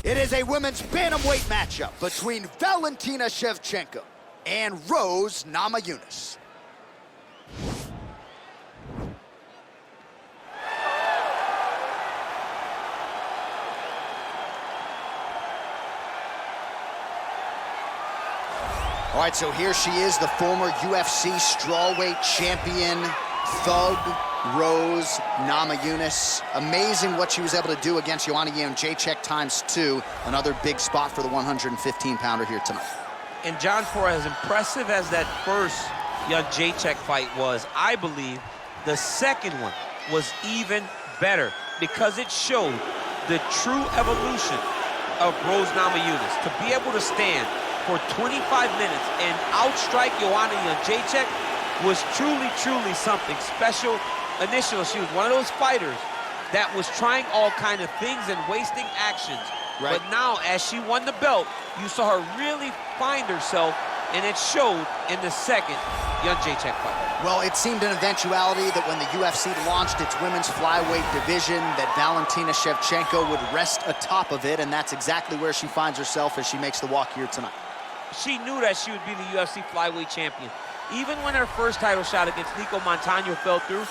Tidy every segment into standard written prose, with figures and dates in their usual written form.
It is a women's bantamweight matchup between Valentina Shevchenko and Rose Namajunas. All right, so here she is, the former UFC strawweight champion, thug, Rose Namajunas. Amazing what she was able to do against Joanna Jędrzejczyk ×2. Another big spot for the 115-pounder here tonight. And John, for as impressive as that first Jędrzejczyk fight was, I believe the second one was even better because it showed the true evolution of Rose Namajunas. To be able to stand for 25 minutes and outstrike Joanna Jędrzejczyk was truly, truly something special. Initially, she was one of those fighters that was trying all kind of things and wasting actions. Right. But now, as she won the belt, you saw her really find herself, and it showed in the second Jędrzejczyk fight. Well, it seemed an eventuality that when the UFC launched its women's flyweight division, that Valentina Shevchenko would rest atop of it, and that's exactly where she finds herself as she makes the walk here tonight. She knew that she would be the UFC flyweight champion. Even when her first title shot against Nico Montano fell through,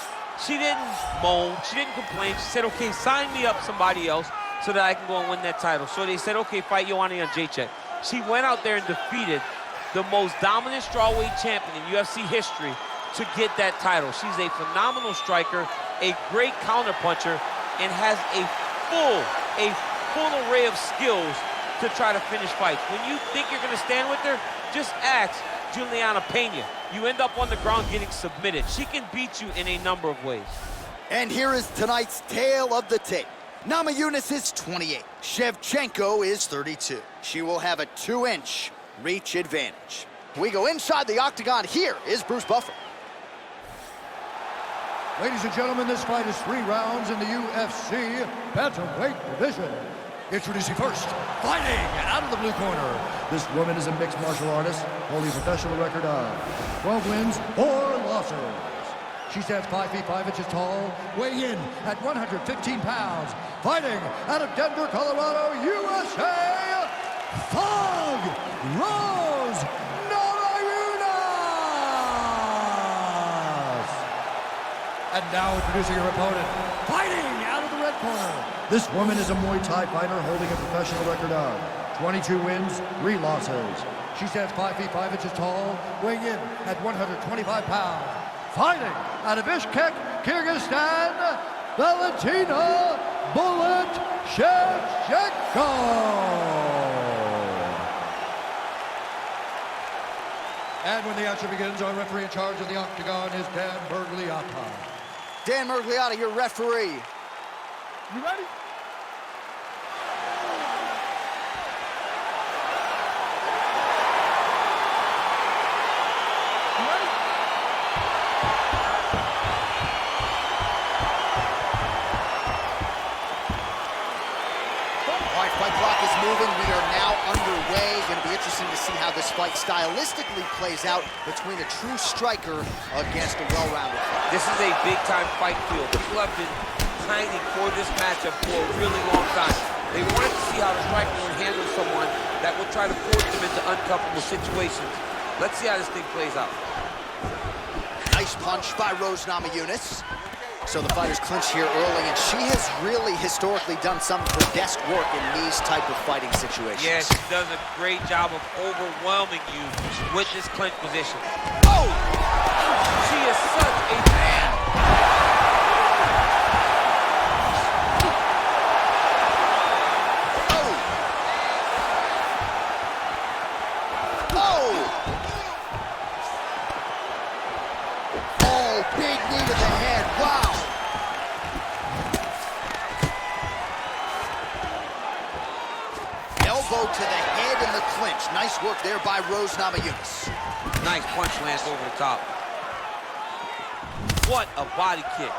she didn't moan, she didn't complain. She said, okay, sign me up somebody else so that I can go and win that title. So they said, okay, fight Joanna Jędrzejczyk. She went out there and defeated the most dominant strawweight champion in UFC history to get that title. She's a phenomenal striker, a great counterpuncher, and has a full array of skills to try to finish fights. When you think you're gonna stand with her, just ask Juliana Pena. You end up on the ground getting submitted. She can beat you in a number of ways. And here is tonight's tale of the tape. Namajunas is 28. Shevchenko is 32. She will have a 2-inch reach advantage. We go inside the octagon. Here is Bruce Buffer. Ladies and gentlemen, this fight is 3 rounds in the UFC Bantamweight division. Introducing first, fighting out of the blue corner. This woman is a mixed martial artist, holding a professional record of 12 wins, 4 losses. She stands 5 feet 5 inches tall, weighing in at 115 pounds. Fighting out of Denver, Colorado, USA, Thug Rose Namajunas. And now introducing her opponent, fighting out of the red corner. This woman is a Muay Thai fighter holding a professional record of 22 wins, 3 losses. She stands 5 feet 5 inches tall, weighing in at 125 pounds. Fighting out of Bishkek, Kyrgyzstan, Valentina "Bullet" Shevchenko. And when the action begins, our referee in charge of the octagon is Dan Bergliotta. Dan Bergliotta, your referee. You ready? Fight clock is moving. We are now underway. Going to be interesting to see how this fight stylistically plays out between a true striker against a well-rounded fighter. This is a big-time fight field. People have been pining for this matchup for a really long time. They wanted to see how the striker would handle someone that would try to force them into uncomfortable situations. Let's see how this thing plays out. Nice punch by Rose Namajunas. So the fighters clinch here early, and she has really historically done some of her best work in these type of fighting situations. Yeah, she does a great job of overwhelming you with this clinch position. Oh! She is such a man. Oh! Oh! Oh, big knee to the head. Wow! Elbow to the head in the clinch. Nice work there by Rose Namajunas. Nice punch lands over the top. What a body kick.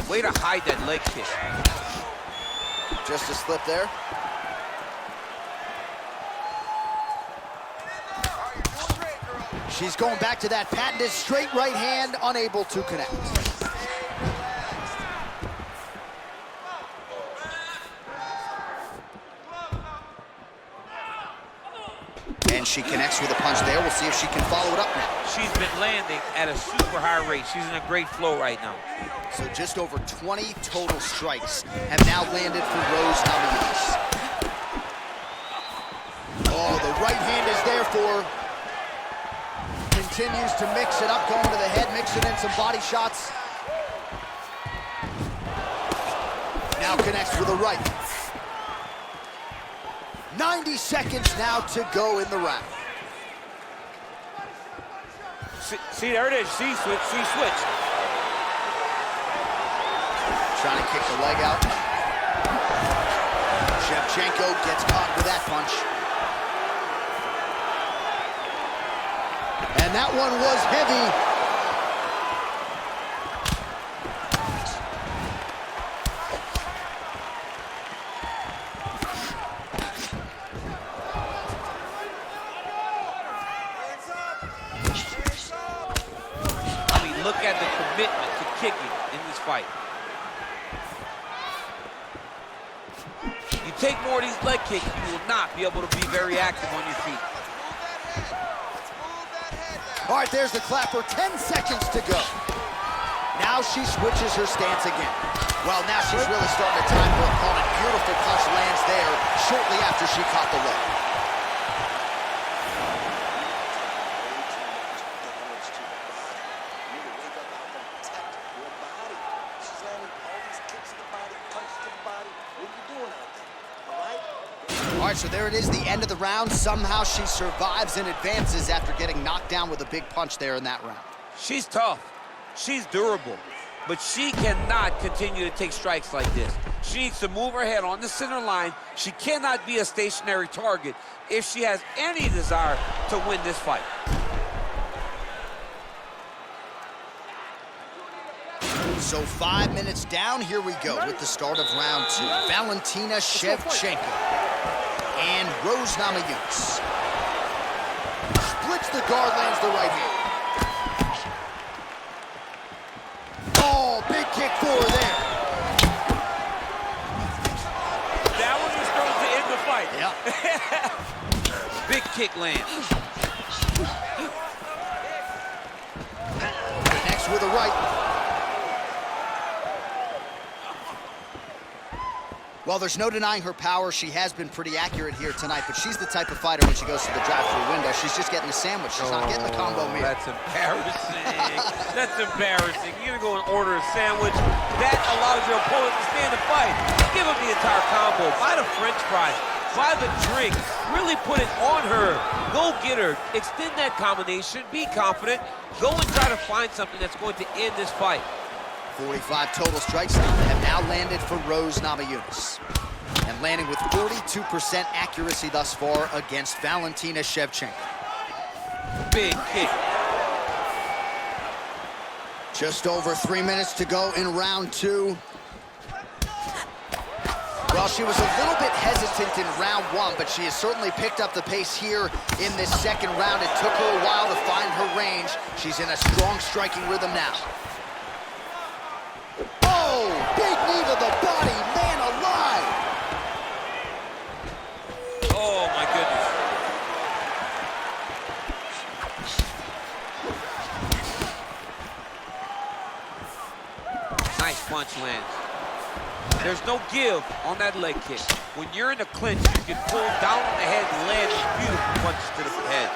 Way to hide that leg kick. Just a slip there. She's going back to that patented straight right hand, unable to connect. And she connects with a punch there. We'll see if she can follow it up now. She's been landing at a super high rate. She's in a great flow right now. So just over 20 total strikes have now landed for Rose Namajunas. Oh, the right hand is there for her. Continues to mix it up, going to the head, mixing in some body shots. Now connects with a right. 90 seconds now to go in the round. See, there it is. She switched. Trying to kick the leg out. Shevchenko gets caught with that punch. And that one was heavy. Look at the commitment to kicking in this fight. You take more of these leg kicks, you will not be able to be very active on your feet. All right, there's the clapper, 10 seconds to go. Now she switches her stance again. Well, now she's really starting to time her opponent. Beautiful punch lands there shortly after she caught the leg. All right, so there it is, the end of the round. Somehow she survives and advances after getting knocked down with a big punch there in that round. She's tough. She's durable. But she cannot continue to take strikes like this. She needs to move her head on the center line. She cannot be a stationary target if she has any desire to win this fight. So 5 minutes down, here we go with the start of round 2. Valentina Shevchenko and Rose Namajunas. Splits the guard, lands the right hand. Oh, big kick for her there. That one was thrown to end the fight. Yep. Big kick lands. Next with a right. Well, there's no denying her power. She has been pretty accurate here tonight, but she's the type of fighter when she goes to the drive-through window, she's just getting the sandwich. She's not getting the combo meal. That's embarrassing. That's embarrassing. You're gonna go and order a sandwich. That allows your opponent to stay in the fight. Give him the entire combo. Buy the French fries. Buy the drink. Really put it on her. Go get her. Extend that combination. Be confident. Go and try to find something that's going to end this fight. 45 total strikes have now landed for Rose Namajunas. And landing with 42% accuracy thus far against Valentina Shevchenko. Big kick. Just over 3 minutes to go in round 2. Well, she was a little bit hesitant in round 1, but she has certainly picked up the pace here in this second round. It took her a while to find her range. She's in a strong striking rhythm now. Oh, big knee to the body, man alive. Oh, my goodness. Nice punch lands. There's no give on that leg kick. When you're in the clinch, you can pull down on the head and land these beautiful punches to the head.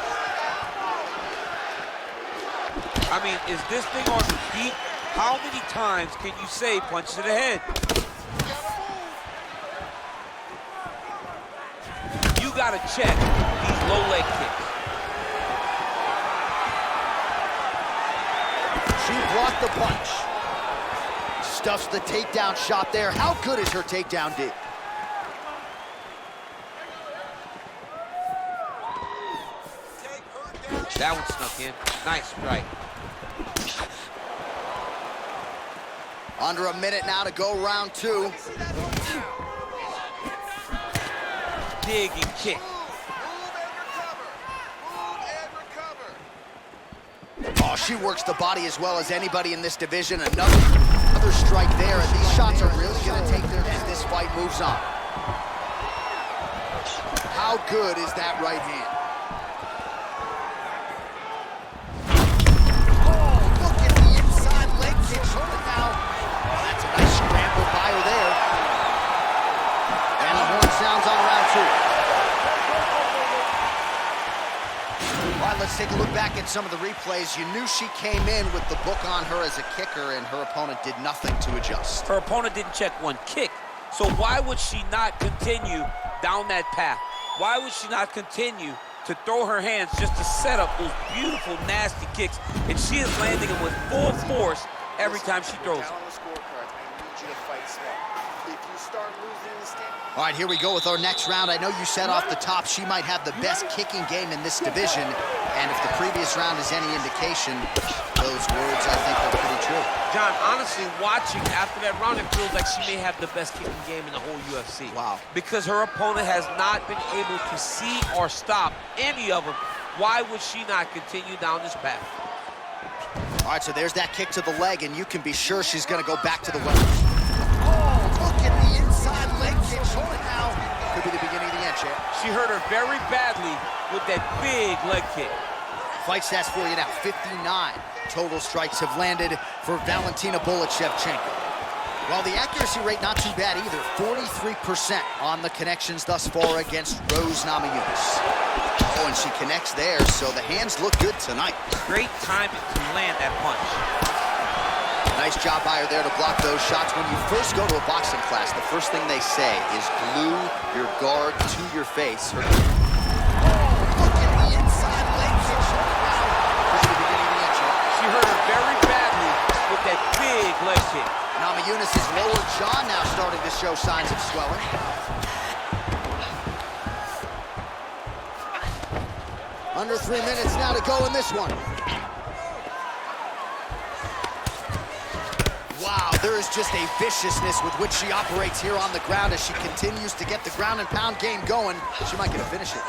I mean, is this thing on repeat? How many times can you say punch to the head? You gotta check these low leg kicks. She blocked the punch. Stuffs the takedown shot there. How good is her takedown D? That one snuck in. Nice strike. Under a minute now to go round 2. Dig and kick. Oh, she works the body as well as anybody in this division. Another strike there, and these shots are really going to take their as this fight moves on. How good is that right hand? take a look back at some of the replays. You knew she came in with the book on her as a kicker, and her opponent did nothing to adjust. Her opponent didn't check one kick. So why would she not continue down that path? Why would she not continue to throw her hands just to set up those beautiful, nasty kicks? And she is landing them with full force every time she throws them. All right, here we go with our next round. I know you said off the top she might have the best kicking game in this division, and if the previous round is any indication, those words, I think, are pretty true. John, honestly, watching after that round, it feels like she may have the best kicking game in the whole UFC. Wow. Because her opponent has not been able to see or stop any of them. Why would she not continue down this path? All right, so there's that kick to the leg, and you can be sure she's going to go back to the weapon. Oh, look at the inside leg kick. Hold it now. Could be the beginning of the end, champ. She hurt her very badly with that big leg kick. Fight stats for you now. 59 total strikes have landed for Valentina Shevchenko. Well, the accuracy rate not too bad either. 43% on the connections thus far against Rose Namajunas. Oh, and she connects there, so the hands look good tonight. Great timing to land that punch. Nice job by her there to block those shots. When you first go to a boxing class, the first thing they say is glue your guard to your face. Look at the inside leg kick. She hurt her very badly with that big leg kick. Namajunas' lower jaw now starting to show signs of swelling. Under 3 minutes now to go in this one. Wow, there is just a viciousness with which she operates here on the ground as she continues to get the ground and pound game going. She might get a finish here.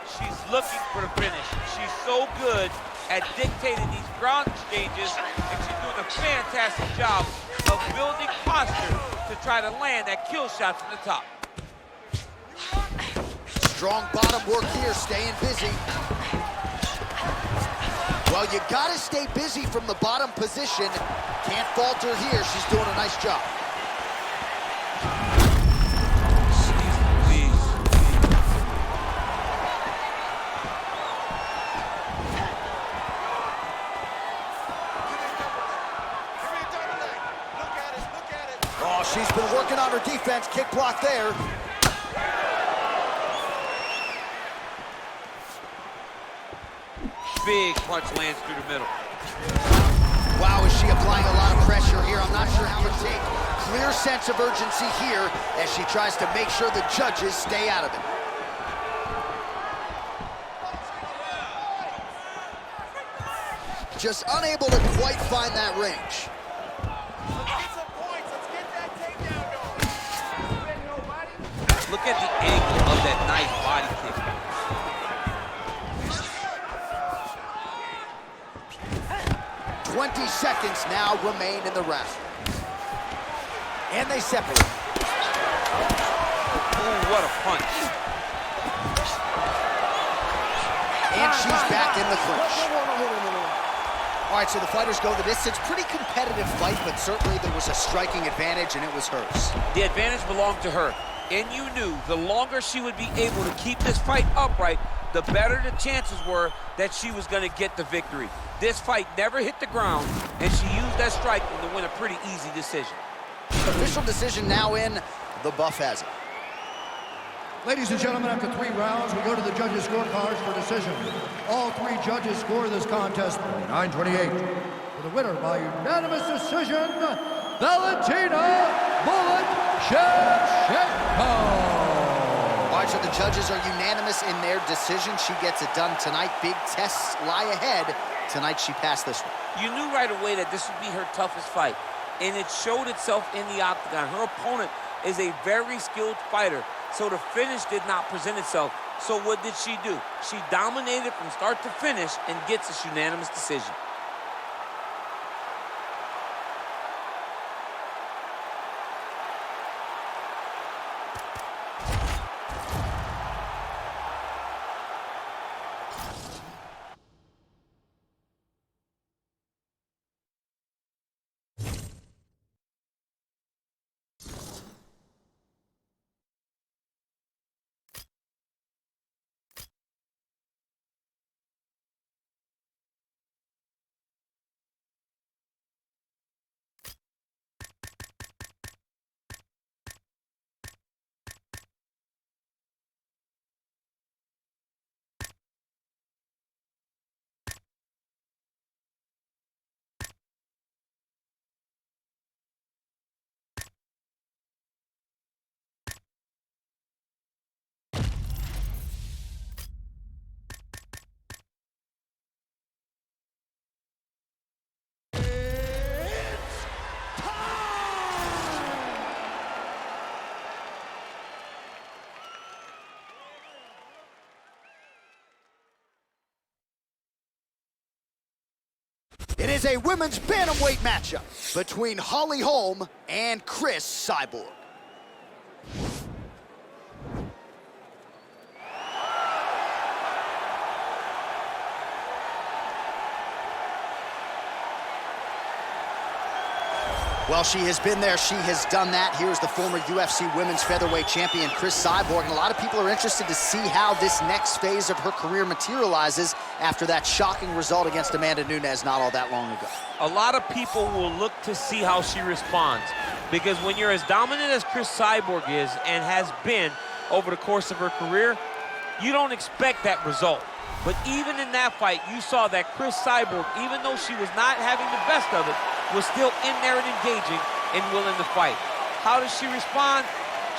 She's looking for the finish. She's so good at dictating these ground exchanges, and she's doing a fantastic job of building posture to try to land that kill shot from the top. Strong bottom work here, staying busy. Well, you gotta stay busy from the bottom position. Can't falter here. She's doing a nice job. Oh, she's been working on her defense. Kick block there. Big punch lands through the middle. Wow, is she applying a lot of pressure here? I'm not sure how to take. Clear sense of urgency here as she tries to make sure the judges stay out of it. Just unable to quite find that range. Look at the angle of that nice body kick. 20 seconds now remain in the round. And they separate. Ooh, what a punch. And she's back in the clinch. All right, so the fighters go the distance. Pretty competitive fight, but certainly there was a striking advantage, and it was hers. The advantage belonged to her. And you knew the longer she would be able to keep this fight upright, the better the chances were that she was going to get the victory. This fight never hit the ground, and she used that striking to win a pretty easy decision. Official decision now in. The buff has it. Ladies and gentlemen, after 3 rounds, we go to the judges' scorecards for decision. All 3 judges score this contest 9-28. For the winner by unanimous decision, Valentina Shevchenko. All right, so the judges are unanimous in their decision. She gets it done tonight. Big tests lie ahead. Tonight, she passed this one. You knew right away that this would be her toughest fight, and it showed itself in the octagon. Her opponent is a very skilled fighter, so the finish did not present itself. So what did she do? She dominated from start to finish and gets a unanimous decision. is a women's bantamweight matchup between Holly Holm and Chris Cyborg. Well, she has been there, she has done that. Here's the former UFC Women's Featherweight Champion, Chris Cyborg, and a lot of people are interested to see how this next phase of her career materializes after that shocking result against Amanda Nunes not all that long ago. A lot of people will look to see how she responds, because when you're as dominant as Chris Cyborg is and has been over the course of her career, you don't expect that result. But even in that fight, you saw that Chris Cyborg, even though she was not having the best of it, was still in there and engaging and willing to fight. How does she respond?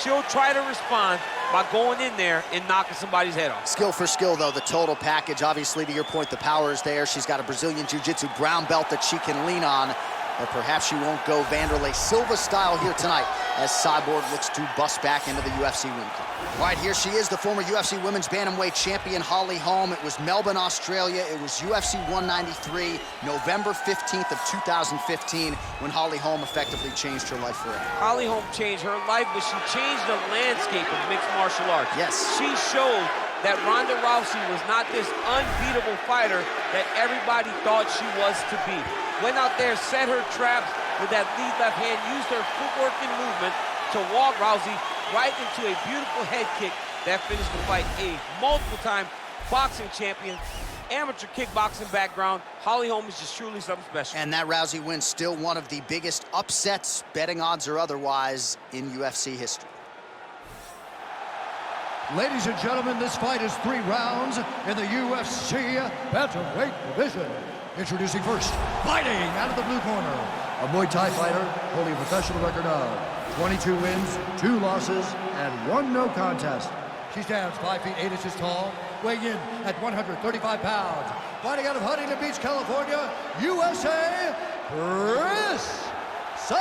She'll try to respond by going in there and knocking somebody's head off. Skill for skill, though, the total package. Obviously, to your point, the power is there. She's got a Brazilian Jiu-Jitsu brown belt that she can lean on. But perhaps she won't go Vanderlei Silva style here tonight as Cyborg looks to bust back into the UFC ring card. All right, here she is, the former UFC Women's Bantamweight Champion, Holly Holm. It was Melbourne, Australia. It was UFC 193, November 15th of 2015, when Holly Holm effectively changed her life forever. Holly Holm changed her life, but she changed the landscape of mixed martial arts. Yes. She showed that Ronda Rousey was not this unbeatable fighter that everybody thought she was to be. Went out there, set her traps with that lead left hand, used her footwork and movement to walk Rousey right into a beautiful head kick that finished the fight. A multiple-time boxing champion, amateur kickboxing background. Holly Holm is just truly something special. And that Rousey win still one of the biggest upsets, betting odds or otherwise, in UFC history. Ladies and gentlemen, this fight is 3 rounds in the UFC Bantamweight division. Introducing first, fighting out of the blue corner, a Muay Thai fighter holding a professional record of 22 wins, 2 losses, and 1 no contest. She stands 5 feet 8 inches tall, weighing in at 135 pounds. Fighting out of Huntington Beach, California, USA, Chris Cyborg.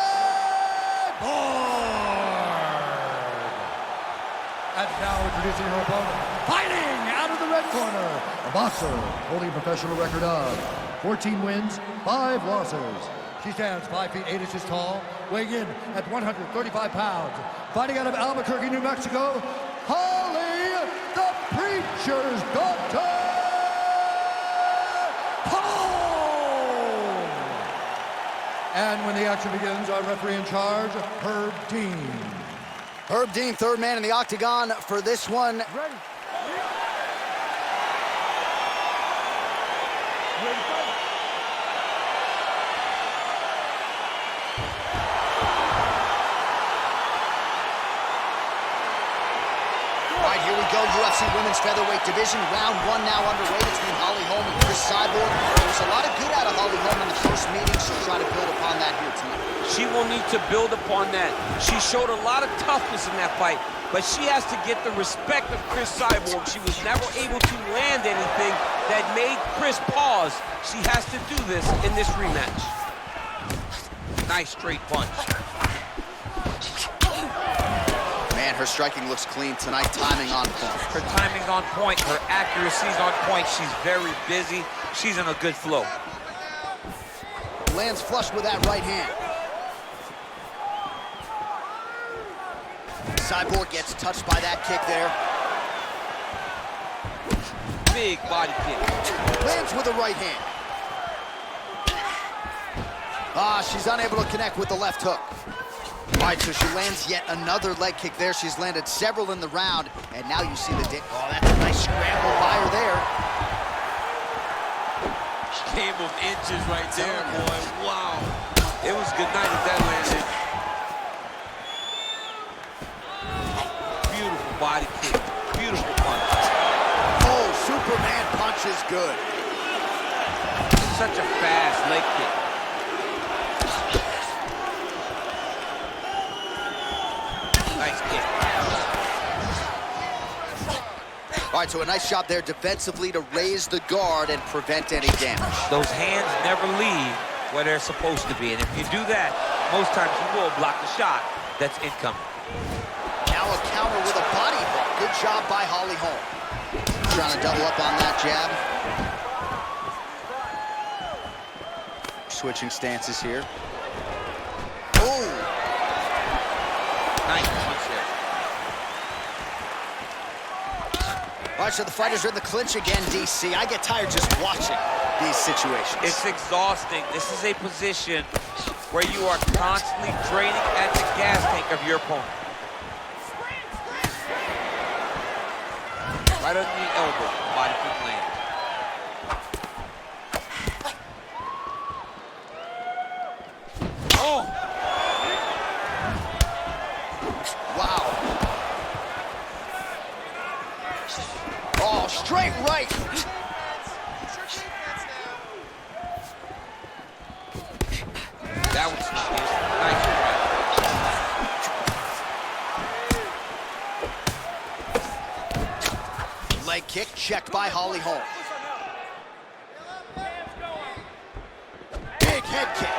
And now introducing her opponent, fighting out of the red corner, a boxer holding a professional record of 14 wins, 5 losses. She stands 5 feet 8 inches tall, weighing in at 135 pounds. Fighting out of Albuquerque, New Mexico, Holly, the Preacher's daughter, Holm! And when the action begins, our referee in charge, Herb Dean. Herb Dean, third man in the octagon for this one. Ready? All right, here we go, UFC Women's Featherweight Division. Round 1 now underway between Holly Holm and Chris Cyborg. There was a lot of good out of Holly Holm in the first meeting. She'll try to build upon that here tonight. She will need to build upon that. She showed a lot of toughness in that fight, but she has to get the respect of Chris Cyborg. She was never able to land anything that made Chris pause. She has to do this in this rematch. Nice straight punch. Man, her striking looks clean tonight, timing on point. Her timing's on point, her accuracy's on point. She's very busy. She's in a good flow. Lands flush with that right hand. Cyborg gets touched by that kick there. Big body kick. Lands with the right hand. She's unable to connect with the left hook. All right, so she lands yet another leg kick there. She's landed several in the round, and now you see the dick. Oh, that's a nice scramble by her there. Game of inches right there, boy. Wow. It was good night if that landed. Beautiful body kick. Beautiful punch. Oh, Superman punch is good. Such a fast leg kick. Nice kick. All right, so a nice job there defensively to raise the guard and prevent any damage. Those hands never leave where they're supposed to be, and if you do that, most times you will block the shot that's incoming. Now a counter with a body hook. Good job by Holly Holm. Trying to double up on that jab. switching stances here. Oh! Nice punch there. All right, so the fighters are in the clinch again, DC. I get tired just watching these situations. It's exhausting. This is a position where you are constantly draining at the gas tank of your opponent. Right under the elbow, the body could land. Oh! Wow. Oh, straight right. That one's not easy. Nice right. Leg kick checked by Holly Holm. Big head kick.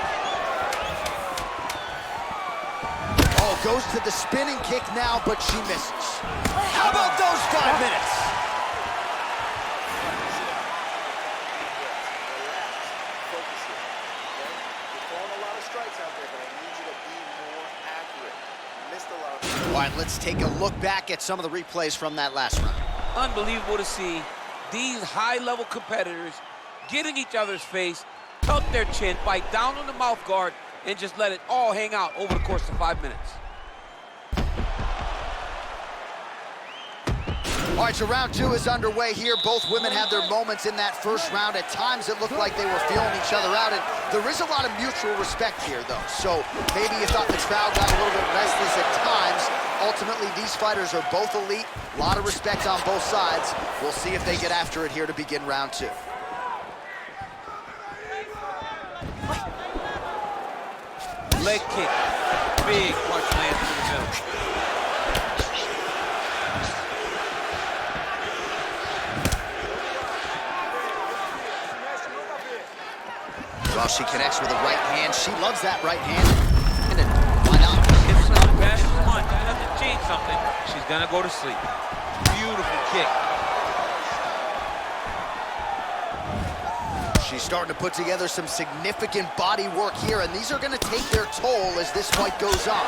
Oh, goes to the spinning kick now, but she misses. How about those 5 minutes? All right, let's take a look back at some of the replays from that last round. Unbelievable to see these high-level competitors get in each other's face, tuck their chin, bite down on the mouth guard, and just let it all hang out over the course of 5 minutes. All right, so round two is underway here. Both women had their moments in that first round. At times, it looked like they were feeling each other out, and there is a lot of mutual respect here, though. So maybe you thought the crowd got a little bit restless at times. Ultimately, these fighters are both elite. A lot of respect on both sides. We'll see if they get after it here to begin round two. Leg kick. Big punch lands in the middle. Well, she connects with a right hand. She loves that right hand. And why not? It's not a bad punch. It doesn't change something. She's gonna go to sleep. Beautiful kick. She's starting to put together some significant body work here, and these are going to take their toll as this fight goes on.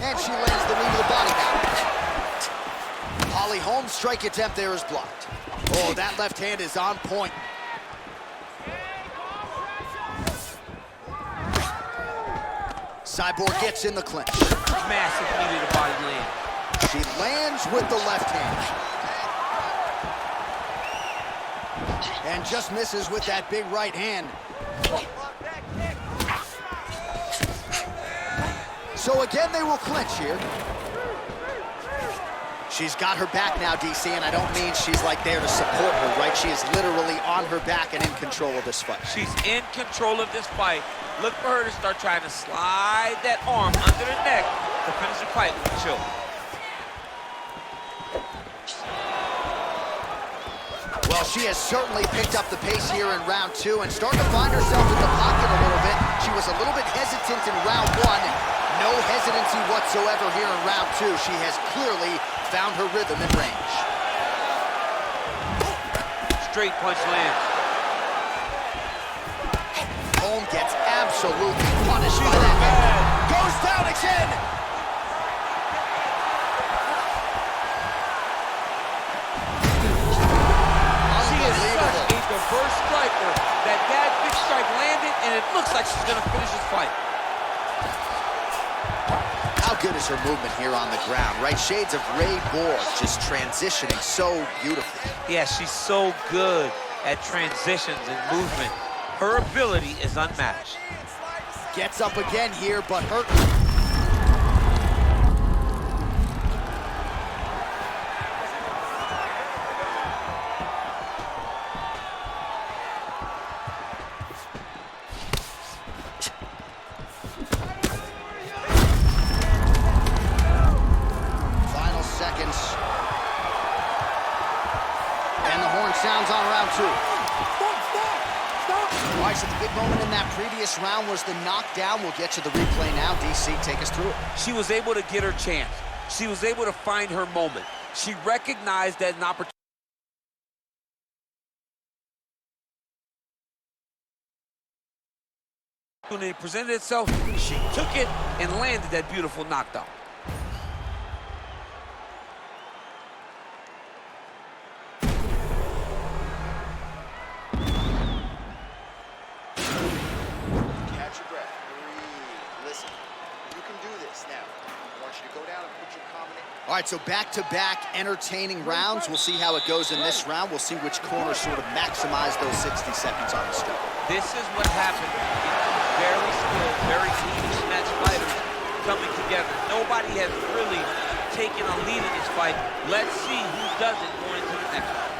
And she lands the knee to the body now. Holly Holm's strike attempt there is blocked. Oh, that left hand is on point. Cyborg gets in the clinch. Massive knee to the body land. She lands with the left hand. And just misses with that big right hand. So again, they will clinch here. She's got her back now, DC, and I don't mean she's like there to support her, right? She is literally on her back and in control of this fight. She's in control of this fight. Look for her to start trying to slide that arm under the neck to finish the fight with the choke. Well, she has certainly picked up the pace here in round two and starting to find herself in the pocket a little bit. She was a little bit hesitant in round one. No hesitancy whatsoever here in round two. She has clearly found her rhythm and range. Straight punch lands. Holm gets absolutely punished by that. Goes down again. She is such a diverse striker that big strike landed, and it looks like she's gonna finish this fight. How good is her movement here on the ground, right? Shades of Ray Borg, just transitioning so beautifully. Yeah, she's so good at transitions and movement. Her ability is unmatched. Gets up again here, but hurt. Sounds on round two. All right, so the big moment in that previous round was the knockdown. We'll get to the replay now. DC, take us through it. She was able to get her chance. She was able to find her moment. She recognized that an opportunity opportunity presented itself, she took it and landed that beautiful knockdown. Catch your breath. Breathe. Listen. You can do this now. I want you to go down and put your combination. All right, so back-to-back entertaining rounds. We'll see how it goes in this round. We'll see which corner sort of maximize those 60 seconds on the street. This is what happened. Very skilled, very clean match fighters coming together. Nobody has really taken a lead in this fight. Let's see who does it going into the next round.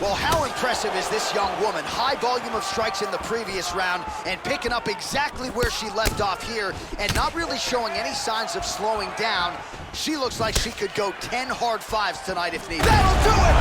Well, how impressive is this young woman? High volume of strikes in the previous round and picking up exactly where she left off here and not really showing any signs of slowing down. She looks like she could go 10 hard fives tonight if needed. That'll do it!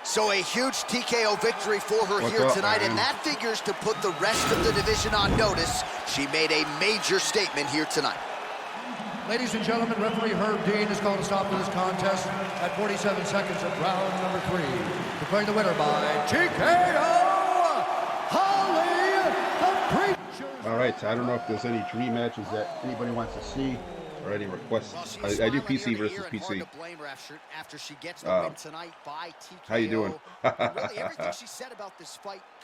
So a huge TKO victory for her here tonight, and that figures to put the rest of the division on notice. She made a major statement here tonight. Ladies and gentlemen, referee Herb Dean has called a stop to this contest at 47 seconds of round number 3. Declaring the winner by TKO, Holly the Preacher. All right, I don't know if there's any dream matches that anybody wants to see or any requests. I do PC versus PC. How you doing?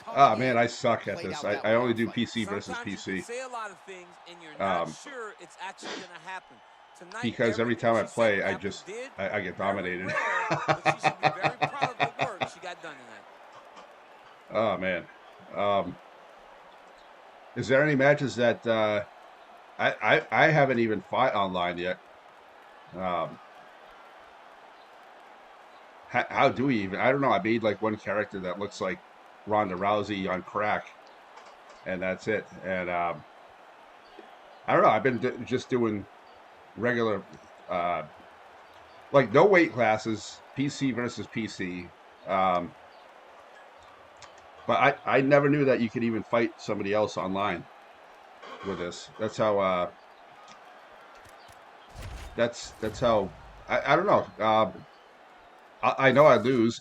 Ah, man, I suck at this. I only do PC versus PC. Say a lot of things and you're not sure it's actually going to happen. Tonight, because every time I play, I get dominated. But she should be very proud of the work she got done tonight. Oh, man. Is there any matches that I haven't even fought online yet? How do we even? I don't know. I made like one character that looks like Ronda Rousey on crack, and that's it. And I don't know. I've been just doing regular, like no weight classes, PC versus PC. But I never knew that you could even fight somebody else online with this. That's how that's how I don't know. I know I lose.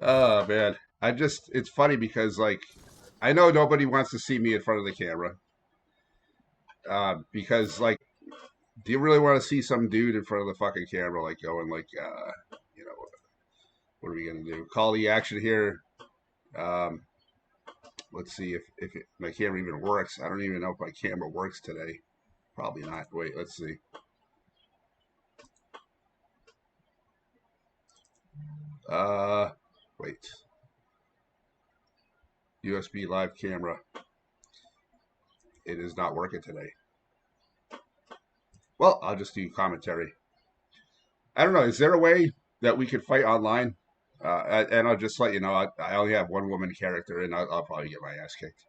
Oh man. It's funny because like I know nobody wants to see me in front of the camera. Because like, do you really want to see some dude in front of the fucking camera like going like you know, what are we gonna do? Call the action here. Let's see if my camera even works. I don't even know if my camera works today. Probably not. Wait, let's see. Wait. USB live camera. It is not working today. Well, I'll just do commentary. I don't know. Is there a way that we could fight online? And I'll just let you know, I only have one woman character, and I'll probably get my ass kicked.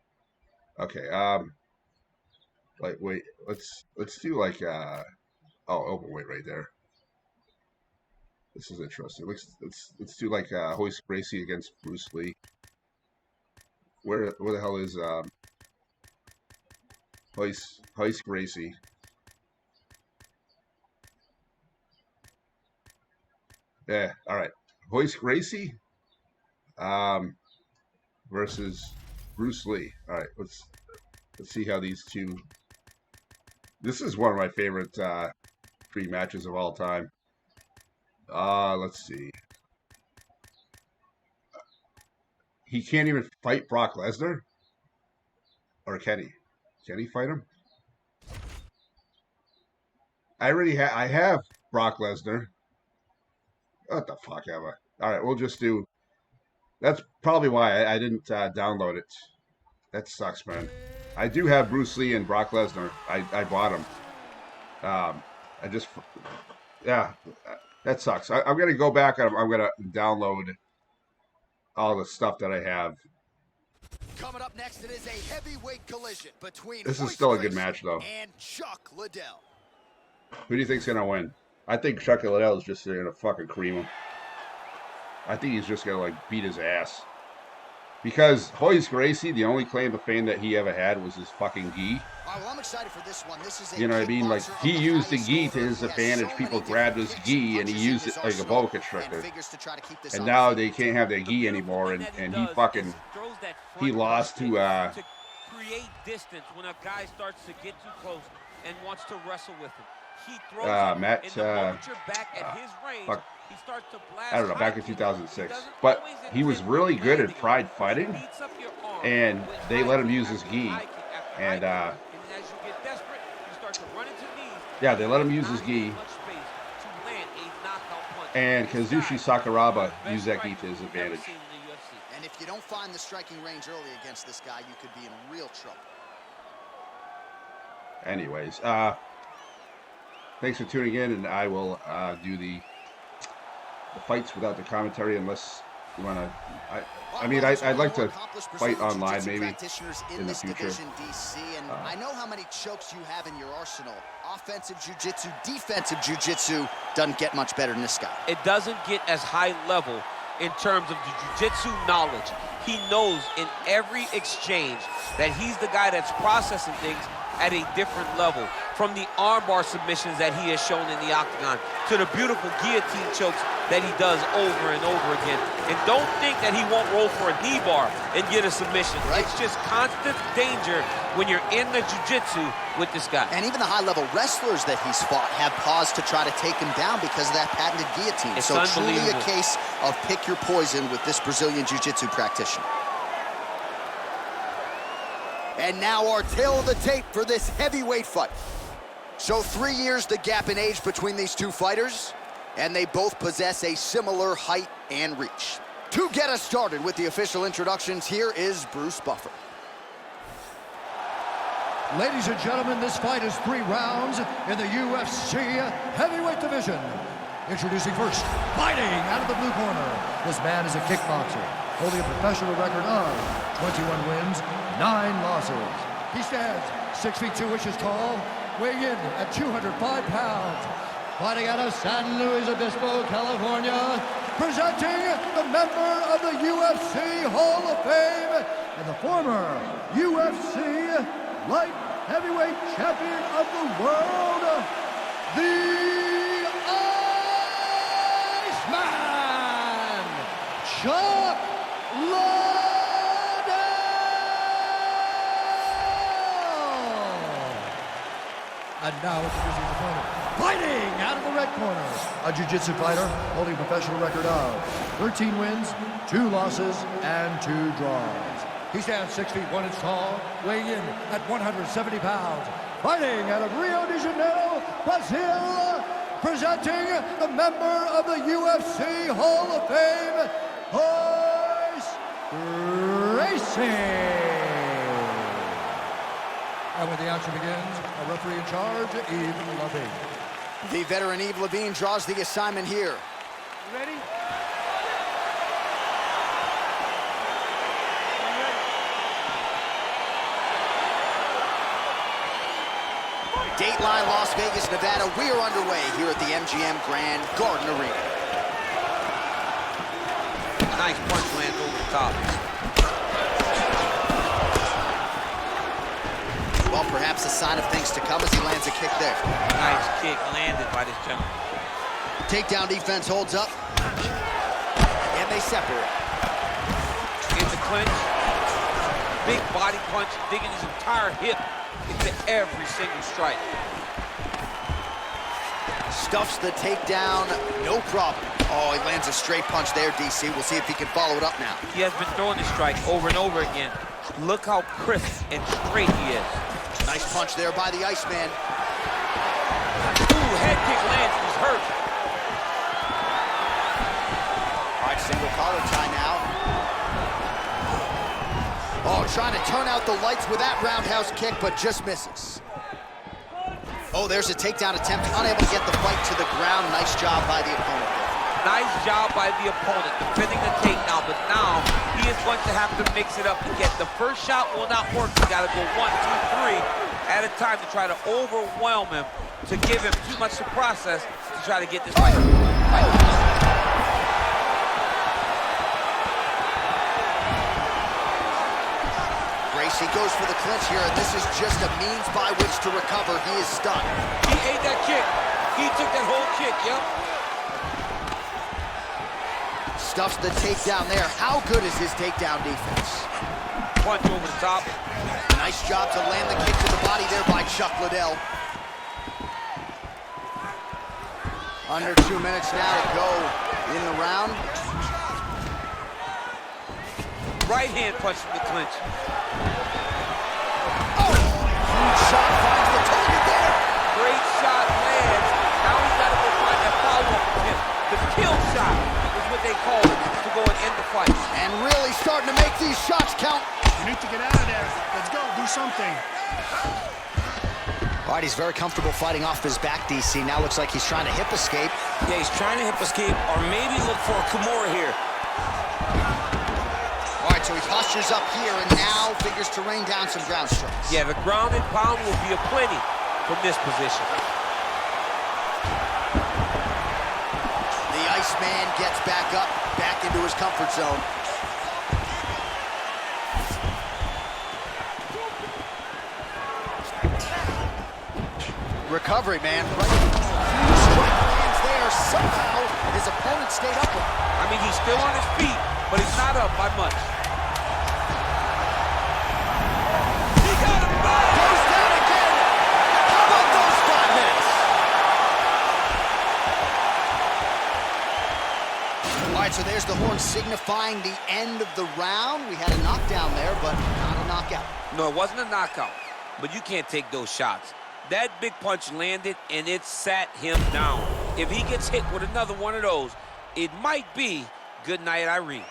Okay. Like, wait. Let's do like open weight right there. This is interesting. Let's do like Hoist Gracie against Bruce Lee. Where the hell is Hoist Gracie? Yeah, all right. Hoist Gracie versus Bruce Lee. All right, let's see how these two. This is one of my favorite pre-matches of all time. Let's see. He can't even fight Brock Lesnar? Or can he? Can he fight him? I have Brock Lesnar. What the fuck ever. All right, we'll just do. That's probably why I didn't download it. That sucks, man. I do have Bruce Lee and Brock Lesnar. I bought them. I just, yeah, that sucks. I'm going to go back and I'm going to download all the stuff that I have. Coming up next, it is a heavyweight collision between This is Hoist still a good Gracie match, though. and Chuck Liddell. Who do you think's going to win? I think Chuck Liddell is just going to fucking cream him. I think he's just going to, like, beat his ass. Because Hoist Gracie, the only claim to fame that he ever had was his fucking gi. All right, well, I'm excited for this one. This is a You know what I mean? Like, he used the gi to his advantage. People grabbed his gi, and he used it like a boa constrictor. And now they can't have their gi anymore, and he fucking, he lost to, create distance when a guy starts to get too close and wants to wrestle with him. He throws Matt, in the moment you're back at his range, fuck. he starts to blast. I don't know, back in 2006. But he was really good at Pride fighting, and they let him use his gi. And, as you get desperate, you start to run into knees. yeah, they let him use his gi. And Kazushi Sakuraba used that gi to his advantage. And if you don't find the striking range early against this guy, you could be in real trouble. Anyways, thanks for tuning in, and I will do the fights without the commentary unless you want to. I mean, I'd like to fight online maybe in the future. DC, and I know how many chokes you have in your arsenal. Offensive jiu-jitsu, defensive jiu-jitsu doesn't get much better than this guy. It doesn't get as high level in terms of the jiu-jitsu knowledge. He knows in every exchange that he's the guy that's processing things at a different level. From the armbar submissions that he has shown in the octagon to the beautiful guillotine chokes that he does over and over again. And don't think that he won't roll for a knee bar and get a submission. Right. It's just constant danger when you're in the jiu-jitsu with this guy. And even the high-level wrestlers that he's fought have paused to try to take him down because of that patented guillotine. It's so truly a case of pick your poison with this Brazilian jiu-jitsu practitioner. And now our tail of the tape for this heavyweight fight. So 3 years the gap in age between these two fighters, and they both possess a similar height and reach. To get us started with the official introductions, here is Bruce Buffer. Ladies and gentlemen, this fight is 3 rounds in the UFC heavyweight division. Introducing first, fighting out of the blue corner. This man is a kickboxer, holding a professional record of 21 wins, 9 losses. He stands 6 feet 2 inches tall, weighing in at 205 pounds. Fighting out of San Luis Obispo, California, presenting the member of the UFC Hall of Fame and the former UFC light heavyweight champion of the world, the Iceman, Chuck Liddell. And now introducing his opponent, fighting out of the red corner, a jiu-jitsu fighter holding a professional record of 13 wins, 2 losses, and 2 draws. He stands 6 feet 1 inch tall, weighing in at 170 pounds. Fighting out of Rio de Janeiro, Brazil, presenting the member of the UFC Hall of Fame, Hoist Gracie. And when the action begins, a referee in charge, Yves Levine. The veteran Yves Levine draws the assignment here. You ready? Dateline, Las Vegas, Nevada. We are underway here at the MGM Grand Garden Arena. Nice punch lands over the top. Well, perhaps a sign of things to come as he lands a kick there. Nice kick landed by this gentleman. Takedown defense holds up. And they separate. In the clinch. Big body punch, digging his entire hip into every single strike. Stuffs the takedown, no problem. Oh, he lands a straight punch there, DC. We'll see if he can follow it up now. He has been throwing this strike over and over again. Look how crisp and straight he is. Nice punch there by the Iceman. Ooh, head kick lands, he's hurt. All right, single collar tie now. Oh, trying to turn out the lights with that roundhouse kick, but just misses. Oh, there's a takedown attempt. Unable to get the fight to the ground. Nice job by the opponent there. Nice job by the opponent defending the takedown, but now he is going to have to mix it up to get the first shot will not work. You got to go 1, 2, 3 at a time to try to overwhelm him, to give him too much to process to try to get this fight. Gracie goes for the clinch here, and this is just a means by which to recover. He is stunned. He ate that kick. He took that whole kick, yep. Stuffs the takedown there. How good is his takedown defense? Punch over the top. Nice job to land the kick to the body there by Chuck Liddell. Under 2 minutes now to go in the round. Right hand punch from the clinch. Oh! Huge shot finds the target there. Great shot lands. Now he's got to go find that follow-up attempt. The kill shot is what they call it, to go and end the fight. And really starting to make these shots count. You need to get out of there. Let's go, do something. All right, he's very comfortable fighting off his back, DC. Now looks like he's trying to hip escape. Yeah, he's trying to hip escape or maybe look for a Kimura here. All right, so he postures up here and now figures to rain down some ground strikes. Yeah, the ground and pound will be aplenty from this position. The Iceman gets back up, back into his comfort zone. Recovery, man. Right. Huge strike lands there. Somehow, his opponent stayed up with him. I mean, he's still on his feet, but he's not up by much. He got him back! Goes down again. How about those 5 minutes? All right, so there's the horn signifying the end of the round. We had a knockdown there, but not a knockout. No, it wasn't a knockout, but you can't take those shots. That big punch landed, and it sat him down. If he gets hit with another one of those, it might be good night, Irene.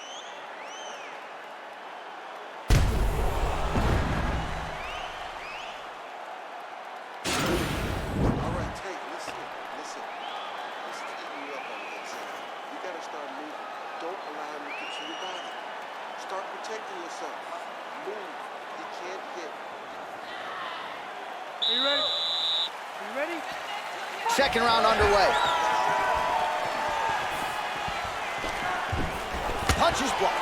All right, Tate, listen. Let's keep you up on the inside. You gotta start moving. Don't allow him to get to your body. Start protecting yourself. Move. He can't hit. Are you ready? Are you ready? Second round underway. Punches blocked.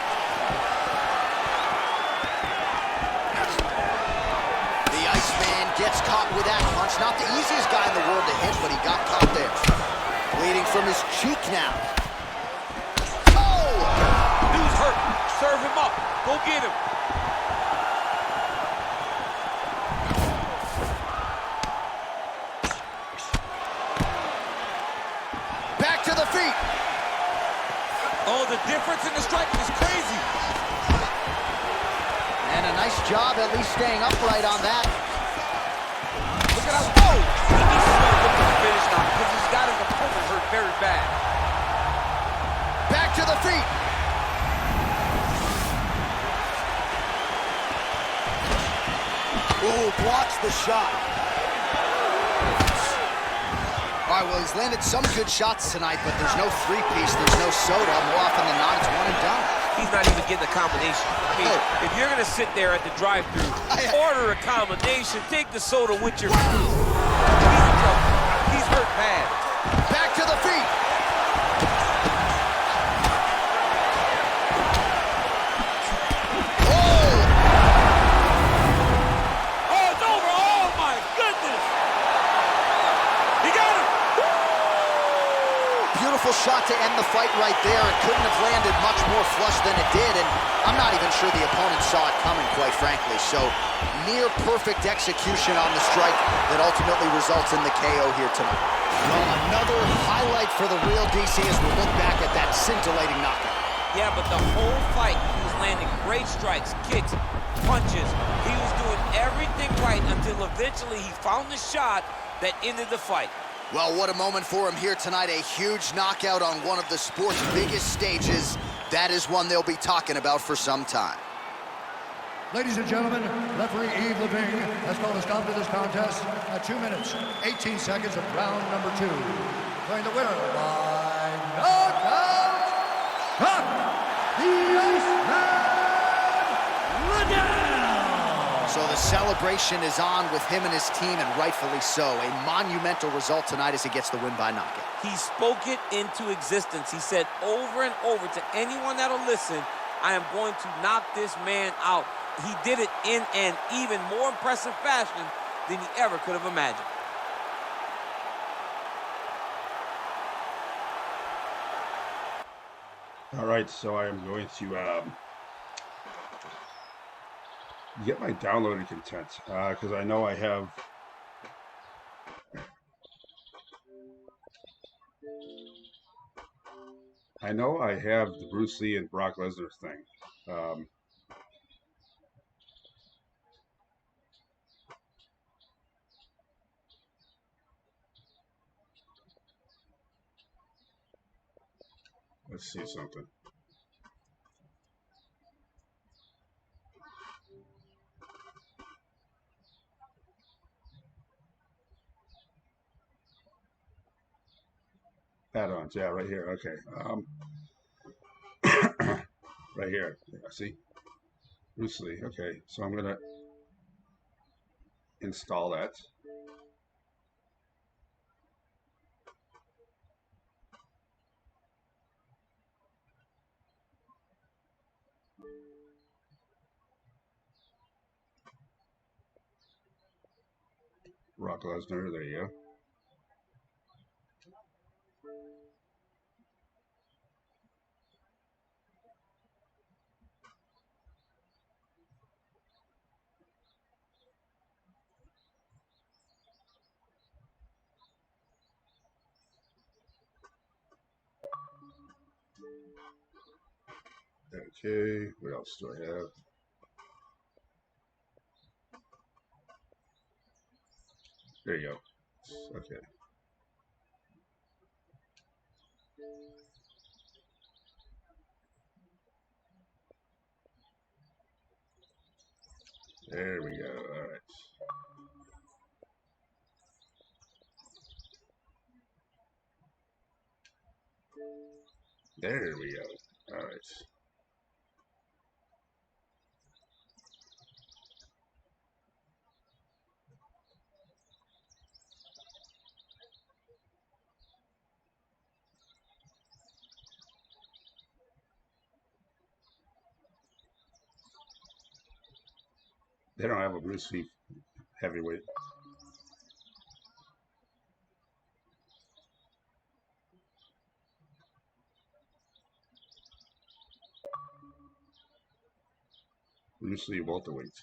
The Iceman gets caught with that punch. Not the easiest guy in the world to hit, but he got caught there. Bleeding from his cheek now. Oh! Dude's hurt. Serve him up. Go get him. Back to the feet. Oh, the difference in the striking is crazy. And a nice job at least staying upright on that. Look at how, oh! He needs to go look at the finish now because he's got his opponent hurt very bad. Back to the feet. Ooh, blocks the shot. All right, well, he's landed some good shots tonight, but there's no three-piece, there's no soda. More often than not, it's one and done. He's not even getting a combination. I mean, if you're going to sit there at the drive-thru, order a combination, take the soda with your food. He's in trouble. He's hurt bad. Back to the feet. Oh, it's over. Oh, my goodness. He got him. Beautiful shot to end the fight right there. It couldn't have landed much more flush than it did, and I'm not even sure the opponent saw it coming, quite frankly. So, near perfect execution on the strike that ultimately results in the KO here tonight. Well, another highlight for the real DC as we look back at that scintillating knockout. Yeah, but the whole fight, he was landing great strikes, kicks, punches. He was doing everything right until eventually he found the shot that ended the fight. Well, what a moment for him here tonight. A huge knockout on one of the sport's biggest stages. That is one they'll be talking about for some time. Ladies and gentlemen, referee Yves Levine has called a stop to this contest at 2 minutes, 18 seconds of round number 2. Declaring the winner by knockout, the Iceman Liddell! So the celebration is on with him and his team, and rightfully so. A monumental result tonight as he gets the win by knockout. He spoke it into existence. He said over and over to anyone that'll listen, I am going to knock this man out. He did it in an even more impressive fashion than he ever could have imagined. All right, so I am going to get my downloaded content because I know I have. I know I have the Bruce Lee and Brock Lesnar thing. Let's see something. Add-ons, yeah, right here. Okay. Right here. Yeah, see? Bruce Lee. Okay, so I'm going to install that. Brock Lesnar, there you go. Okay, what else do I have? There you go. Okay. There we go. All right. There we go. All right. They don't have a Bruce Lee heavyweight. Bruce Lee welterweight.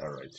All right.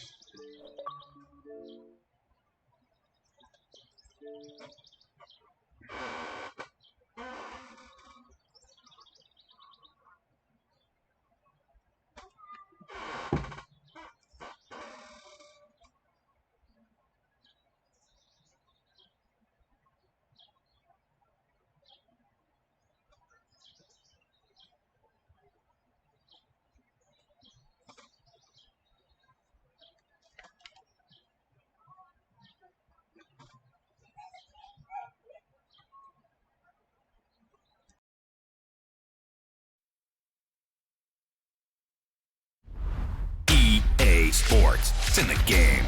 EA Sports. It's in the game.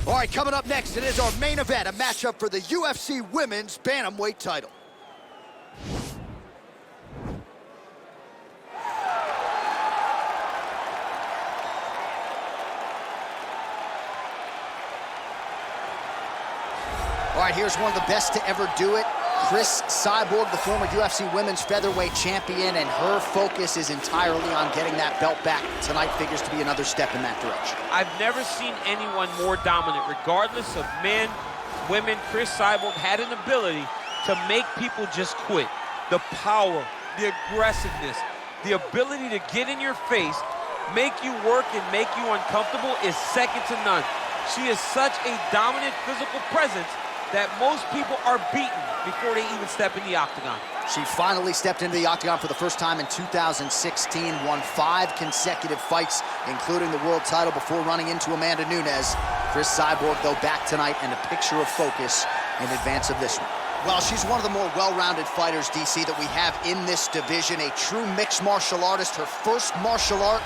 All right, coming up next, it is our main event, a matchup for the UFC Women's Bantamweight title. All right, here's one of the best to ever do it. Chris Cyborg, the former UFC Women's Featherweight champion, and her focus is entirely on getting that belt back. Tonight figures to be another step in that direction. I've never seen anyone more dominant, regardless of men, women. Chris Cyborg had an ability to make people just quit. The power, the aggressiveness, the ability to get in your face, make you work and make you uncomfortable is second to none. She is such a dominant physical presence that most people are beaten before they even step in the octagon. She finally stepped into the octagon for the first time in 2016, won 5 consecutive fights, including the world title before running into Amanda Nunes. Chris Cyborg, though, back tonight and a picture of focus in advance of this one. Well, she's one of the more well-rounded fighters, DC, that we have in this division. A true mixed martial artist. Her first martial art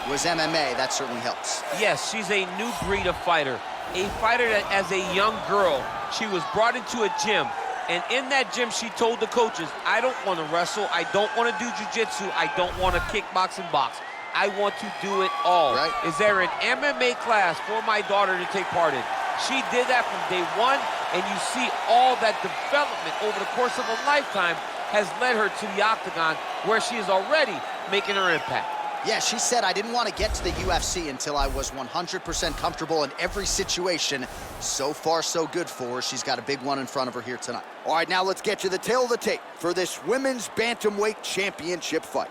was MMA. That certainly helps. Yes, she's a new breed of fighter. A fighter that, as a young girl, she was brought into a gym. And in that gym, she told the coaches, I don't want to wrestle, I don't want to do jiu-jitsu, I don't want to kickbox and box. I want to do it all. Right. Is there an MMA class for my daughter to take part in? She did that from day one, and you see all that development over the course of a lifetime has led her to the octagon, where she is already making her impact. Yeah, she said, I didn't want to get to the UFC until I was 100% comfortable in every situation. So far, so good for her. She's got a big one in front of her here tonight. All right, now let's get to the tail of the tape for this Women's Bantamweight Championship fight.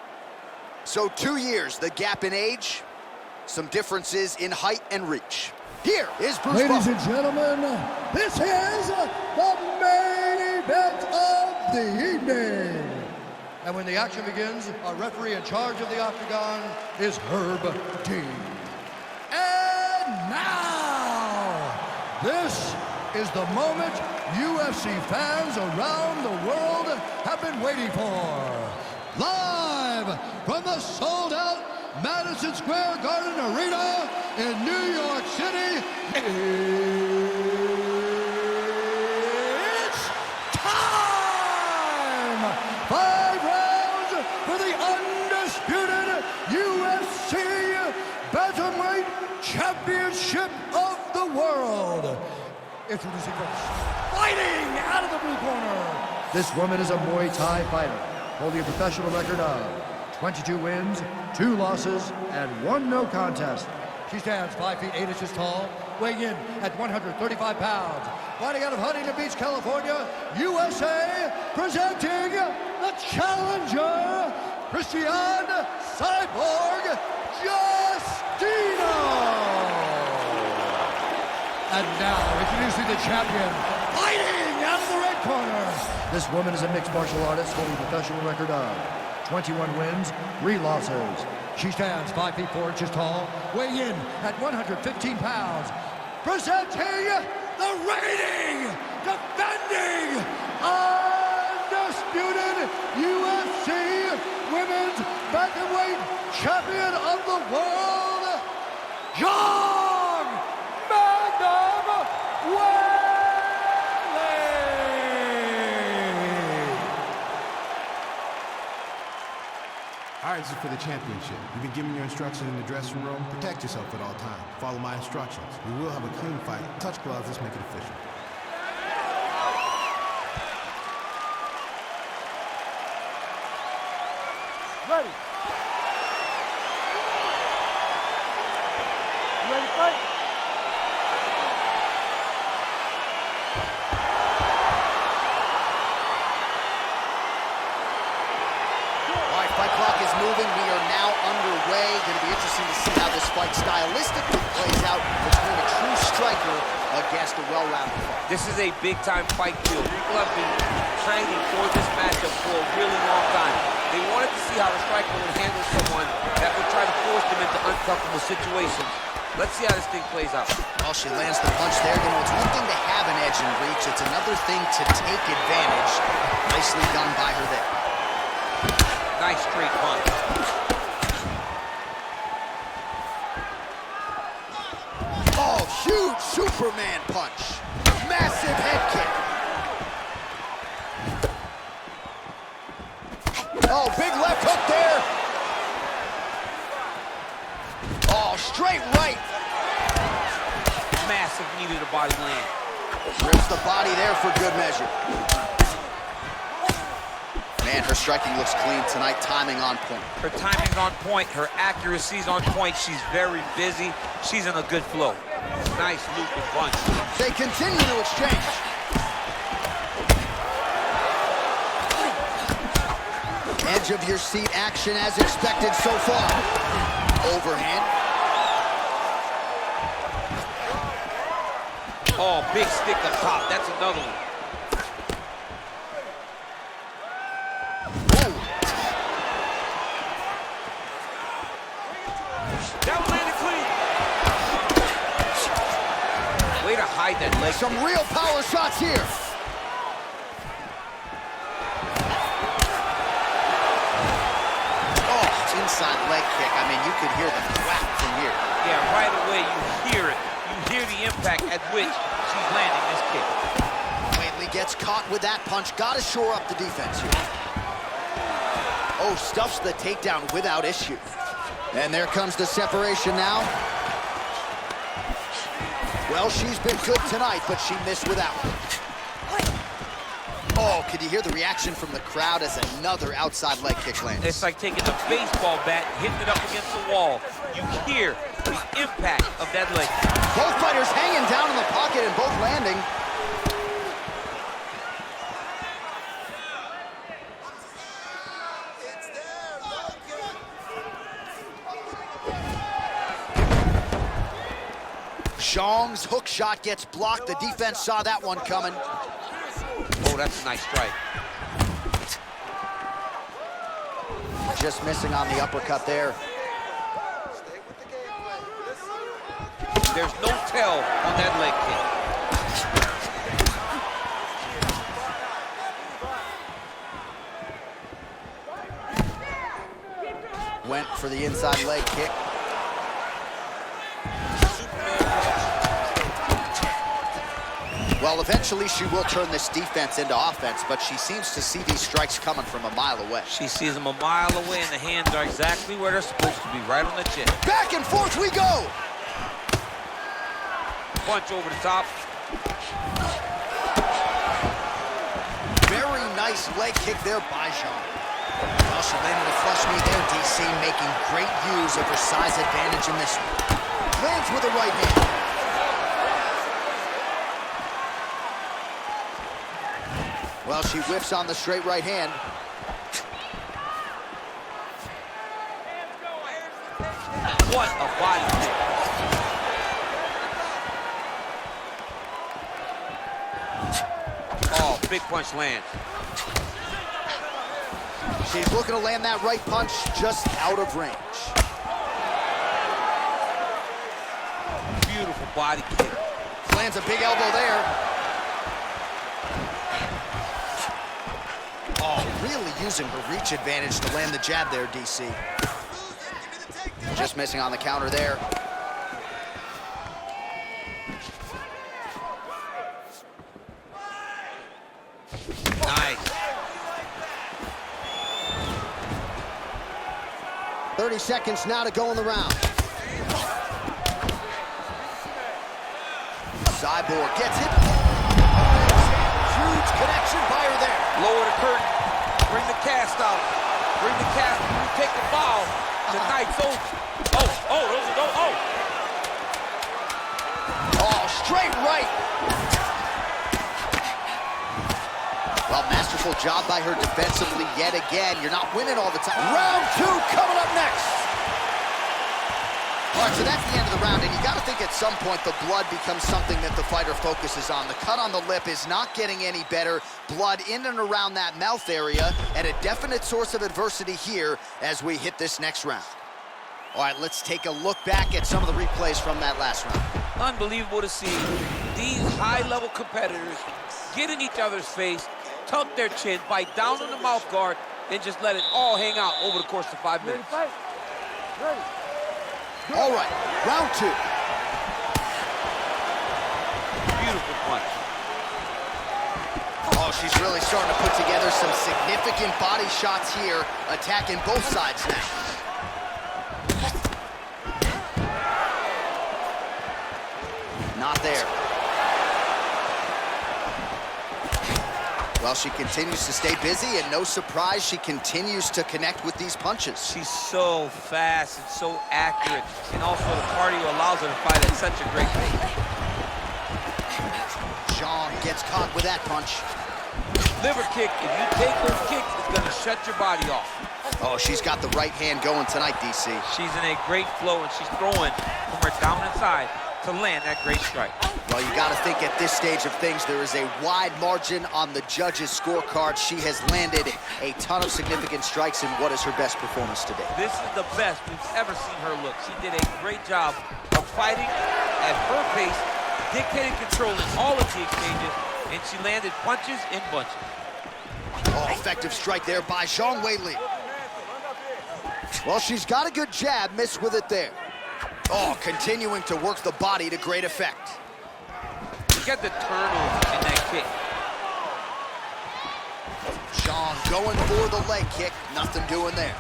So 2 years, the gap in age, some differences in height and reach. Here is Bruce Ladies Buffer. and gentlemen, this is the main event of the evening. And when the action begins, our referee in charge of the octagon is Herb Dean. And now, this is the moment UFC fans around the world have been waiting for. Live from the sold-out Madison Square Garden Arena in New York City, it's time! 5 rounds for the undisputed UFC Bantamweight Championship of the World. Introducing first, fighting out of the blue corner. This woman is a Muay Thai fighter, holding a professional record of 22 wins, 2 losses, and 1 no contest. She stands 5 feet 8 inches tall, weighing in at 135 pounds. Fighting out of Huntington Beach, California, USA, presenting the challenger, Christian Cyborg Justino. And now, introducing the champion, fighting out of the red corner. This woman is a mixed martial artist holding a professional record of 21 wins, 3 losses. She stands 5 feet 4 inches tall, weighing in at 115 pounds. Presenting the reigning, defending, undisputed UFC Women's Bantamweight Champion of the World, Young Bantamweight! All right, this is for the championship. You've been given your instructions in the dressing room. Protect yourself at all times. Follow my instructions. We will have a clean fight. Touch gloves, let's make it official. Ready. You ready to fight? Fight clock is moving. We are now underway. Going to be interesting to see how this fight stylistically plays out between a true striker against a well-rounded fighter. This is a big-time fight field. People have been training for this matchup for a really long time. They wanted to see how the striker would handle someone that would try to force them into uncomfortable situations. Let's see how this thing plays out. Well, she lands the punch there. You know, it's one thing to have an edge in reach. It's another thing to take advantage. Nicely done by her there. Nice straight punch. Oh, huge Superman punch. Massive head kick. Oh, big left hook there. Oh, straight right. Massive knee to the body land. Rips the body there for good measure. Man, her striking looks clean tonight, timing on point. Her timing's on point, her accuracy's on point. She's very busy. She's in a good flow. Nice looping punch. They continue to exchange. Edge of your seat action as expected so far. Overhand. Oh, big stick up top. That's another one. That one landed clean. Way to hide that leg. Some real power shots here. Oh, inside leg kick. I mean, you could hear the whack from here. Yeah, right away you hear it. You hear the impact at which she's landing this kick. Waitley gets caught with that punch. Got to shore up the defense here. Oh, stuffs the takedown without issue. And there comes the separation now. Well, she's been good tonight, but she missed without. Oh, could you hear the reaction from the crowd as another outside leg kick lands? It's like taking a baseball bat, hitting it up against the wall. You hear the impact of that leg. Both fighters hanging down in the pocket and both landing. Zhang's hook shot gets blocked. The defense saw that one coming. Oh, that's a nice strike. Just missing on the uppercut there. There's no tell on that leg kick. Went for the inside leg kick. Well, eventually she will turn this defense into offense, but she seems to see these strikes coming from a mile away. She sees them a mile away, and the hands are exactly where they're supposed to be, right on the chin. Back and forth we go! Punch over the top. Very nice leg kick there by Jean. Well, she landed a flush knee there, DC, making great use of her size advantage in this one. Lands with a right hand. Well, she whiffs on the straight right hand. What a body kick. Oh, big punch lands. She's looking to land that right punch just out of range. Beautiful body kick. Lands a big elbow there. Oh, really using her reach advantage to land the jab there, DC. Just missing on the counter there. Nice. 30 seconds now to go in the round. Cyborg gets hit. Huge connection by her there. Lower the curtain. Bring the cast out. Bring the cast. Take the ball. Tonight's over. Oh, straight right. Well, masterful job by her defensively yet again. You're not winning all the time. Round 2 coming up next. All right, so that's the end of the round, and you got to think at some point the blood becomes something that the fighter focuses on. The cut on the lip is not getting any better. Blood in and around that mouth area, and a definite source of adversity here as we hit this next round. All right, let's take a look back at some of the replays from that last round. Unbelievable to see these high-level competitors get in each other's face, tuck their chin, bite down on the mouth guard, and just let it all hang out over the course of 5 minutes. Ready, fight. Ready. All right, round 2. Beautiful punch. Oh, she's really starting to put together some significant body shots here, attacking both sides now. Not there. Well, she continues to stay busy, and no surprise, she continues to connect with these punches. She's so fast and so accurate, and also the cardio allows her to fight at such a great pace. Jean gets caught with that punch. Liver kick, if you take those kicks, it's gonna shut your body off. Oh, she's got the right hand going tonight, DC. She's in a great flow, and she's throwing from her dominant side to land that great strike. Well, you got to think at this stage of things, there is a wide margin on the judges' scorecard. She has landed a ton of significant strikes in what is her best performance today. This is the best we've ever seen her look. She did a great job of fighting at her pace, dictating, controlling all of the exchanges, and she landed punches in bunches. Oh, effective strike there by Zhang Weili. Well, she's got a good jab, missed with it there. Oh, continuing to work the body to great effect. Look at the turnover in that kick. Zhang going for the leg kick, nothing doing there.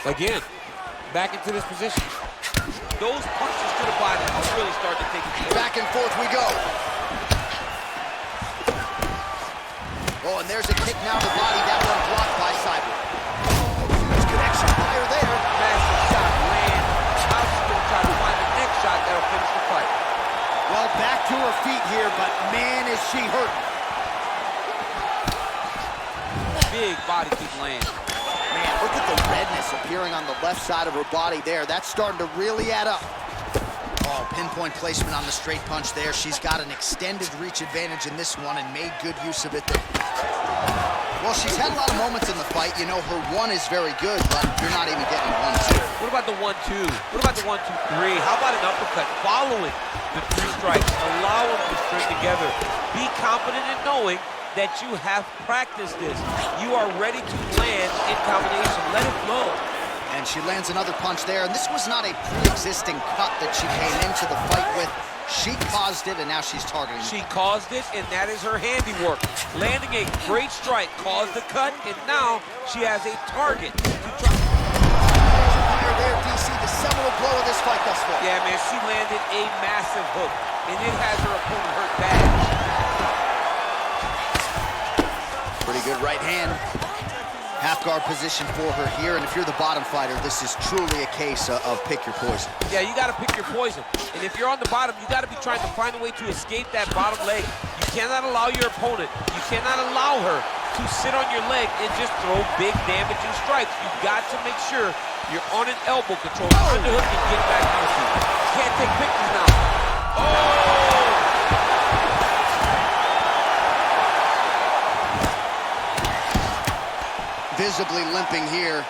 Again, back into this position. Those punches to the body are really starting to take it. Back and forth we go. Oh, and there's a kick now to the body, that one blocked by Cyborg. Huge connection by her there. Massive shot, land. Now she's going to try to find the next shot that'll finish the fight. Well, back to her feet here, but man, is she hurting. Big body kick land. Man, look at the redness appearing on the left side of her body there. That's starting to really add up. Oh, pinpoint placement on the straight punch there. She's got an extended reach advantage in this one and made good use of it there. Well, she's had a lot of moments in the fight. You know, her one is very good, but you're not even getting 1-2. What about the 1-2? What about the 1-2-3? How about an uppercut following the 3 strikes? Allow them to string together. Be confident in knowing that you have practiced this. You are ready to land in combination. Let it flow. And she lands another punch there, and this was not a pre-existing cut that she came into the fight with. She caused it, and now she's targeting. She caused it, and that is her handiwork. Landing a great strike caused the cut, and now she has a target to try. Fire there, DC, the several blow of this fight thus far. Yeah, man, she landed a massive hook, and it has her opponent hurt bad. Pretty good right hand. Half guard position for her here, and if you're the bottom fighter, this is truly a case of pick your poison. Yeah, you gotta pick your poison. And if you're on the bottom, you gotta be trying to find a way to escape that bottom leg. You cannot allow your opponent, you cannot allow her to sit on your leg and just throw big damaging strikes. You've got to make sure you're on an elbow control, underhook, and get back to your feet. You can't take pictures now. Oh! Visibly limping here.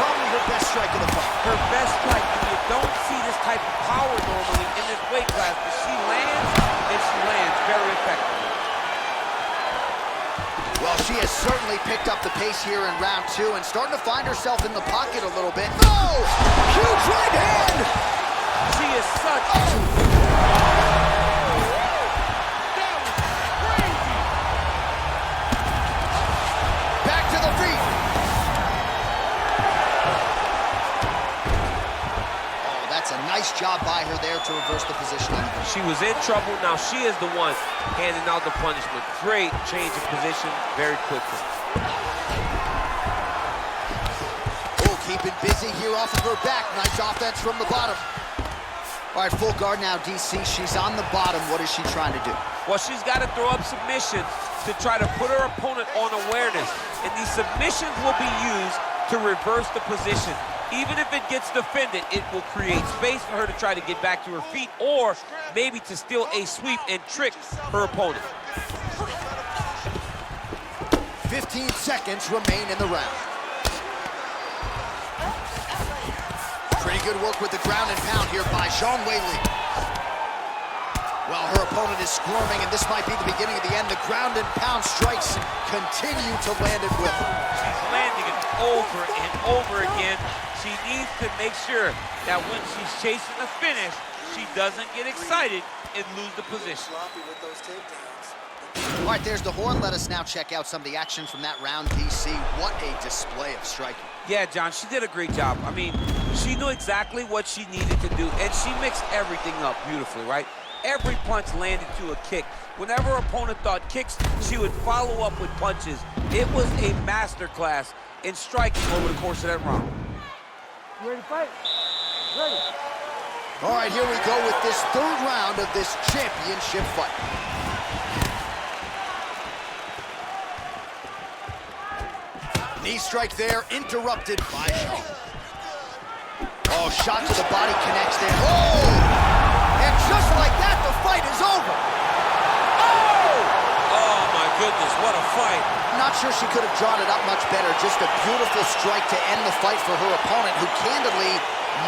Probably her best strike of the fight. Her best strike. You don't see this type of power normally in this weight class, but she lands, and she lands very effectively. Well, she has certainly picked up the pace here in round 2 and starting to find herself in the pocket a little bit. Oh! Huge right hand! She is such... Back to the feet. Oh, that's a nice job by her there to reverse the position. She was in trouble. Now she is the one handing out the punishment. Great change of position very quickly. Oh, keeping busy here off of her back. Nice offense from the bottom. All right, full guard now, DC. She's on the bottom. What is she trying to do? Well, she's got to throw up submissions to try to put her opponent on awareness. And these submissions will be used to reverse the position. Even if it gets defended, it will create space for her to try to get back to her feet or maybe to steal a sweep and trick her opponent. 15 seconds remain in the round. Pretty good work with the ground and pound here by Zhang Weili. Well, her opponent is squirming, and this might be the beginning of the end. The ground and pound strikes continue to land it with her. She's landing it over and over again. She needs to make sure that when she's chasing the finish, she doesn't get excited and lose the position. All right, there's the horn. Let us now check out some of the action from that round, DC. What a display of striking. Yeah, John, she did a great job. I mean, she knew exactly what she needed to do, and she mixed everything up beautifully, right? Every punch landed to a kick. Whenever her opponent thought kicks, she would follow up with punches. It was a masterclass in striking over the course of that round. You ready to fight? Ready. All right, here we go with this third round of this championship fight. Knee strike there, interrupted by Zhang. Oh, shot to the body connects there. Oh! And just like that, the fight is over. Oh! Oh, my goodness, what a fight. Not sure she could have drawn it up much better. Just a beautiful strike to end the fight for her opponent, who candidly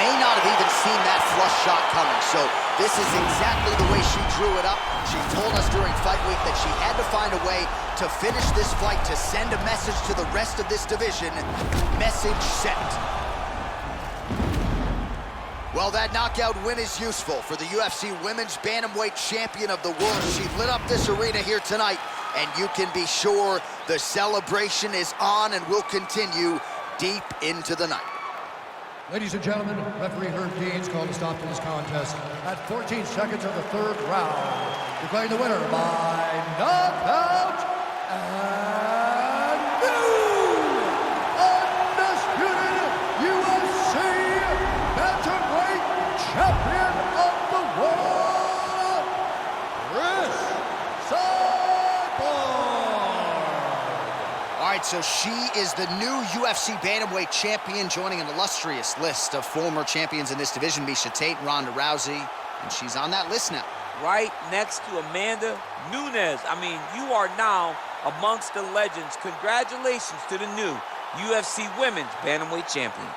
may not have even seen that flush shot coming. So this is exactly the way she drew it up. She told us during fight week that she had to find a way to finish this fight, to send a message to the rest of this division. Message sent. Well, that knockout win is useful for the UFC Women's Bantamweight Champion of the World. She lit up this arena here tonight, and you can be sure the celebration is on and will continue deep into the night. Ladies and gentlemen, referee Herb Dean's called a stop to this contest at 14 seconds of the third round, declaring the winner by knockout and new undisputed UFC Bantamweight Champion of the World, Cyborg. All right, so she is the new UFC Bantamweight Champion, joining an illustrious list of former champions in this division, Miesha Tate, Ronda Rousey, and she's on that list now. Right next to Amanda Nunes. I mean, you are now amongst the legends. Congratulations to the new UFC Women's Bantamweight Champion.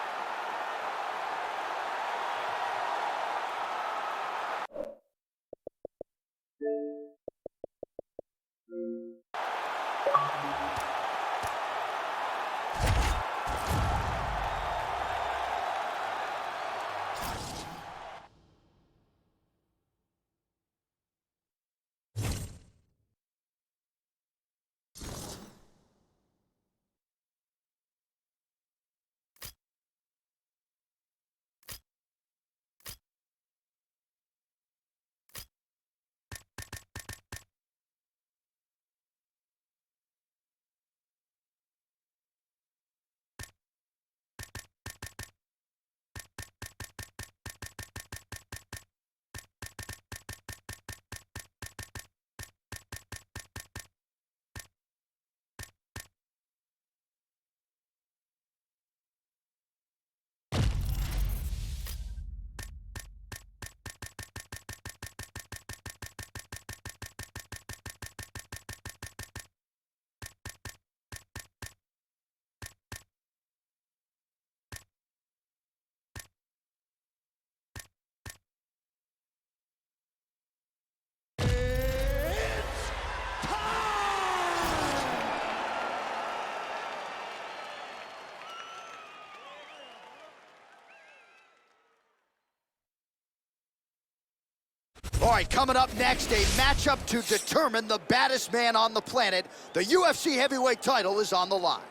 All right, coming up next, a matchup to determine the baddest man on the planet. The UFC heavyweight title is on the line.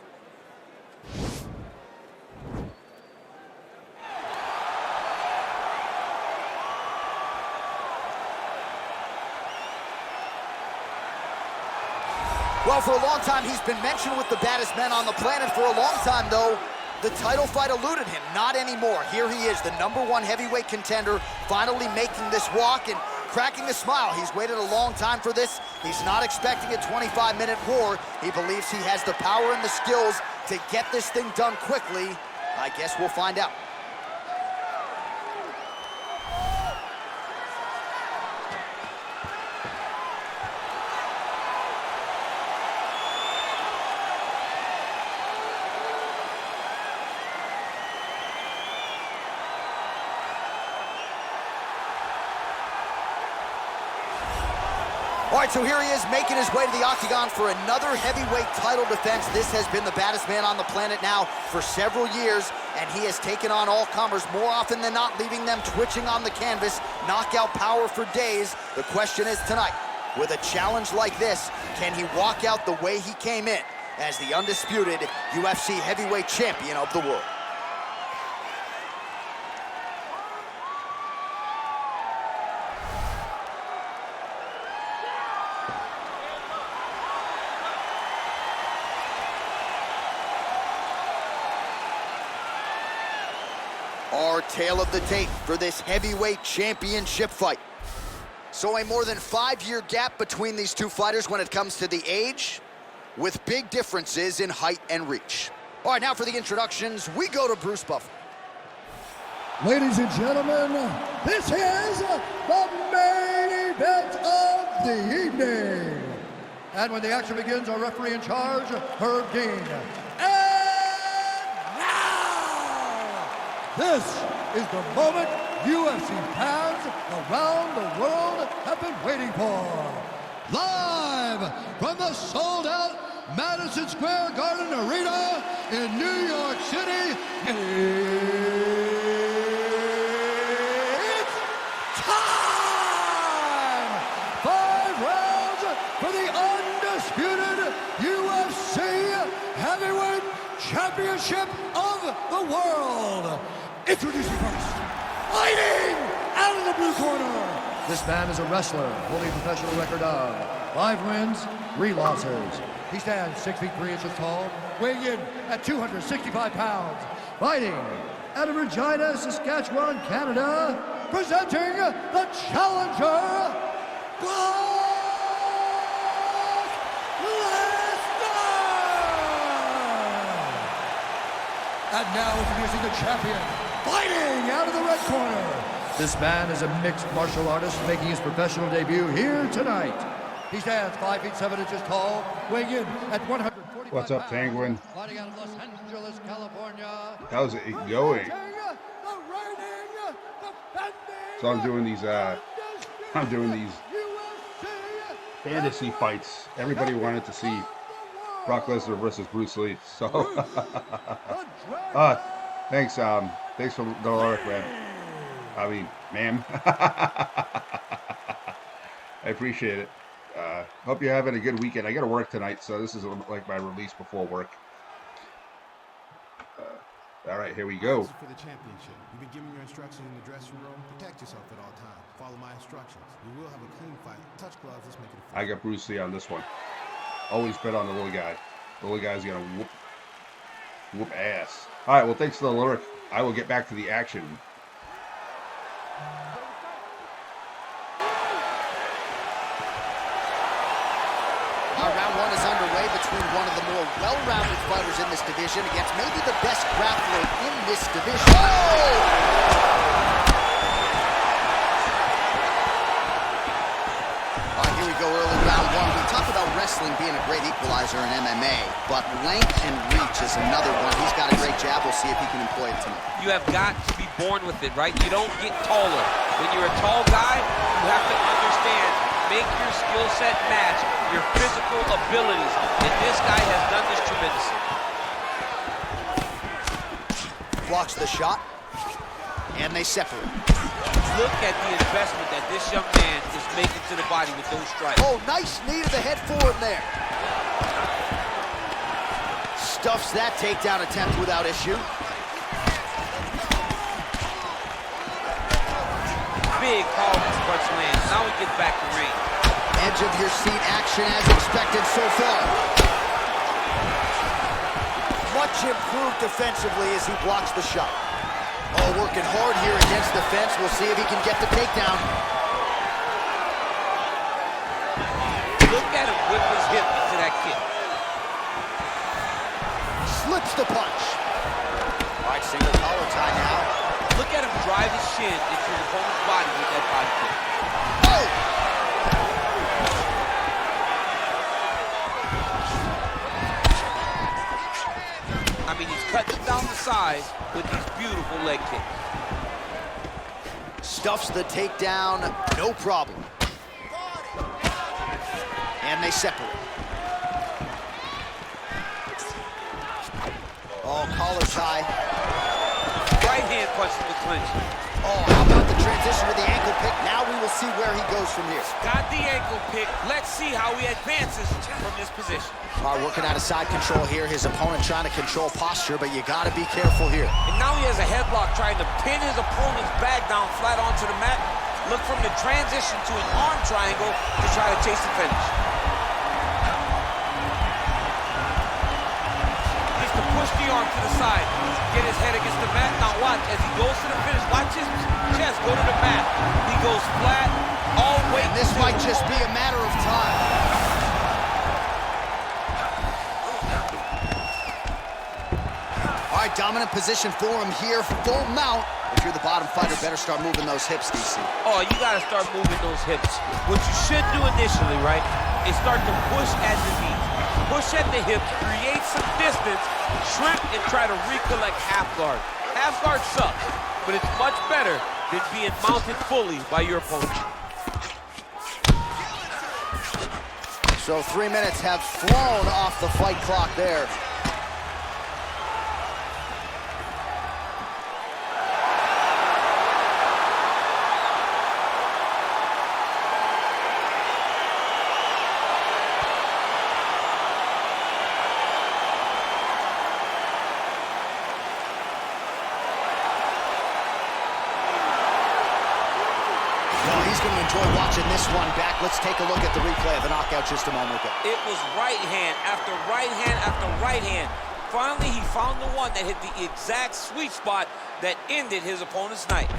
Well, for a long time, he's been mentioned with the baddest men on the planet. For a long time, though, the title fight eluded him. Not anymore. Here he is, the #1 heavyweight contender, finally making this walk and cracking a smile. He's waited a long time for this. He's not expecting a 25-minute war. He believes he has the power and the skills to get this thing done quickly. I guess we'll find out. All right, so here he is making his way to the octagon for another heavyweight title defense. This has been the baddest man on the planet now for several years, and he has taken on all comers more often than not, leaving them twitching on the canvas, knockout power for days. The question is tonight, with a challenge like this, can he walk out the way he came in as the undisputed UFC heavyweight champion of the world? Our tale of the tape for this heavyweight championship fight. So a more than 5-year gap between these two fighters when it comes to the age, with big differences in height and reach. All right, now for the introductions, we go to Bruce Buffer. Ladies and gentlemen, this is the main event of the evening. And when the action begins, our referee in charge, Herb Dean. And now, this is the moment UFC fans around the world have been waiting for. Live from the sold-out Madison Square Garden Arena in New York City, it's time! 5 rounds for the undisputed UFC Heavyweight Championship of the world. Introducing first, fighting out of the blue corner. This man is a wrestler, holding a professional record of 5 wins, 3 losses. He stands 6 feet 3 inches tall, weighing in at 265 pounds. Fighting out of Regina, Saskatchewan, Canada, presenting the challenger, Brock Lesnar! And now introducing the champion, fighting out of the red corner. This man is a mixed martial artist making his professional debut here tonight. He stands 5 feet 7 inches tall, weighing in at 145 What's up, Penguin? Fighting out of Los Angeles, California. How's it going? So I'm doing these fantasy fights. Everybody wanted to see Brock Lesnar versus Bruce Lee. So thanks for the alert, man. I mean, ma'am. I appreciate it. Hope you're having a good weekend. I got to work tonight, so this is like my release before work. All right, here we go. For the championship, you've been given your instructions in the dressing room. Protect yourself at all times. Follow my instructions. You will have a clean fight. Touch gloves. Let's make it a fight. I got Bruce Lee on this one. Always bet on the little guy. The little guy's gonna whoop ass. All right, well, thanks for the alert. I will get back to the action. Round 1 is underway between one of the more well-rounded fighters in this division against maybe the best grappler in this division. All right, here we go, early round 1. We talk about wrestling being a great equalizer in MMA, but length and reach is another one. He's got a great jab. We'll see if he can employ it tonight. You have got to be born with it, right? You don't get taller. When you're a tall guy, you have to understand, make your skill set match your physical abilities. And this guy has done this tremendously. Blocks the shot. And they separate. Look at the investment that this young man is making to the body with those strikes. Oh, nice knee to the head forward there. Stuffs that takedown attempt without issue. Big powerful punch lands. Now we get back to range. Edge of your seat action as expected so far. Much improved defensively as he blocks the shot. Oh, working hard here against the fence. We'll see if he can get the takedown. Look at him whip his hip into that kick. Slips the punch. All right, single collar tie now. Look at him drive his shin into the opponent's body with that body kick. Oh! I mean, he's cutting down the size with these beautiful leg kicks. Stuffs the takedown, no problem. And they separate. Oh, collar tie. Right hand punch to the clinch. Oh, how about the transition to the ankle pick? Now we will see where he goes from here. Got the ankle pick. Let's see how he advances from this position. All right, working out of side control here. His opponent trying to control posture, but you got to be careful here. And now he has a headlock trying to pin his opponent's back down flat onto the mat. Look from the transition to an arm triangle to try to chase the finish. Needs to push the arm to the side. Get his head against the mat. Now watch as he goes to the finish. Watch his chest go to the mat. He goes flat. All weight. And this might just be a matter of time. All right, dominant position for him here. Full mount. If you're the bottom fighter, better start moving those hips, DC. Oh, you got to start moving those hips. What you should do initially, right, is start to push at the knees. Push at the hips, create some distance, shrimp, and try to recollect half guard. Half guard sucks, but it's much better than being mounted fully by your opponent. So 3 minutes have flown off the fight clock there. He's going to enjoy watching this one back. Let's take a look at the replay of the knockout just a moment ago. It was right hand after right hand after right hand. Finally, he found the one that hit the exact sweet spot that ended his opponent's night.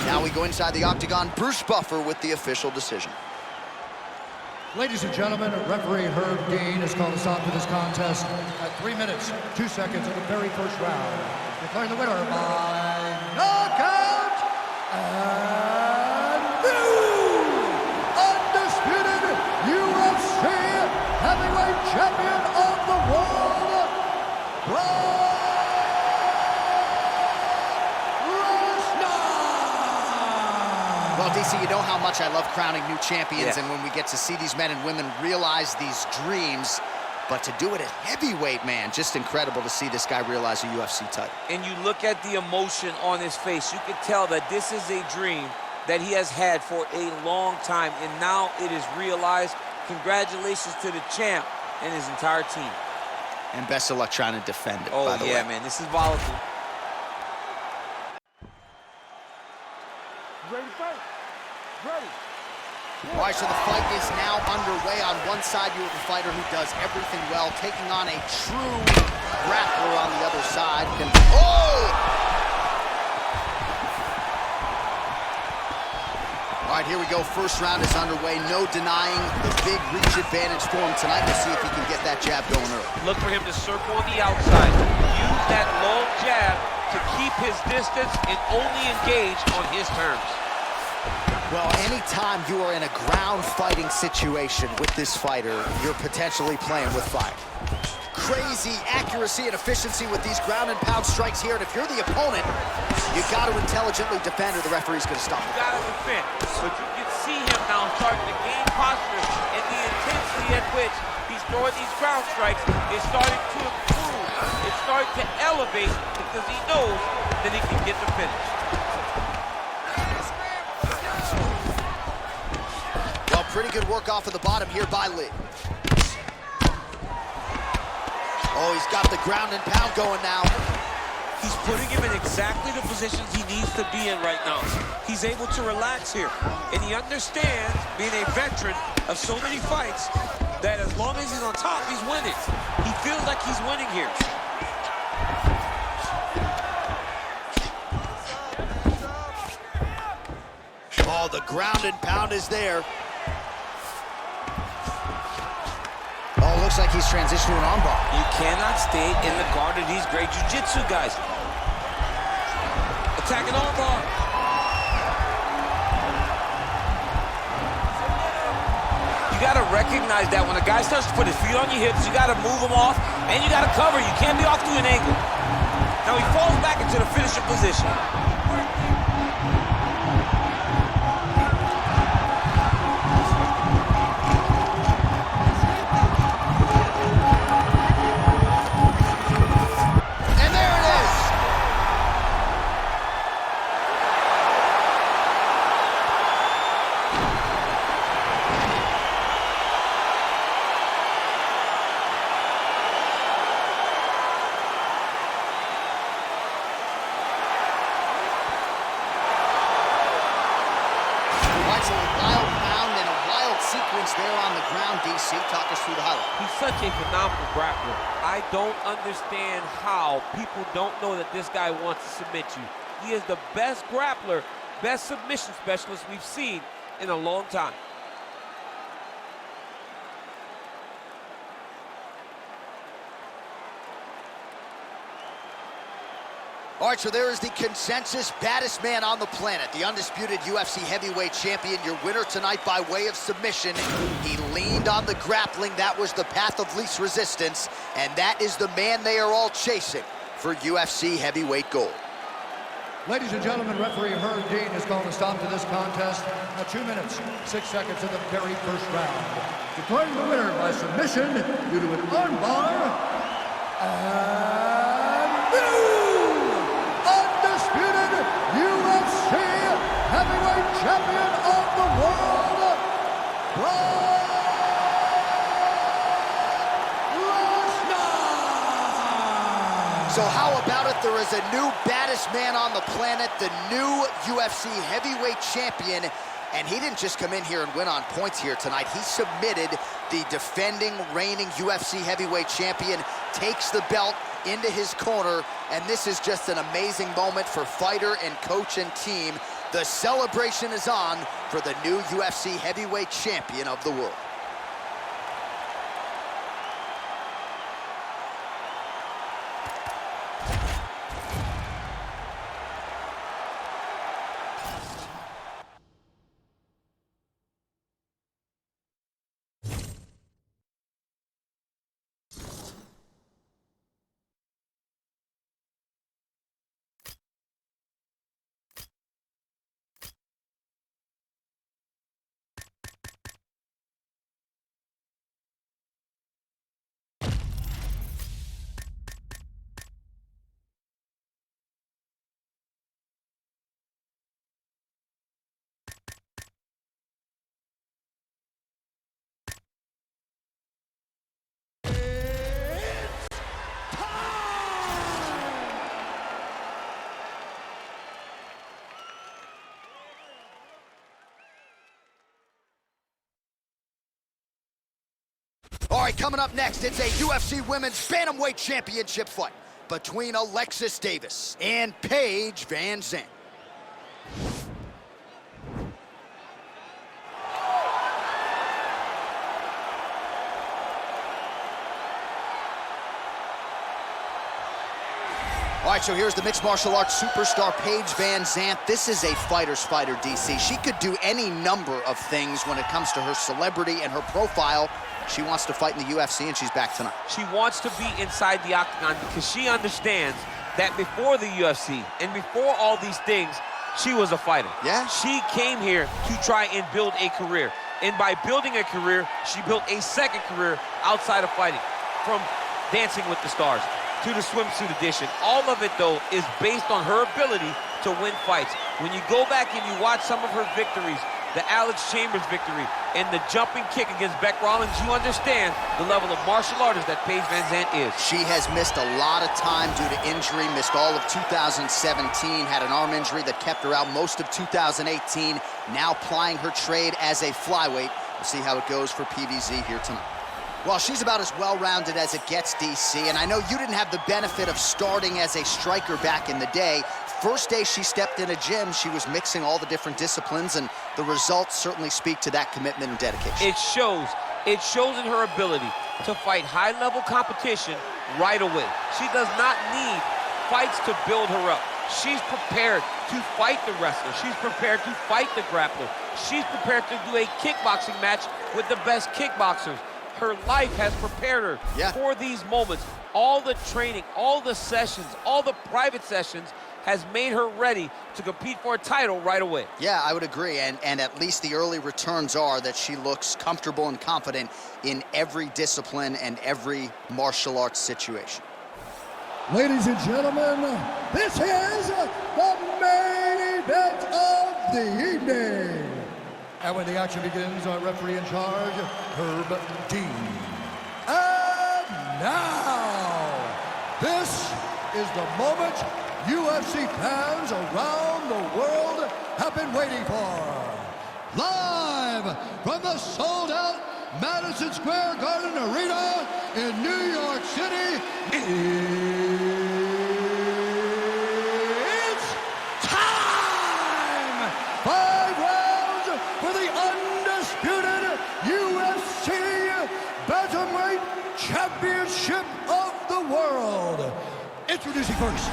Now we go inside the octagon. Bruce Buffer with the official decision. Ladies and gentlemen, referee Herb Dean has called us on to this contest at 3 minutes, 2 seconds of the very first round. Declaring the winner by knockout and new undisputed UFC heavyweight champion of the world, Lesnar. Well, DC, you know how much I love crowning new champions, and when we get to see these men and women realize these dreams, but to do it at heavyweight, man, just incredible to see this guy realize a UFC title. And you look at the emotion on his face, you can tell that this is a dream that he has had for a long time, and now it is realized. Congratulations to the champ and his entire team. And best of luck trying to defend it, Oh, by the yeah, way. man, this is volatile. Ready to fight? Ready. All right, so the fight is now underway. On one side, you have a fighter who does everything well, taking on a true grappler on the other side. All right, here we go. First round is underway. No denying the big reach advantage for him tonight. We'll see if he can get that jab going early. Look for him to circle on the outside. Use that long jab to keep his distance and only engage on his terms. Well, anytime you are in a ground fighting situation with this fighter, you're potentially playing with fire. Crazy accuracy and efficiency with these ground and pound strikes here. And if you're the opponent, you got to intelligently defend or the referee's going to stop You it. got to defend. But you can see him now starting to gain posture and the intensity at which throwing these ground strikes is starting to improve. It's starting to elevate because he knows that he can get the finish. Well, pretty good work off of the bottom here by Lee. Oh, he's got the ground and pound going now. He's putting him in exactly the positions he needs to be in right now. He's able to relax here. And he understands, being a veteran of so many fights, that as long as he's on top, he's winning. He feels like he's winning here. Oh, the ground and pound is there. Oh, looks like he's transitioned to an armbar. You cannot stay in the guard of these great jiu-jitsu guys. Attacking armbar. You got to recognize that when a guy starts to put his feet on your hips, you got to move him off, and you got to cover. You can't be off to an angle. Now he falls back into the finishing position. There on the ground, DC. Talk us through the highlight. He's such a phenomenal grappler. I don't understand how people don't know that this guy wants to submit you. He is the best grappler, best submission specialist we've seen in a long time. All right, so there is the consensus baddest man on the planet, the undisputed UFC heavyweight champion, your winner tonight by way of submission. He leaned on the grappling. That was the path of least resistance, and that is the man they are all chasing for UFC heavyweight gold. Ladies and gentlemen, referee Herb Dean has called a stop to this contest at 2 minutes, 6 seconds of the very first round. Declaring the winner by submission due to an armbar, and undisputed UFC heavyweight champion of the world, Brock Lesnar! So how about it? There is a new baddest man on the planet, the new UFC heavyweight champion, and he didn't just come in here and win on points here tonight. He submitted the defending, reigning UFC heavyweight champion, takes the belt into his corner, and this is just an amazing moment for fighter and coach and team. The celebration is on for the new UFC heavyweight champion of the world. All right, coming up next, it's a UFC Women's Bantamweight Championship fight between Alexis Davis and Paige Van Zandt. All right, so here's the mixed martial arts superstar, Paige Van Zandt. This is a fighter's fighter, DC. She could do any number of things when it comes to her celebrity and her profile. She wants to fight in the UFC, and she's back tonight. She wants to be inside the octagon because she understands that before the UFC and before all these things, she was a fighter. Yeah. She came here to try and build a career. And by building a career, she built a second career outside of fighting. From Dancing with the Stars to the swimsuit edition. All of it, though, is based on her ability to win fights. When you go back and you watch some of her victories, the Alex Chambers victory and the jumping kick against Beck Rollins, you understand the level of martial artist that Paige VanZant is. She has missed a lot of time due to injury, missed all of 2017, had an arm injury that kept her out most of 2018, now plying her trade as a flyweight. We'll see how it goes for PVZ here tonight. Well, she's about as well-rounded as it gets, DC, and I know you didn't have the benefit of starting as a striker back in the day. First day she stepped in a gym, she was mixing all the different disciplines, and the results certainly speak to that commitment and dedication. It shows. It shows in her ability to fight high-level competition right away. She does not need fights to build her up. She's prepared to fight the wrestler. She's prepared to fight the grappler. She's prepared to do a kickboxing match with the best kickboxers. Her life has prepared her for these moments. All the training, all the sessions, all the private sessions has made her ready to compete for a title right away. Yeah, I would agree, and at least the early returns are that she looks comfortable and confident in every discipline and every martial arts situation. Ladies and gentlemen, this is the main event of the evening. And when the action begins, our referee in charge, Herb Dean. And now, this is the moment UFC fans around the world have been waiting for. Live from the sold-out Madison Square Garden Arena in New York City, it's time! 5 rounds for the undisputed UFC Bantamweight Championship of the World. Introducing first,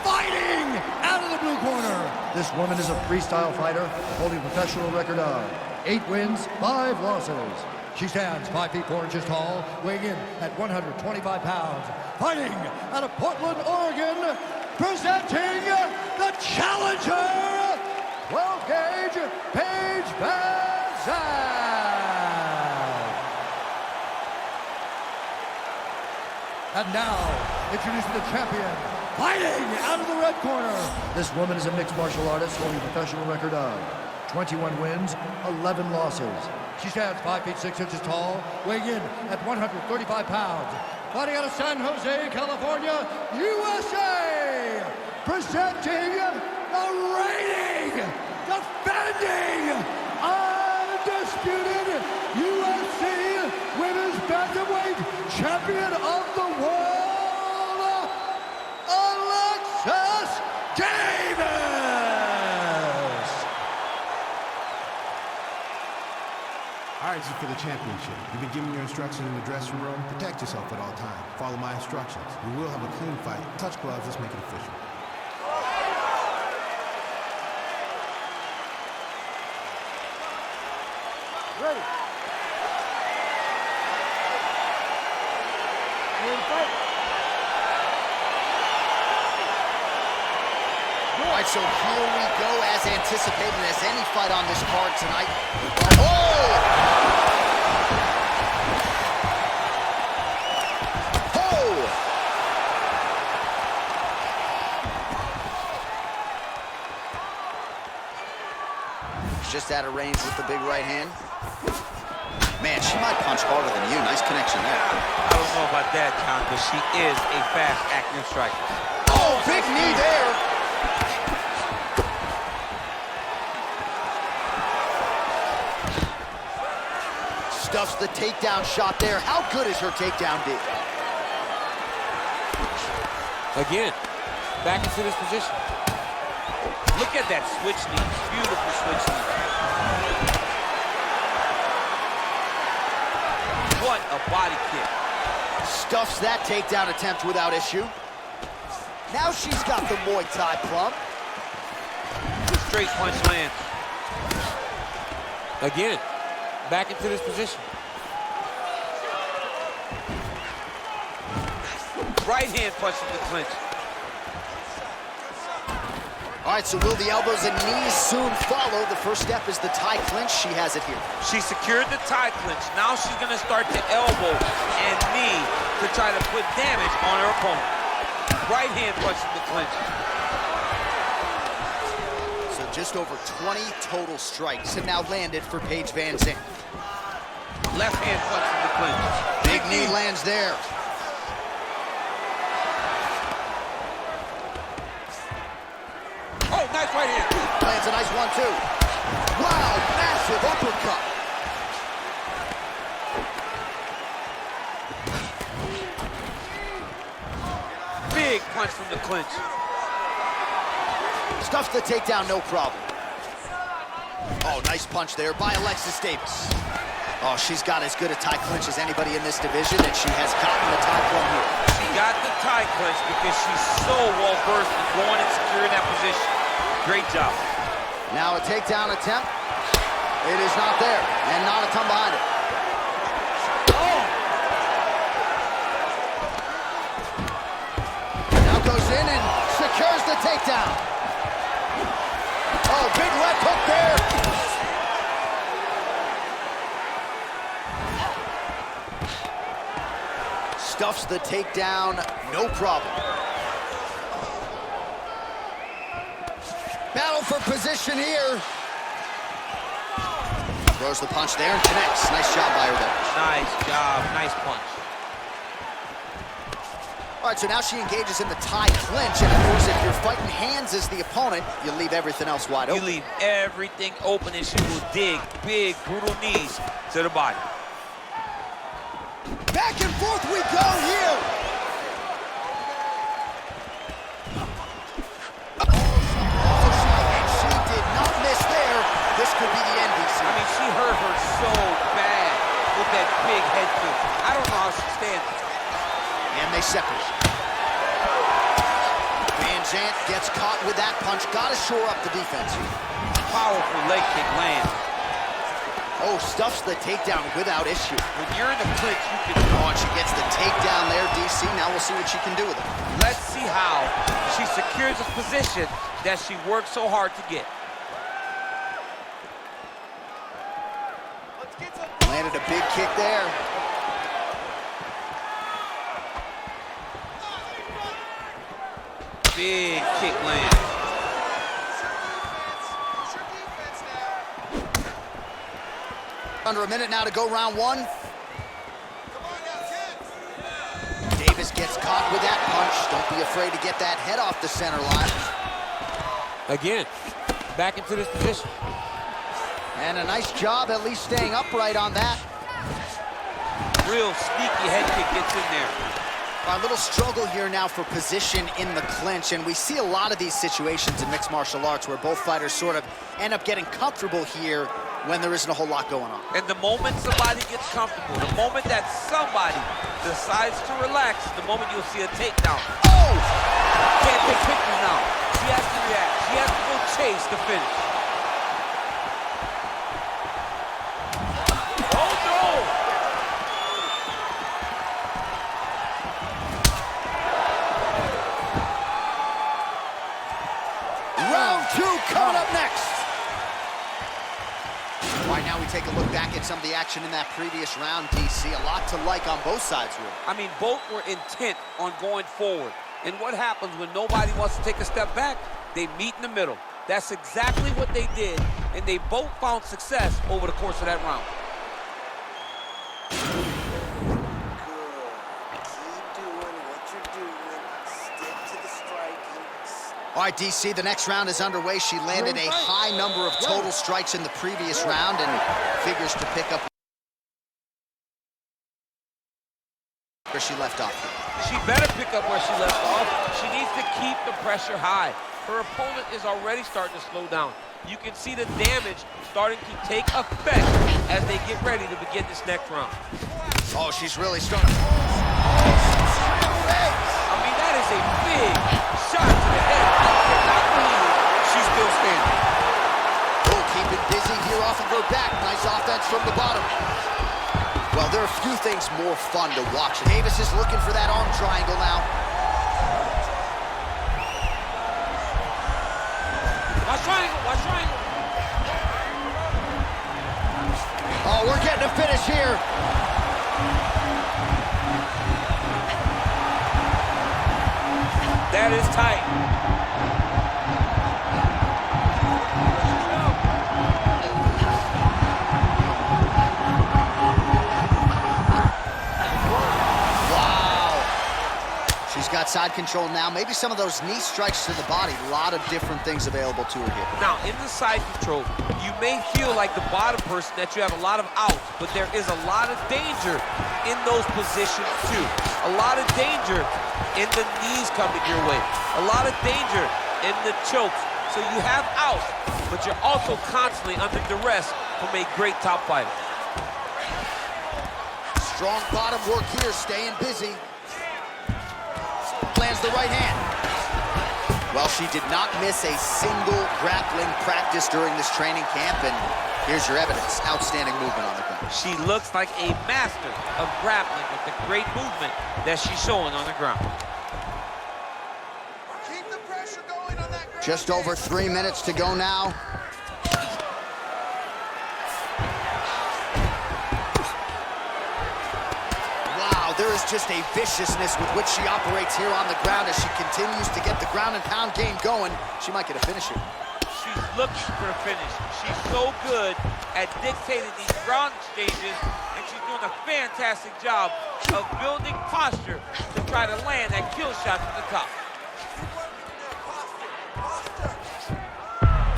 fighting out of the blue corner. This woman is a freestyle fighter, holding a professional record of 8 wins, 5 losses. She stands 5 feet 4 inches tall, weighing in at 125 pounds. Fighting out of Portland, Oregon, presenting the challenger, 12-gauge Paige VanZant. And now, introducing the champion, fighting out of the red corner. This woman is a mixed martial artist holding a professional record of 21 wins, 11 losses. She stands 5 feet 6 inches tall, weighing in at 135 pounds. Fighting out of San Jose, California, USA. Presenting the reigning, defending, undisputed UFC Women's Bantamweight Champion of the World, Alexis Davis! All right, this is for the championship. You've been given your instructions in the dressing room. Protect yourself at all times. Follow my instructions. We will have a clean fight. Touch gloves, let's make it official. Ready. All right, so here we go, as anticipated as any fight on this card tonight. Oh! Oh! She's just out of range with the big right hand. Man, she might punch harder than you. Nice connection there. I don't know about that, John, but she is a fast acting striker. Oh, big knee there. Stuffs the takedown shot there. How good is her takedown D? Again, back into this position. Look at that switch knee. Beautiful switch knee. What a body kick. Stuffs that takedown attempt without issue. Now she's got the Muay Thai plum. Straight punch lands. Again, back into this position. Right hand punch in the clinch. All right, so will the elbows and knees soon follow? The first step is the tie clinch. She has it here. She secured the tie clinch. Now she's gonna start to elbow and knee to try to put damage on her opponent. Right hand punching the clinch. So just over 20 total strikes have now landed for Paige VanZant. Left hand punching the clinch. Big knee lands there. Oh, nice right hand. Lands a nice 1-2. Wow, massive uppercut. Big punch from the clinch. Stuffs the takedown, no problem. Oh, nice punch there by Alexis Davis. Oh, she's got as good a tie clinch as anybody in this division, and she has gotten the top one here. She got the tie clinch because she's so well-versed in going and securing that position. Great job. Now a takedown attempt. It is not there, and not a ton behind it. Oh! Now goes in and secures the takedown. Oh, big left hook there. Stuffs the takedown, no problem. Battle for position here. Throws the punch there and connects. Nice job by her there. Nice job, nice punch. All right, so now she engages in the tie clinch, and of course, if you're fighting hands as the opponent, you leave everything else wide open. You leave everything open, and she will dig big, brutal knees to the body. Back and forth we go here. She did not miss there. This could be the end, DC. I mean, she hurt her so bad with that big head kick. I don't know how she stands. And they separate. VanZant gets caught with that punch. Got to shore up the defense here. Powerful leg kick lands. Oh, stuffs the takedown without issue. When you're in the clinch, you can... Oh, and she gets the takedown there, DC. Now we'll see what she can do with it. Let's see how she secures a position that she worked so hard to get. Landed a big kick there. Big kick land. Under a minute now to go round one. Davis gets caught with that punch. Don't be afraid to get that head off the center line. Again, back into this position. And a nice job at least staying upright on that. Real sneaky head kick gets in there. A little struggle here now for position in the clinch, and we see a lot of these situations in mixed martial arts where both fighters sort of end up getting comfortable here when there isn't a whole lot going on. And the moment somebody gets comfortable, the moment that somebody decides to relax, the moment you'll see a takedown. Oh! Can't take pictures now. She has to react. She has to go chase the finish. Oh, no! Round two coming up next. All right, now we take a look back at some of the action in that previous round, DC. A lot to like on both sides, really. I mean, both were intent on going forward. And what happens when nobody wants to take a step back? They meet in the middle. That's exactly what they did, and they both found success over the course of that round. All right, DC, the next round is underway. She landed a high number of total strikes in the previous round and figures to pick up where she left off. She better pick up where she left off. She needs to keep the pressure high. Her opponent is already starting to slow down. You can see the damage starting to take effect as they get ready to begin this next round. Oh, she's really starting. I mean, that is a big shot to the head. I cannot believe she's still standing. Oh, keep it busy here off of her back. Nice offense from the bottom. Well, there are a few things more fun to watch. Davis is looking for that arm triangle now. Watch triangle, watch triangle. Oh, we're getting a finish here. That is tight. She's got side control now. Maybe some of those knee strikes to the body. A lot of different things available to her here. Now, in the side control, you may feel like the bottom person that you have a lot of outs, but there is a lot of danger in those positions too. A lot of danger in the knees coming your way. A lot of danger in the chokes. So you have outs, but you're also constantly under duress from a great top fighter. Strong bottom work here, staying busy. Lands the right hand. Well, she did not miss a single grappling practice during this training camp, and here's your evidence. Outstanding movement on the ground. She looks like a master of grappling with the great movement that she's showing on the ground. Keep the pressure going on that ground. Just over 3 minutes to go now. There is just a viciousness with which she operates here on the ground as she continues to get the ground and pound game going. She might get a finish here. She's looking for a finish. She's so good at dictating these ground exchanges, and she's doing a fantastic job of building posture to try to land that kill shot from the top.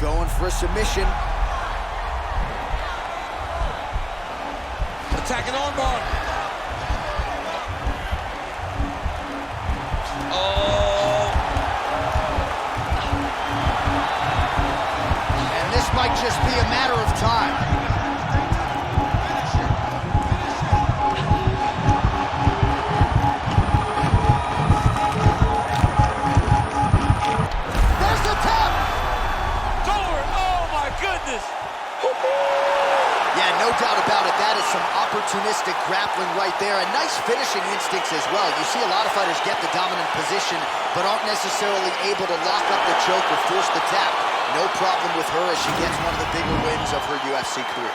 Going for a submission. Attacking armbar. And this might just be a matter of time. There's the tap! Forward, oh my goodness! Yeah, no doubt about it. That is some opportunistic grappling right there. And nice finishing instincts as well. You see a lot of fighters get the dominant position, but aren't necessarily able to lock up the choke or force the tap. No problem with her as she gets one of the bigger wins of her UFC career.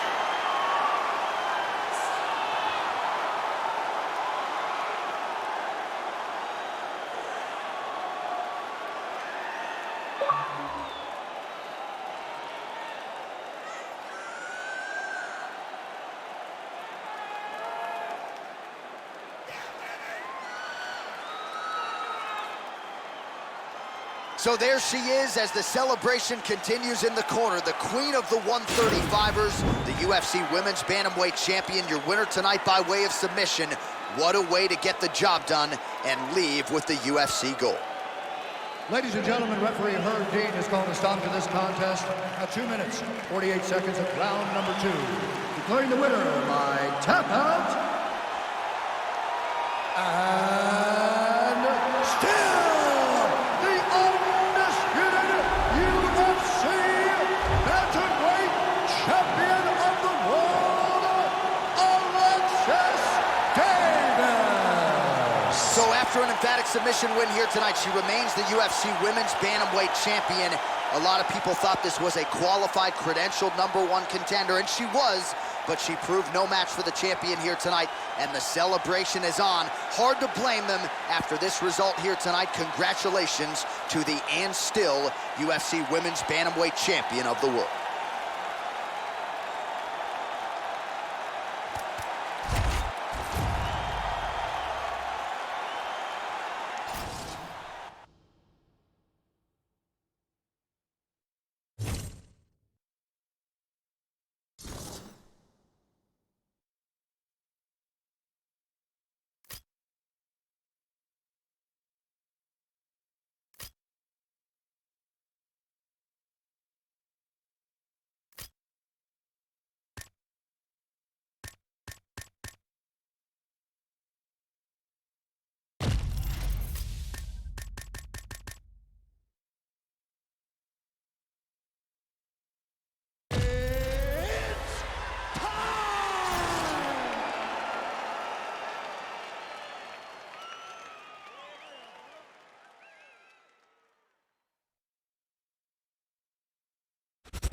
So there she is as the celebration continues in the corner. The queen of the 135ers, the UFC Women's Bantamweight Champion, your winner tonight by way of submission. What a way to get the job done and leave with the UFC gold. Ladies and gentlemen, referee Herb Dean has called a stop to this contest at 2 minutes, 48 seconds of round number 2. Declaring the winner by tap out. And still the undisputed UFC Bantamweight Champion of the world, Alexis Davis. So after an emphatic submission win here tonight, she remains the UFC Women's Bantamweight Champion. A lot of people thought this was a qualified, credentialed #1 contender, and she was, but she proved no match for the champion here tonight, and the celebration is on. Hard to blame them after this result here tonight. Congratulations to the and still UFC Women's Bantamweight Champion of the world.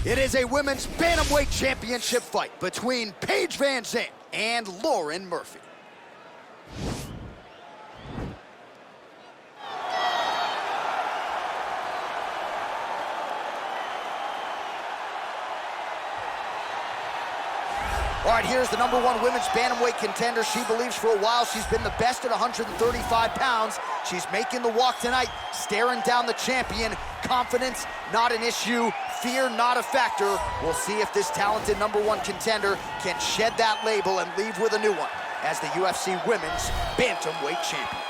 It is a women's bantamweight championship fight between Paige Van Zandt and Lauren Murphy. All right, here's the #1 women's bantamweight contender. She believes for a while she's been the best at 135 pounds. She's making the walk tonight, staring down the champion. Confidence, not an issue. Fear, not a factor. We'll see if this talented #1 contender can shed that label and leave with a new one as the UFC Women's Bantamweight Champion.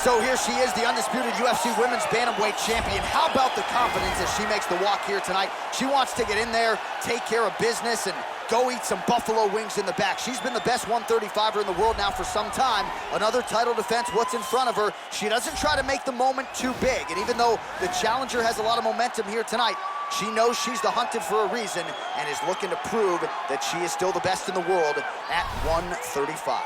So here she is, the undisputed UFC Women's Bantamweight Champion. How about the confidence as she makes the walk here tonight? She wants to get in there, take care of business, and go eat some buffalo wings in the back. She's been the best 135er in the world now for some time. Another title defense, what's in front of her? She doesn't try to make the moment too big. And even though the challenger has a lot of momentum here tonight, she knows she's the hunted for a reason and is looking to prove that she is still the best in the world at 135.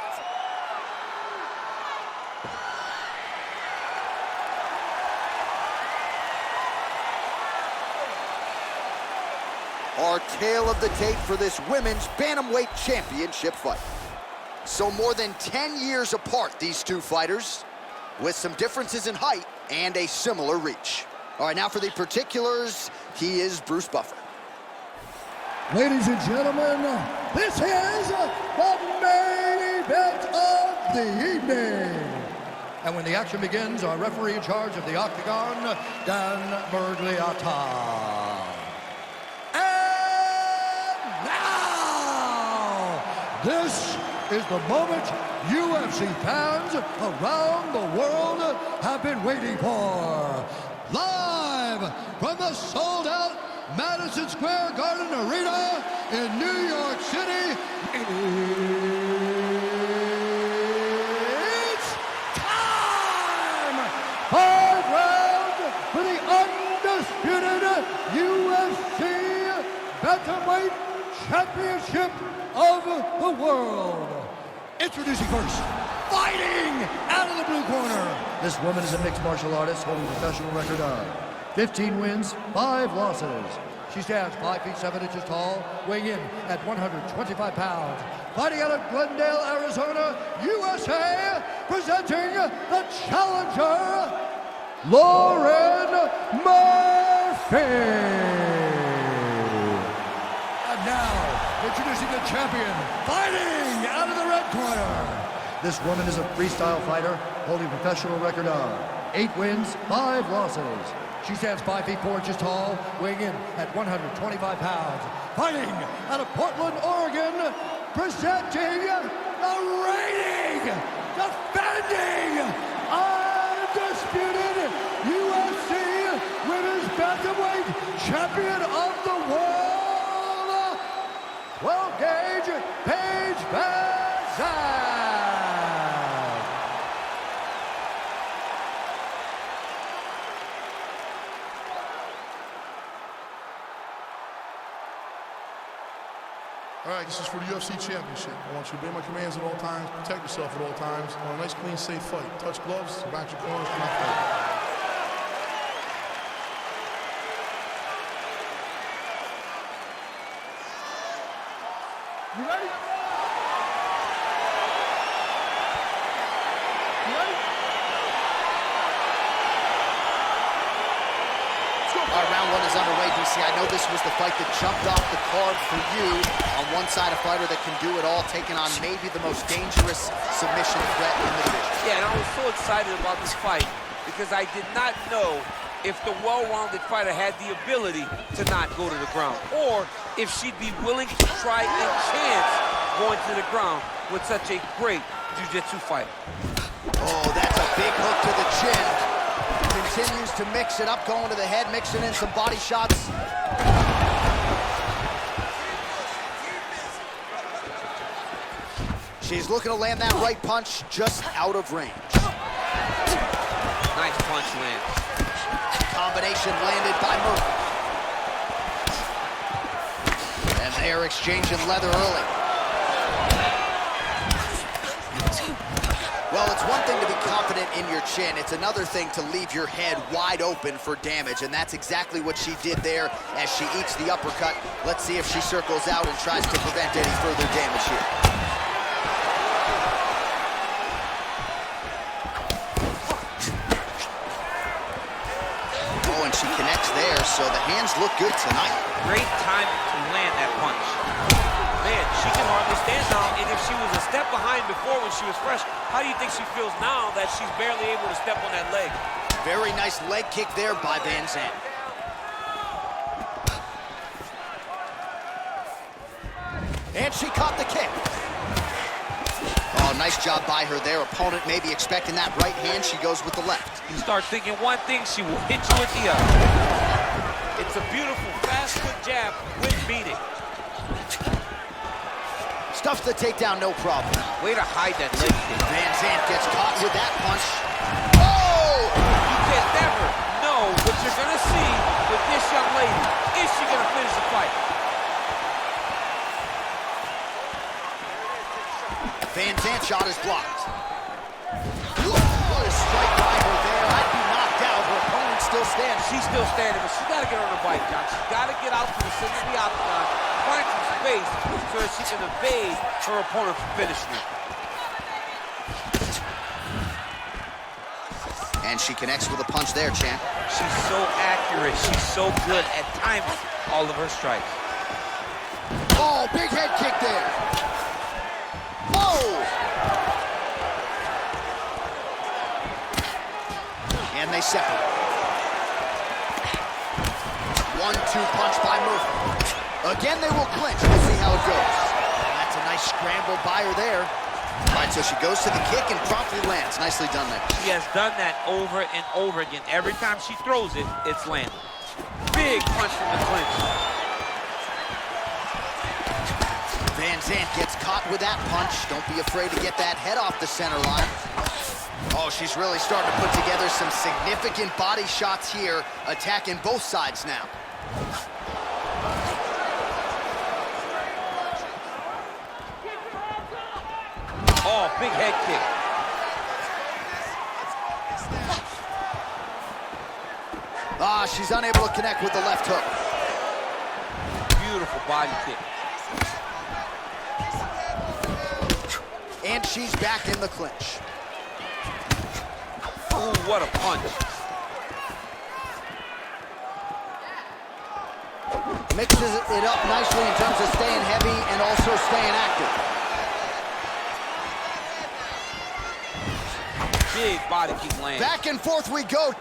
Our tale of the tape for this women's bantamweight championship fight. So more than 10 years apart, these two fighters, with some differences in height and a similar reach. All right, now for the particulars, he is Bruce Buffer. Ladies and gentlemen, this is the main event of the evening. And when the action begins, our referee in charge of the Octagon, Dan Bergliata. This is the moment UFC fans around the world have been waiting for. Live from the sold-out Madison Square Garden Arena in New York City, it's time! 5 rounds for the undisputed UFC Bantamweight Championship of the world. Introducing first, fighting out of the blue corner. This woman is a mixed martial artist holding a professional record of 15 wins, 5 losses. She stands 5 feet 7 inches tall, weighing in at 125 pounds. Fighting out of Glendale, Arizona, USA, presenting the challenger, Lauren Murphy. Now, introducing the champion, fighting out of the red corner. This woman is a freestyle fighter, holding a professional record of 8 wins, 5 losses. She stands 5 feet 4 inches tall, weighing in at 125 pounds. Fighting out of Portland, Oregon, presenting the reigning, defending, undisputed UFC Women's Bantamweight Champion of the world, 12-gauge Paige Van Zandt. All right, this is for the UFC Championship. I want you to obey my commands at all times, protect yourself at all times. I want a nice, clean, safe fight. Touch gloves, back your corners, come out fight. You ready? All right, round 1 is underway, DC. I know this was the fight that jumped off the card for you. On one side, a fighter that can do it all, taking on maybe the most dangerous submission threat in the division. Yeah, and I was so excited about this fight because I did not know if the well-rounded fighter had the ability to not go to the ground, or if she'd be willing to try a chance going to the ground with such a great jiu-jitsu fighter. Oh, that's a big hook to the chin. Continues to mix it up, going to the head, mixing in some body shots. She's looking to land that right punch just out of range. Nice punch lands. Combination landed by Murphy. And they're exchanging leather early. Well, it's one thing to be confident in your chin. It's another thing to leave your head wide open for damage, and that's exactly what she did there as she eats the uppercut. Let's see if she circles out and tries to prevent any further damage here. Oh, and she connects there, so the hands look good tonight. Great time to land that punch. Man, she can hardly stand now, and if she was a step behind before when she was fresh, how do you think she feels now that she's barely able to step on that leg? Very nice leg kick there by Van Zandt. And she caught the kick. Oh, nice job by her there. Opponent maybe expecting that right hand. She goes with the left. You start thinking one thing, she will hit you with the other. It's a beautiful fast foot jab with beating. Stuffs the takedown, no problem. Way to hide that leg kick. Van Zandt gets caught with that punch. Oh! You can never know what you're gonna see with this young lady. Is she gonna finish the fight? Van Zandt shot is blocked. What a strike by her there. I'd be knocked out. Her opponent's still standing. She's still standing, but she's gotta get on her bike, John. She's gotta get out to the center of the octagon, find some space so that she can evade her opponent from finishing it. And she connects with a punch there, champ. She's so accurate. She's so good at timing all of her strikes. Oh, big head kick there. Oh! And they separate. 1-2 punch by Murphy. Again, they will clinch. We'll see how it goes. That's a nice scramble by her there. All right, so she goes to the kick and promptly lands. Nicely done there. She has done that over and over again. Every time she throws it, it's landed. Big punch from the clinch. Van Zandt gets caught with that punch. Don't be afraid to get that head off the center line. Oh, she's really starting to put together some significant body shots here, attacking both sides now. Oh, big head kick. Ah, she's unable to connect with the left hook. Beautiful body kick. And she's back in the clinch. Ooh, what a punch. Mixes it up nicely in terms of staying heavy and also staying active. Big body kick land. Back and forth we go.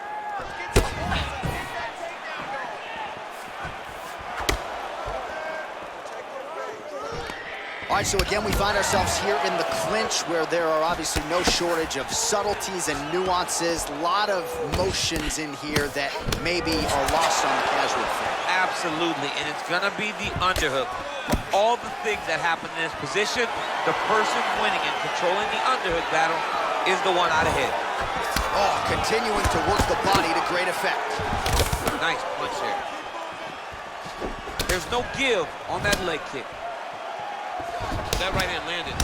All right, so again, we find ourselves here in the clinch where there are obviously no shortage of subtleties and nuances. A lot of motions in here that maybe are lost on the casual fan. Absolutely, and it's gonna be the underhook. For all the things that happen in this position, the person winning and controlling the underhook battle is the one out ahead. Oh, continuing to work the body to great effect. Nice punch there. There's no give on that leg kick. That right hand landed.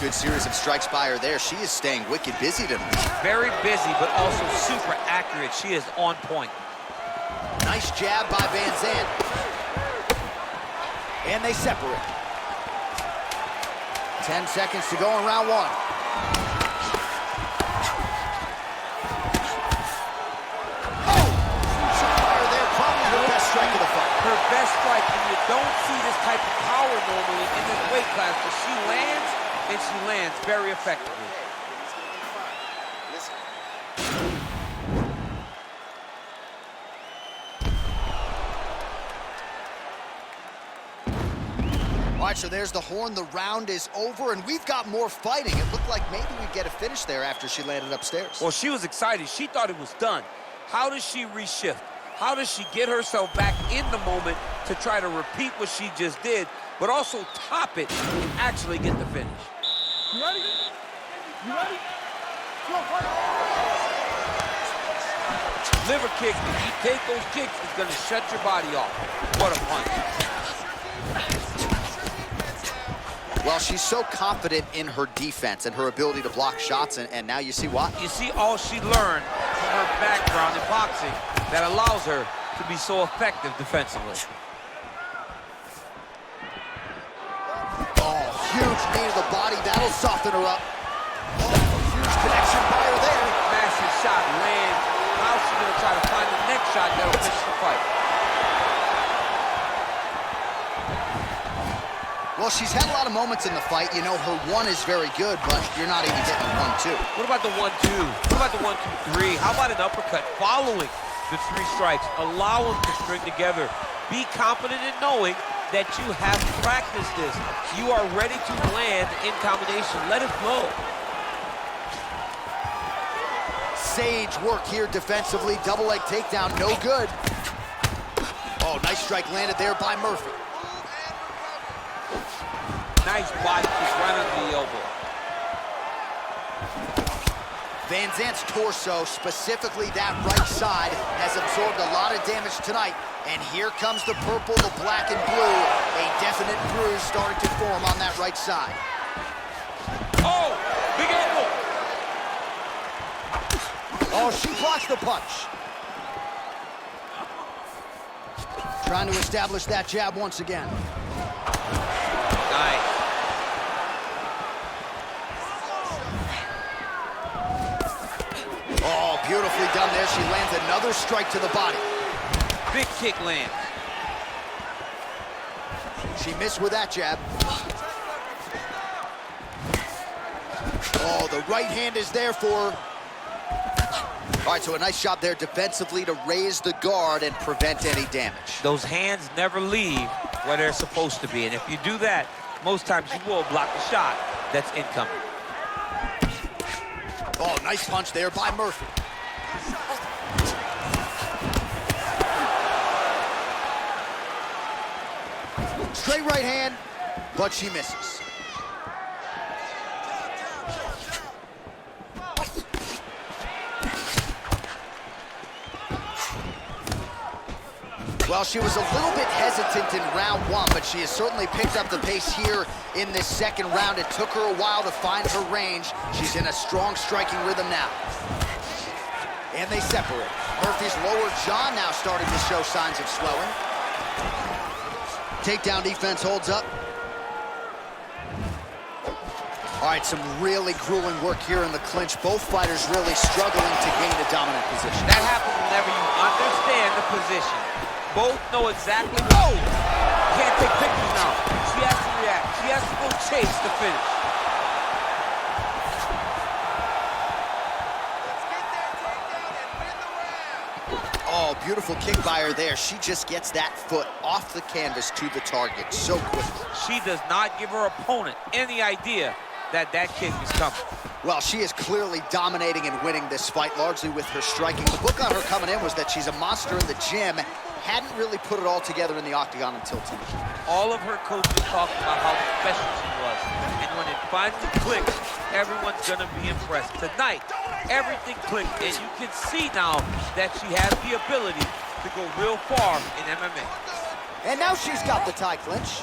Good series of strikes by her there. She is staying wicked busy tonight. Very busy, but also super accurate. She is on point. Nice jab by Van Zandt. And they separate. 10 seconds to go in round one. Oh! Shot by her there, probably her best strike of the fight. Her best strike, and you don't see this type of power normally in this weight class, but she lands, and she lands very effectively. All right, so there's the horn. The round is over, and we've got more fighting. It looked like maybe we'd get a finish there after she landed upstairs. Well, she was excited. She thought it was done. How does she reshift? How does she get herself back in the moment to try to repeat what she just did, but also top it and actually get the finish? You ready? You ready? Go, fight. Liver kick, if you take those kicks, it's going to shut your body off. What a punch. Well, she's so confident in her defense and her ability to block shots, and now you see why. You see all she learned from her background in boxing that allows her to be so effective defensively. Oh, huge knee to the body. That'll soften her up. Oh, huge connection by her there. Massive shot lands. Now she's going to try to find the next shot that'll finish the fight. Well, she's had a lot of moments in the fight. You know, her one is very good, but you're not even getting a 1-2. What about the 1-2? What about the 1-2-3? How about an uppercut following the 3 strikes? Allow them to string together. Be confident in knowing that you have practiced this. You are ready to land in combination. Let it flow. Sage work here defensively. Double leg takedown, no good. Oh, nice strike landed there by Murphy. Nice body kick right under the elbow. Van Zandt's torso, specifically that right side, has absorbed a lot of damage tonight. And here comes the purple, the black, and blue. A definite bruise starting to form on that right side. Oh, big elbow. Oh, she blocks the punch. Trying to establish that jab once again. Nice. Oh, beautifully done there. She lands another strike to the body. Big kick lands. She missed with that jab. Oh, the right hand is there for her. All right, so a nice job there defensively to raise the guard and prevent any damage. Those hands never leave where they're supposed to be. And if you do that, most times you will block the shot that's incoming. Oh, nice punch there by Murphy. Straight right hand, but she misses. Well, she was a little bit hesitant in round 1, but she has certainly picked up the pace here in this second round. It took her a while to find her range. She's in a strong striking rhythm now. And they separate. Murphy's lower jaw now starting to show signs of swelling. Takedown defense holds up. All right, some really grueling work here in the clinch. Both fighters really struggling to gain a dominant position. That happens whenever you understand the position. Both know exactly. Oh! Can't take pictures now. She has to react. She has to go chase the finish. Oh, beautiful kick by her there. She just gets that foot off the canvas to the target so quickly. She does not give her opponent any idea that that kick is coming. Well, she is clearly dominating and winning this fight, largely with her striking. The book on her coming in was that she's a monster in the gym. Hadn't really put it all together in the octagon until tonight. All of her coaches talked about how special she was. And when it finally clicks, everyone's going to be impressed. Tonight, everything clicked, and you can see now that she has the ability to go real far in MMA. And now she's got the tie clinch.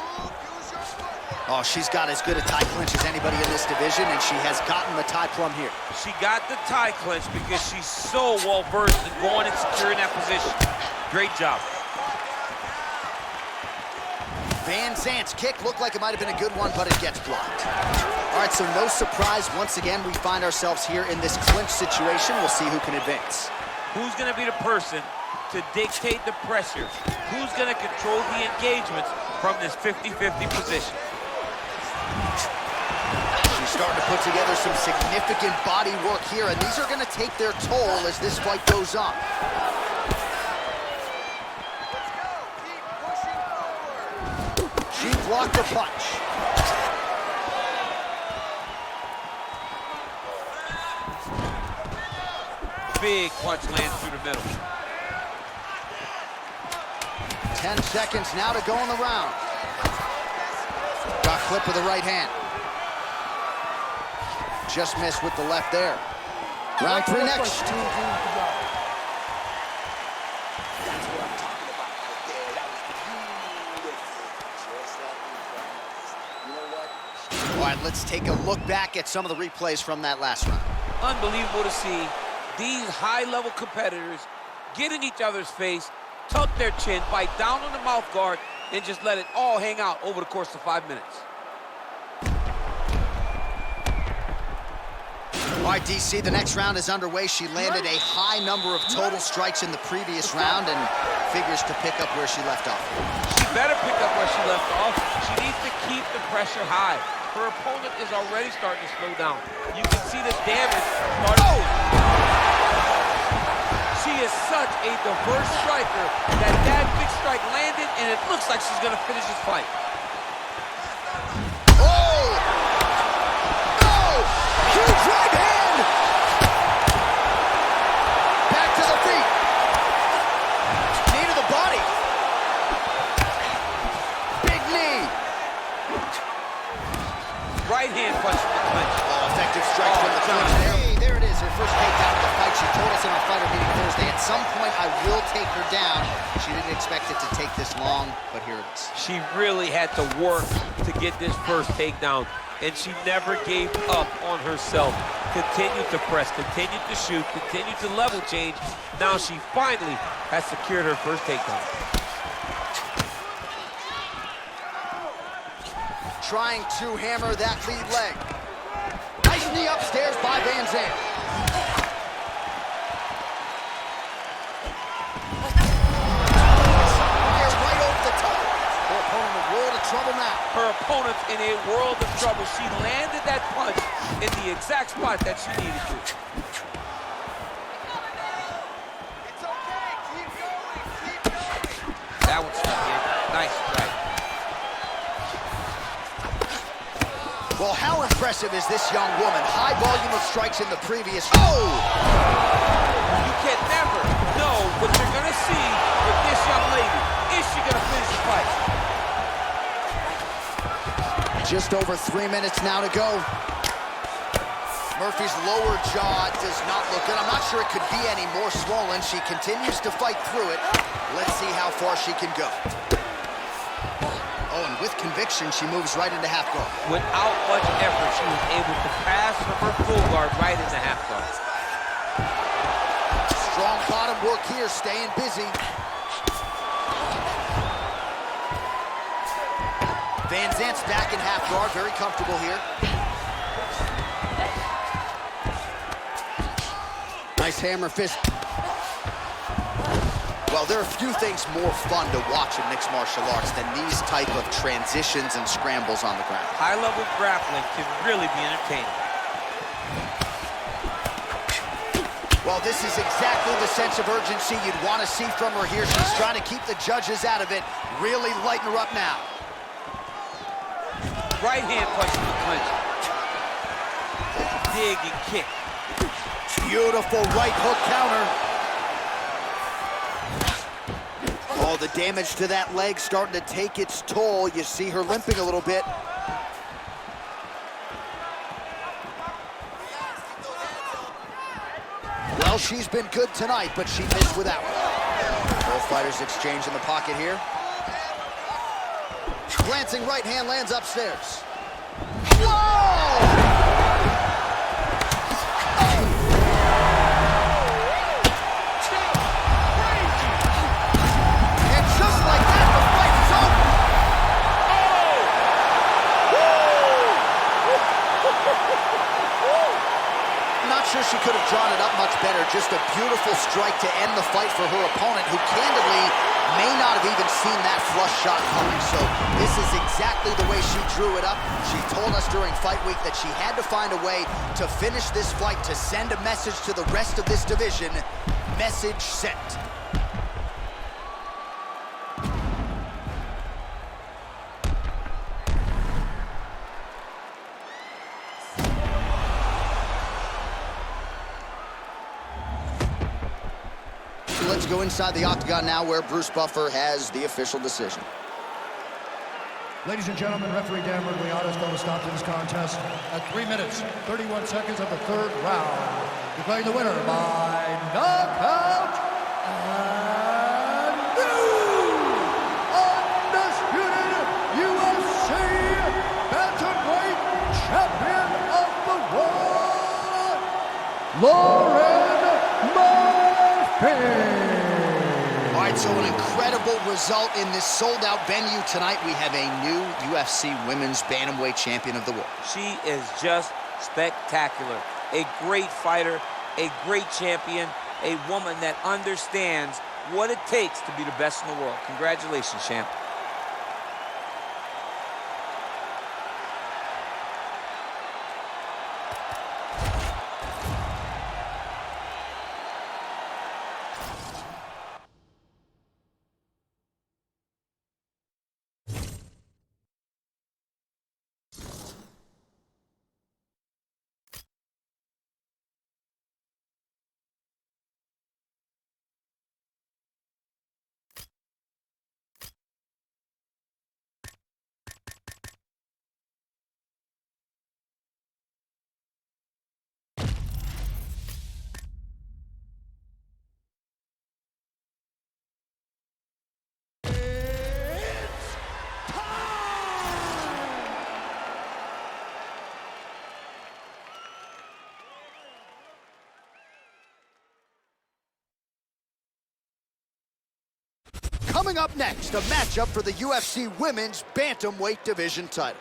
Oh, she's got as good a tie clinch as anybody in this division, and she has gotten the tie plum here. She got the tie clinch because she's so well-versed in going and securing that position. Great job. Van Zandt's kick looked like it might have been a good one, but it gets blocked. All right, so no surprise. Once again, we find ourselves here in this clinch situation. We'll see who can advance. Who's going to be the person to dictate the pressure? Who's going to control the engagements from this 50-50 position? She's starting to put together some significant body work here, and these are going to take their toll as this fight goes on. She blocked the punch. Big punch lands through the middle. 10 seconds now to go in the round. Got clipped with the right hand. Just missed with the left there. Round 3 next. All right, let's take a look back at some of the replays from that last round. Unbelievable to see these high-level competitors get in each other's face, tuck their chin, bite down on the mouth guard, and just let it all hang out over the course of 5 minutes. All right, DC, the next round is underway. She landed a high number of total strikes in the previous round and figures to pick up where she left off. She better pick up where she left off. She needs to keep the pressure high. Her opponent is already starting to slow down. You can see the damage starting. She is such a diverse striker that big strike landed, and it looks like she's going to finish this fight. Oh! Oh! Huge right hand! Back to the feet. Knee to the body. Big knee. Right hand punch from the clinch. Oh, effective strike from the clinch. Hey, there it is, her first takedown of the fight. She told us in our fighter meeting Thursday, at some point I will take her down. She didn't expect it to take this long, but here it is. She really had to work to get this first takedown, and she never gave up on herself. Continued to press, continued to shoot, continued to level change. Now she finally has secured her first takedown. Trying to hammer that lead leg. Nice knee upstairs by Van Zandt. Fire right over the top. Her opponent in a world of trouble now. Her opponent's in a world of trouble. She landed that punch in the exact spot that she needed to. It's okay. Keep going. Keep going. That one stuck in. Nice strike. Well, how impressive is this young woman? High volume of strikes in the previous. Oh! You can never know what you're going to see with this young lady. Is she going to finish the fight? Just over 3 minutes now to go. Murphy's lower jaw does not look good. I'm not sure it could be any more swollen. She continues to fight through it. Let's see how far she can go. Oh, and with conviction, she moves right into half guard. Without much effort, she was able to pass from her full guard right into half guard. Strong bottom work here, staying busy. Van Zandt's back in half guard, very comfortable here. Nice hammer fist. Well, there are few things more fun to watch in mixed martial arts than these type of transitions and scrambles on the ground. High-level grappling can really be entertaining. Well, this is exactly the sense of urgency you'd want to see from her here. She's trying to keep the judges out of it. Really lighten her up now. Right hand punch from the clinch. Dig and kick. Beautiful right hook counter. Oh, the damage to that leg starting to take its toll. You see her limping a little bit. Well, she's been good tonight, but she missed without her. Both fighters exchange in the pocket here. Glancing right hand lands upstairs. Whoa! Sure she could have drawn it up much better. Just a beautiful strike to end the fight for her opponent, who candidly may not have even seen that flush shot coming. So this is exactly the way she drew it up. She told us during fight week that she had to find a way to finish this fight, to send a message to the rest of this division. Message sent. Let's go inside the octagon now, where Bruce Buffer has the official decision. Ladies and gentlemen, referee Dan Murglianos called a stop to this contest at 3 minutes, 31 seconds of the third round. Declaring the winner by knockout and new undisputed UFC Bantamweight Lauren Murphy. All right, so an incredible result in this sold-out venue tonight. We have a new UFC Women's Bantamweight Champion of the World. She is just spectacular. A great fighter, a great champion, a woman that understands what it takes to be the best in the world. Congratulations, champ. Coming up next, a matchup for the UFC Women's Bantamweight Division title.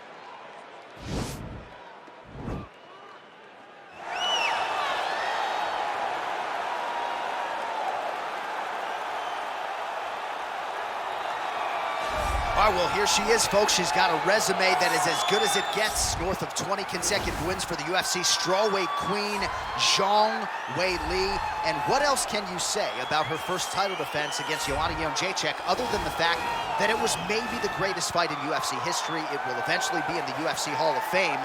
All right, well, here she is, folks. She's got a resume that is as good as it gets. North of 20 consecutive wins for the UFC strawweight queen, Zhang Weili. And what else can you say about her first title defense against Joanna Jędrzejczyk, other than the fact that it was maybe the greatest fight in UFC history? It will eventually be in the UFC Hall of Fame.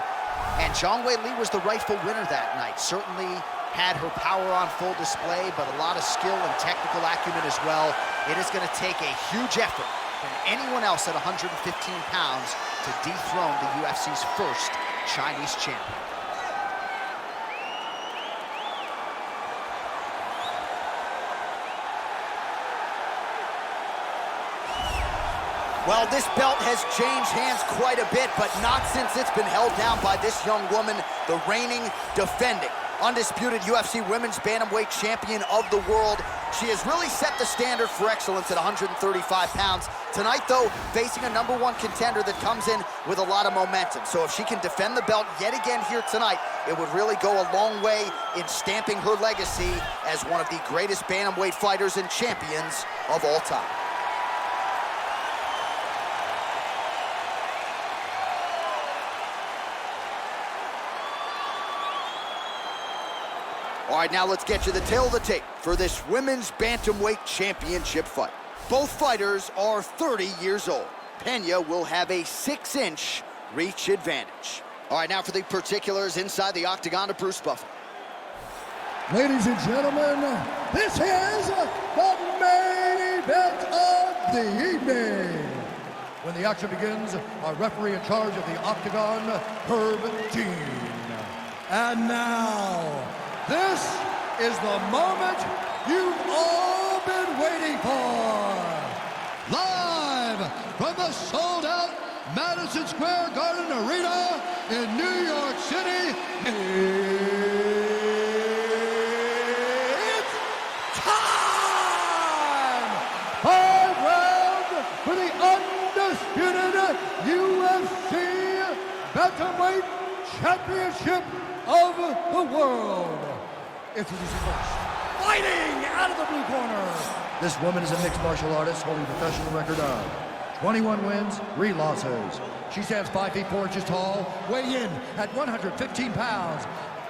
And Zhang Weili was the rightful winner that night. Certainly had her power on full display, but a lot of skill and technical acumen as well. It is going to take a huge effort from anyone else at 115 pounds to dethrone the UFC's first Chinese champion. Well, this belt has changed hands quite a bit, but not since it's been held down by this young woman, the reigning, defending, undisputed UFC Women's Bantamweight Champion of the world. She has really set the standard for excellence at 135 pounds. Tonight, though, facing a #1 contender that comes in with a lot of momentum. So if she can defend the belt yet again here tonight, it would really go a long way in stamping her legacy as one of the greatest bantamweight fighters and champions of all time. All right, now let's get you the tail of the tape for this Women's Bantamweight Championship fight. Both fighters are 30 years old. Pena will have a 6-inch reach advantage. All right, now for the particulars inside the octagon of Bruce Buffer. Ladies and gentlemen, this is the main event of the evening. When the action begins, our referee in charge of the octagon, Herb Dean. And now, this is the moment you've all been waiting for. Live from the sold-out Madison Square Garden Arena in New York City, it's time! 5 rounds for the undisputed UFC Bantamweight Championship of the world. Introducing first, fighting out of the blue corner. This woman is a mixed martial artist holding a professional record of 21 wins, 3 losses. She stands 5 feet 4 inches tall, weighing in at 115 pounds.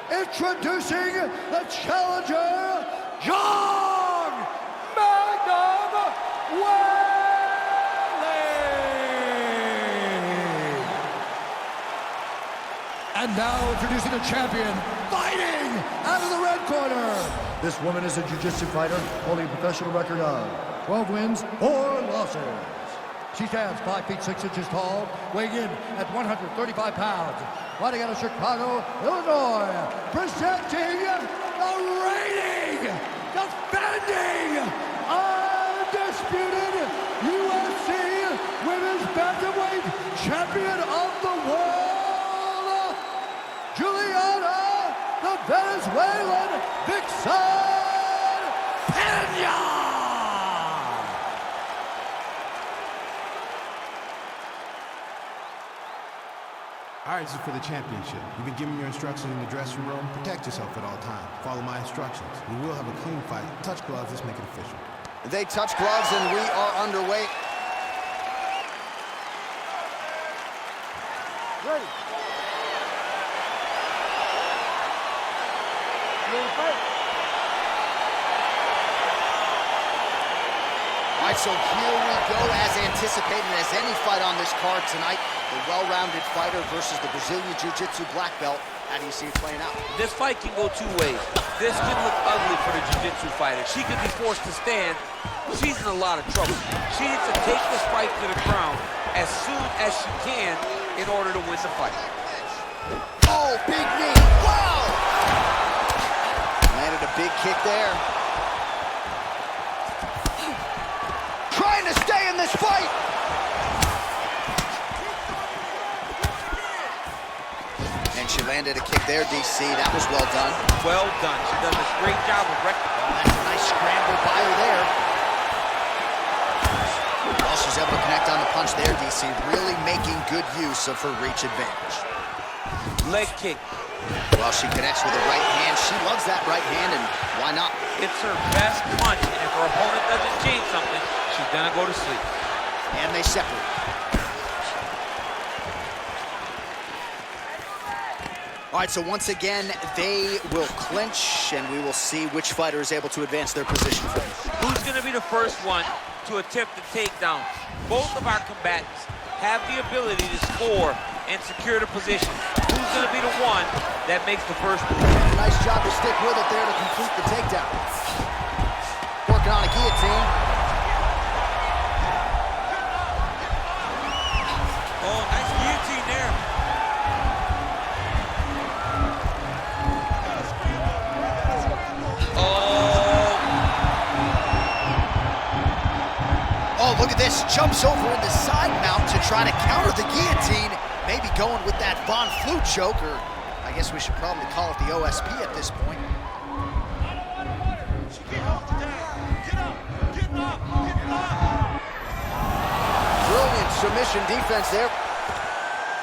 Introducing the challenger, Zhang Weili. And now introducing the champion, fighting out of the red corner. This woman is a jiu-jitsu fighter holding a professional record of 12 wins, 4 losses. She stands 5 feet 6 inches tall, weighing in at 135 pounds. Fighting out of Chicago, Illinois, presenting the reigning, defending, undisputed UFC Women's Bantamweight Champion of the World, Juliana the Venezuelan Waylon Vixen Pena! All right, this is for the championship. You've been given your instructions in the dressing room. Protect yourself at all times. Follow my instructions. We will have a clean fight. Touch gloves. Let's make it official. They touch gloves, and we are underway. Ready. Ready to fight. All right, so here we go, as anticipated as any fight on this card tonight. The well-rounded fighter versus the Brazilian Jiu-Jitsu black belt. How do you see it playing out? This fight can go two ways. This can look ugly for the Jiu-Jitsu fighter. She could be forced to stand. She's in a lot of trouble. She needs to take this fight to the ground as soon as she can in order to win the fight. Oh, big knee. Wow! Landed a big kick there. Trying to stay in this fight. And she landed a kick there, DC. That was well done. Well done. She does a great job of rectifying. That's a nice scramble by her there. Well, she's able to connect on the punch there, DC. Really making good use of her reach advantage. Leg kick. Well, she connects with the right hand. She loves that right hand, and why not? It's her best punch, and if her opponent doesn't change something, she's gonna go to sleep. And they separate. All right, so once again, they will clinch, and we will see which fighter is able to advance their position first. Who's gonna be the first one to attempt the takedown? Both of our combatants have the ability to score and secure the position. Who's gonna be the one that makes the first move? Nice job to stick with it there to complete the takedown. Working on a guillotine. Oh, nice guillotine there. Oh, look at this. Jumps over in the side mount to try to counter the guillotine. Maybe going with that Von Flue choke, or I guess we should probably call it the OSP at this point. Brilliant submission defense there.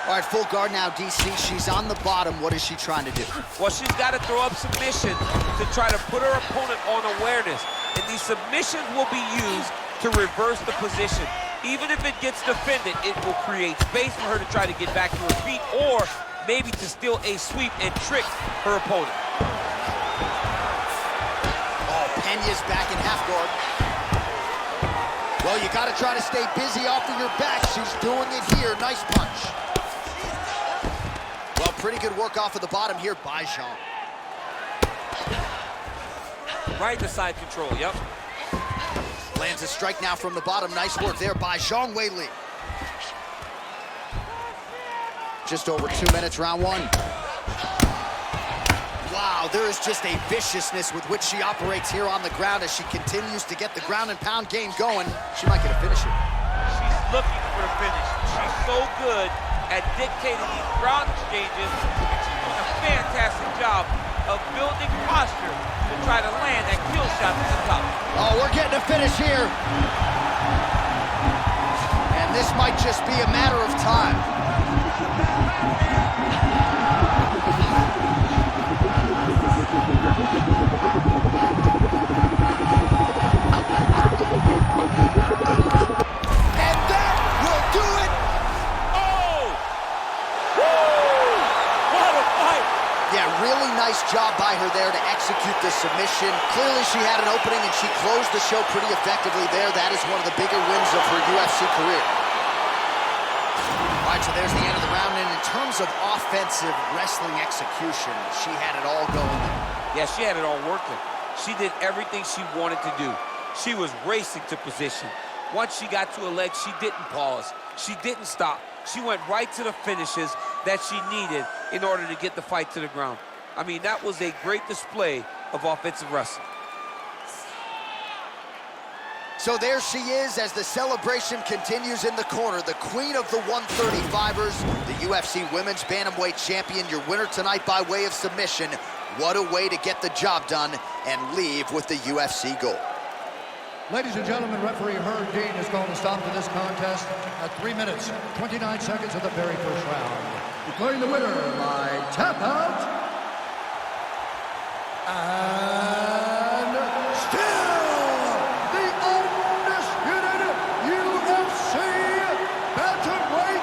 All right, full guard now, DC. She's on the bottom. What is she trying to do? Well, she's got to throw up submission to try to put her opponent on awareness. And these submissions will be used to reverse the position. Even if it gets defended, it will create space for her to try to get back to her feet, or maybe to steal a sweep and trick her opponent. Oh, Pena's back in half guard. Well, you got to try to stay busy off of your back. She's doing it here. Nice punch. Well, pretty good work off of the bottom here by Jean. Right to side control, yep. Lands a strike now from the bottom. Nice work there by Zhang Weili. Just over 2 minutes, round one. Wow, there is just a viciousness with which she operates here on the ground as she continues to get the ground and pound game going. She might get a finish here. She's looking for a finish. She's so good at dictating these ground exchanges, and she's doing a fantastic job of building posture to try to land that kill shot at the top. Oh, we're getting a finish here. And this might just be a matter of time. And that will do it. Oh! Woo! What a fight! Yeah, really nice job by her there to execute the submission. Clearly she had an opening and she closed the show pretty effectively there. That is one of the bigger wins of her UFC career. All right, so there's the end of the round. And in terms of offensive wrestling execution, she had it all going there. Yeah, she had it all working. She did everything she wanted to do. She was racing to position. Once she got to a leg, she didn't pause. She didn't stop. She went right to the finishes that she needed in order to get the fight to the ground. I mean, that was a great display of offensive wrestling. So there she is as the celebration continues in the corner. The queen of the 135ers, the UFC Women's Bantamweight Champion, your winner tonight by way of submission, What a way to get the job done and leave with the UFC gold. Ladies and gentlemen, referee Herb Dean has called a stop to this contest at 3 minutes, 29 seconds of the very first round. Declaring the winner by tap out, and still the undisputed UFC Bantamweight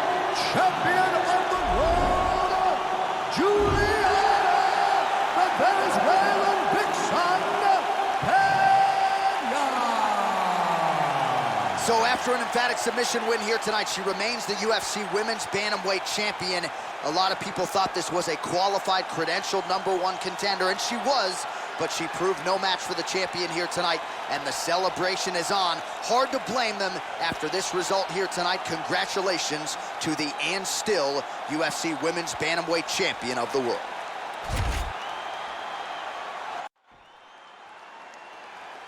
champion of the world, Juliana, the Venezuelan Big Son, So after an emphatic submission win here tonight, she remains the UFC Women's Bantamweight champion. A lot of people thought this was a qualified, credentialed #1 contender, and she was, but she proved no match for the champion here tonight, and the celebration is on. Hard to blame them after this result here tonight. Congratulations to the and still UFC Women's Bantamweight champion of the world.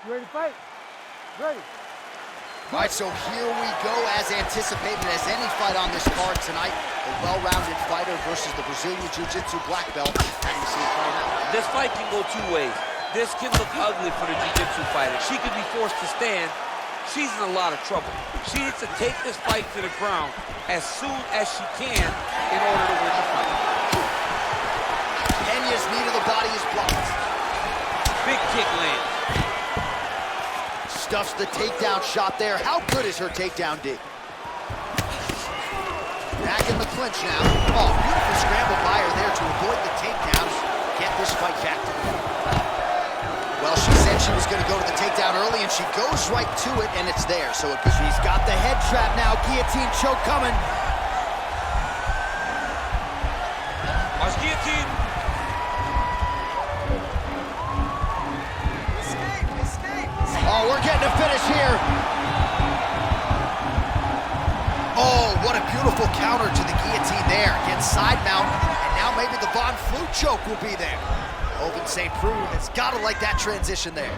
You ready to fight? Ready. All right, so here we go, as anticipated as any fight on this card tonight. A well-rounded fighter versus the Brazilian Jiu-Jitsu black belt. How do you see it playing out? This fight can go 2 ways. This can look ugly for the Jiu-Jitsu fighter. She could be forced to stand. She's in a lot of trouble. She needs to take this fight to the ground as soon as she can in order to win the fight. Penya's knee to the body is blocked. Big kick lands. Stuffs the takedown shot there. How good is her takedown D? Back in the clinch now. Oh, beautiful scramble by her there to avoid the takedowns. Get this fight back to the Well, she said she was going to go to the takedown early, and she goes right to it, and it's there. So she's got the head trap now. Guillotine choke coming. Watch guillotine. Oh, we're getting a finish here. Oh, what a beautiful counter to the guillotine there. Gets side mount, and now maybe the Von Flue choke will be there. Open St. Preux has got to like that transition there.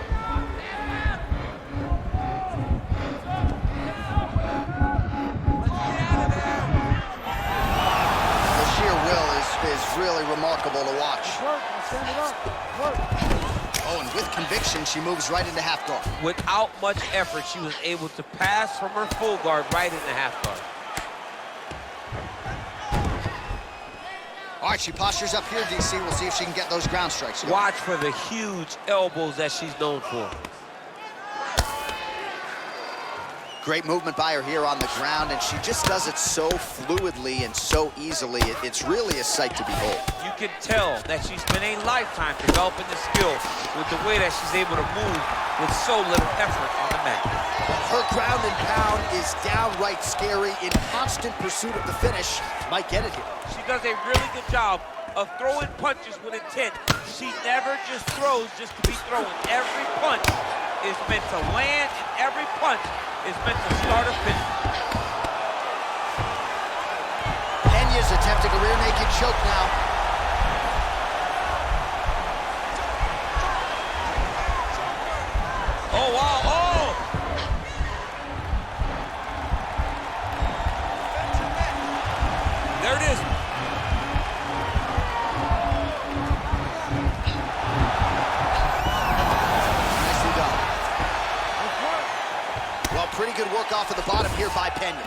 The sheer will is really remarkable to watch. Work. Stand it up. Work. Oh, and with conviction, she moves right into half guard. Without much effort, she was able to pass from her full guard right into half guard. All right, she postures up here, DC. We'll see if she can get those ground strikes. Watch for the huge elbows that she's known for. Great movement by her here on the ground, and she just does it so fluidly and so easily. It's really a sight to behold. You can tell that she spent a lifetime developing the skill with the way that she's able to move with so little effort on the mat. Her ground and pound is downright scary. In constant pursuit of the finish, might get it here. She does a really good job of throwing punches with intent. She never just throws just to be throwing. Every punch is meant to land, and every punch is meant to start or finish. Penya's attempting a rear naked choke now. Oh, wow, oh! There it is. Nicely done. Well, pretty good work off of the bottom here by Pena.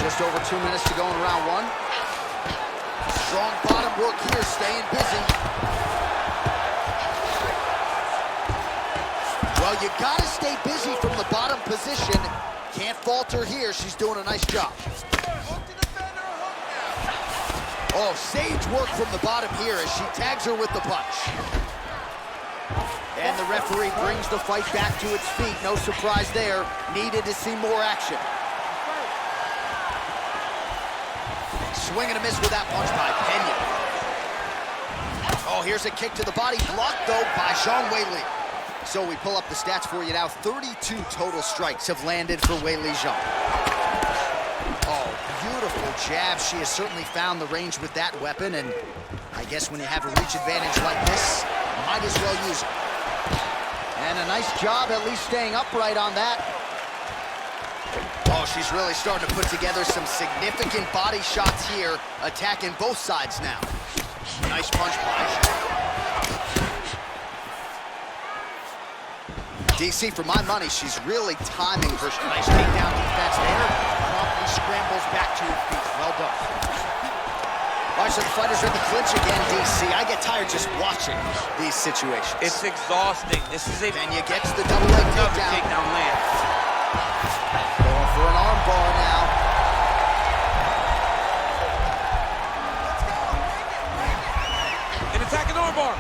Just over 2 minutes to go in round one. Strong bottom work here, staying busy. Well, you gotta stay busy from the bottom position. Can't falter here, she's doing a nice job. Oh, sage work from the bottom here as she tags her with the punch. And the referee brings the fight back to its feet. No surprise there. Needed to see more action. Swing and a miss with that punch by Pena. Oh, here's a kick to the body. Blocked, though, by Zhang Weili. So we pull up the stats for you now. 32 total strikes have landed for Weili Zhang. Oh, beautiful jab. She has certainly found the range with that weapon, and I guess when you have a reach advantage like this, might as well use it. And a nice job at least staying upright on that. Oh, Oh, she's really starting to put together some significant body shots here, attacking both sides now. Nice punch by DC, for my money, she's really timing her nice takedown defense there. Promptly scrambles back to her feet. Well done. All right, so the fighters are in the clinch again, DC. I get tired just watching these situations. It's exhausting. This is a... Pena gets the double leg takedown. Lands. Going for an arm bar now. An attacking arm bar.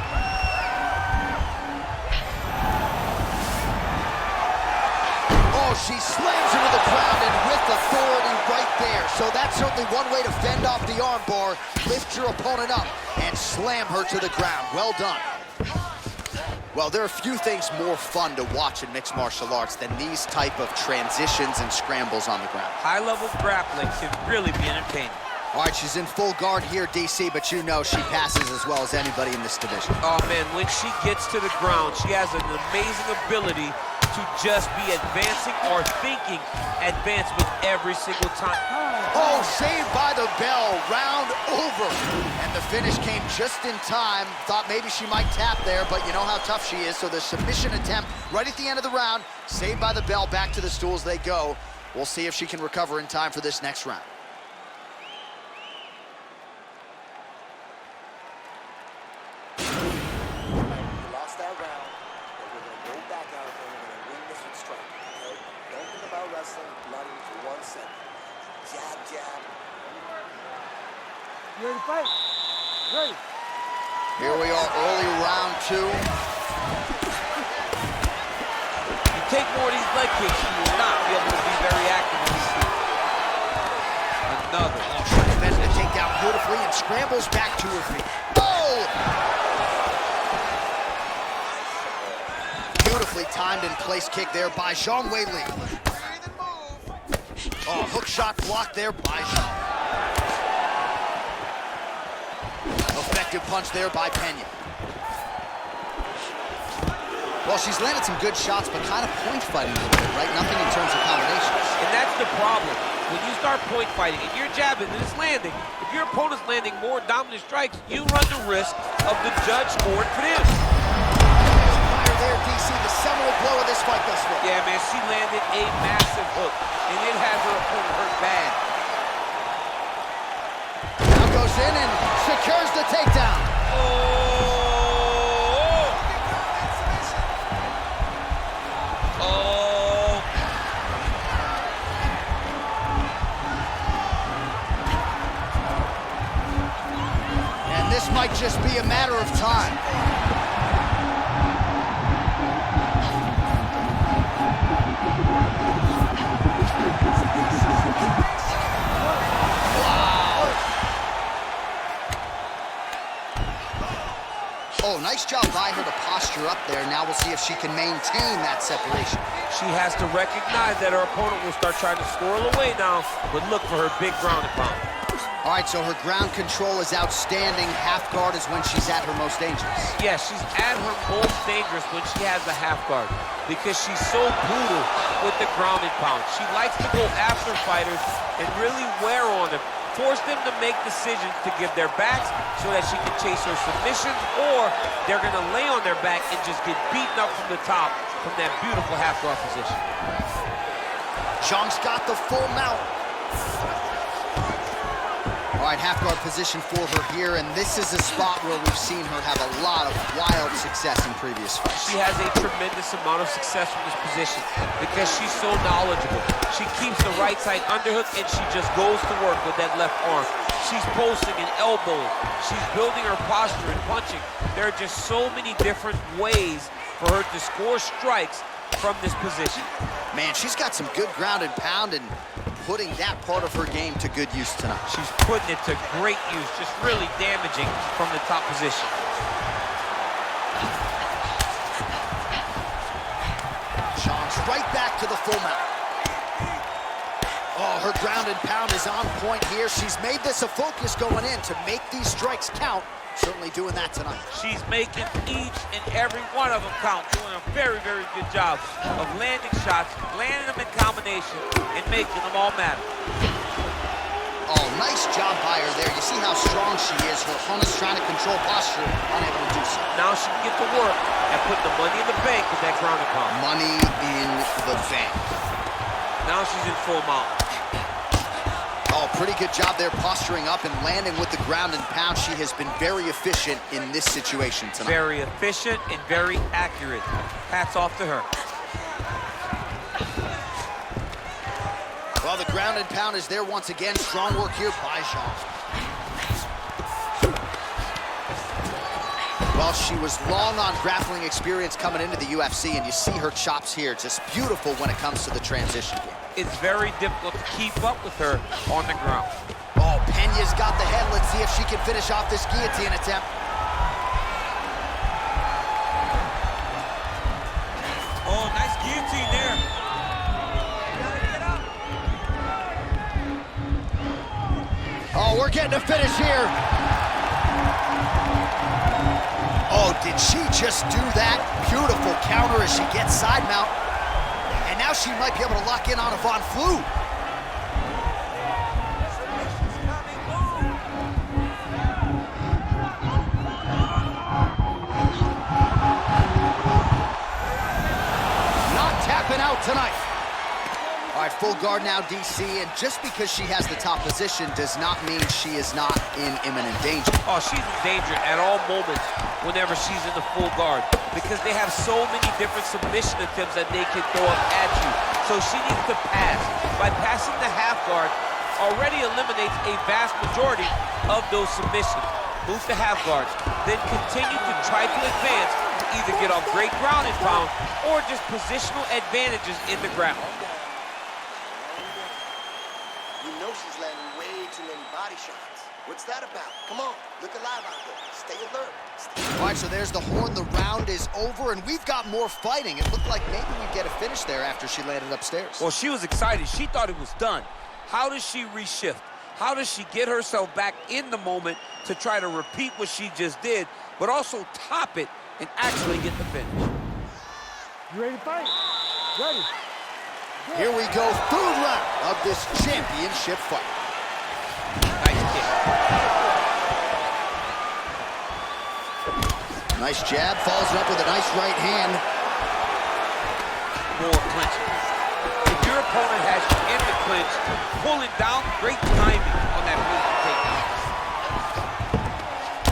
Oh, she slams into the ground and with authority right there. So that's certainly one way to fend off the arm bar. Lift your opponent up and slam her to the ground. Well done. Well, there are few things more fun to watch in mixed martial arts than these type of transitions and scrambles on the ground. High-level grappling can really be entertaining. All right, she's in full guard here, DC, but you know she passes as well as anybody in this division. Oh, man, when she gets to the ground, she has an amazing ability to just be advancing or thinking advancement every single time. Oh, saved by the bell, round over. And the finish came just in time. Thought maybe she might tap there, but you know how tough she is. So the submission attempt right at the end of the round, saved by the bell, back to the stools they go. We'll see if she can recover in time for this next round. You ready to fight? Ready. Here we are, early round 2. You take more of these leg kicks, you will not be able to be very active in this field. Another. She defends the takedown beautifully and scrambles back to her feet. Oh! Beautifully timed and place kick there by Zhang Weili. Oh, hook shot blocked there by Zhang. Effective punch there by Pena. Well, she's landed some good shots, but kind of point fighting a little bit, right? Nothing in terms of combinations. And that's the problem. When you start point fighting and you're jabbing and it's landing, if your opponent's landing more dominant strikes, you run the risk of the judge scoring for them. Fire there, DC, the seminal blow of this fight thus far. Yeah, man, she landed a massive hook, and it had her opponent hurt bad. Now goes in and secures the takedown. Oh! And this might just be a matter of time. Oh, nice job by her to posture up there. Now we'll see if she can maintain that separation. She has to recognize that her opponent will start trying to squirrel away now, but look for her big ground and pound. All right, so her ground control is outstanding. Half guard is when she's at her most dangerous. Yeah, she's at her most dangerous when she has the half guard because she's so brutal with the ground and pound. She likes to go after fighters and really wear on them, force them to make decisions to give their backs so that she can chase her submissions, or they're going to lay on their back and just get beaten up from the top from that beautiful half guard position. Zhang's got the full mount. All right, half guard position for her here, and this is a spot where we've seen her have a lot of wild success in previous fights. She has a tremendous amount of success from this position because she's so knowledgeable. She keeps the right side underhook, and she just goes to work with that left arm. She's posting and elbowing. She's building her posture and punching. There are just so many different ways for her to score strikes from this position. Man, she's got some good ground and pound and putting that part of her game to good use tonight. She's putting it to great use, just really damaging from the top position. Zhang's right back to the full mount. Oh, her ground and pound is on point here. She's made this a focus going in to make these strikes count Certainly doing that tonight. She's making each and every one of them count, doing a very, very good job of landing shots, landing them in combination, and making them all matter. Oh, nice job by her there. You see how strong she is. Her opponent's trying to control posture, unable to do so. Now she can get to work and put the money in the bank with that ground and pound. Money in the bank. Now she's in full mount. Oh, pretty good job there posturing up and landing with the ground and pound. She has been very efficient in this situation tonight. Very efficient and very accurate. Hats off to her. Well, the ground and pound is there once again. Strong work here by Jean. Well, she was long on grappling experience coming into the UFC, and you see her chops here. Just beautiful when it comes to the transition game. It's very difficult to keep up with her on the ground. Oh, Pena's got the head. Let's see if she can finish off this guillotine attempt. Oh, nice guillotine there. Oh, we're getting a finish here. Oh, did she just do that? Beautiful counter as she gets side mount. And now she might be able to lock in on a Von Flue. Not tapping out tonight. All right, full guard now, DC, and just because she has the top position does not mean she is not in imminent danger. Oh, she's in danger at all moments whenever she's in the full guard because they have so many different submission attempts that they can throw up at you. So she needs to pass. By passing the half guard, already eliminates a vast majority of those submissions. Move to half guards, then continue to try to advance to either get off great ground and pound or just positional advantages in the ground. You know she's landing way too many body shots. What's that about? Come on, look alive out there. Stay alert. All right, so there's the horn. The round is over, and we've got more fighting. It looked like maybe we'd get a finish there after she landed upstairs. Well, she was excited. She thought it was done. How does she reshift? How does she get herself back in the moment to try to repeat what she just did, but also top it and actually get the finish? You ready to fight? Ready. Here we go, third round of this championship fight. Nice kick. Nice jab, follows it up with a nice right hand. More clinching. If your opponent has you in the clinch, pulling down, great timing on that move to take down.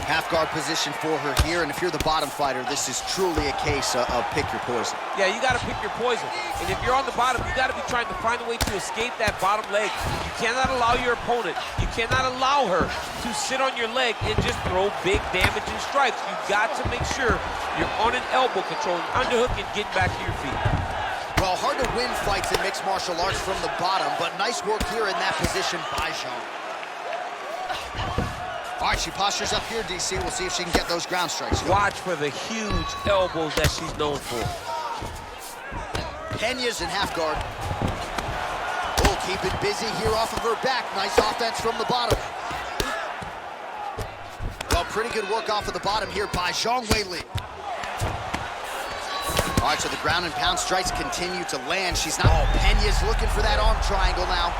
Half guard position for her here, and if you're the bottom fighter, this is truly a case of pick your poison. Yeah, you got to pick your poison. And if you're on the bottom, you got to be trying to find a way to escape that bottom leg. You cannot allow your opponent, you cannot allow her to sit on your leg and just throw big damaging strikes. You got to make sure you're on an elbow, controlling underhook and getting back to your feet. Well, hard to win fights in mixed martial arts from the bottom, but nice work here in that position by Jean. All right, she postures up here, DC. We'll see if she can get those ground strikes. Watch for the huge elbows that she's known for. Pena's in half guard. Oh, keep it busy here off of her back. Nice offense from the bottom. Well, pretty good work off of the bottom here by Zhang Weili. All right, so the ground and pound strikes continue to land. She's not... Oh, Pena's looking for that arm triangle now.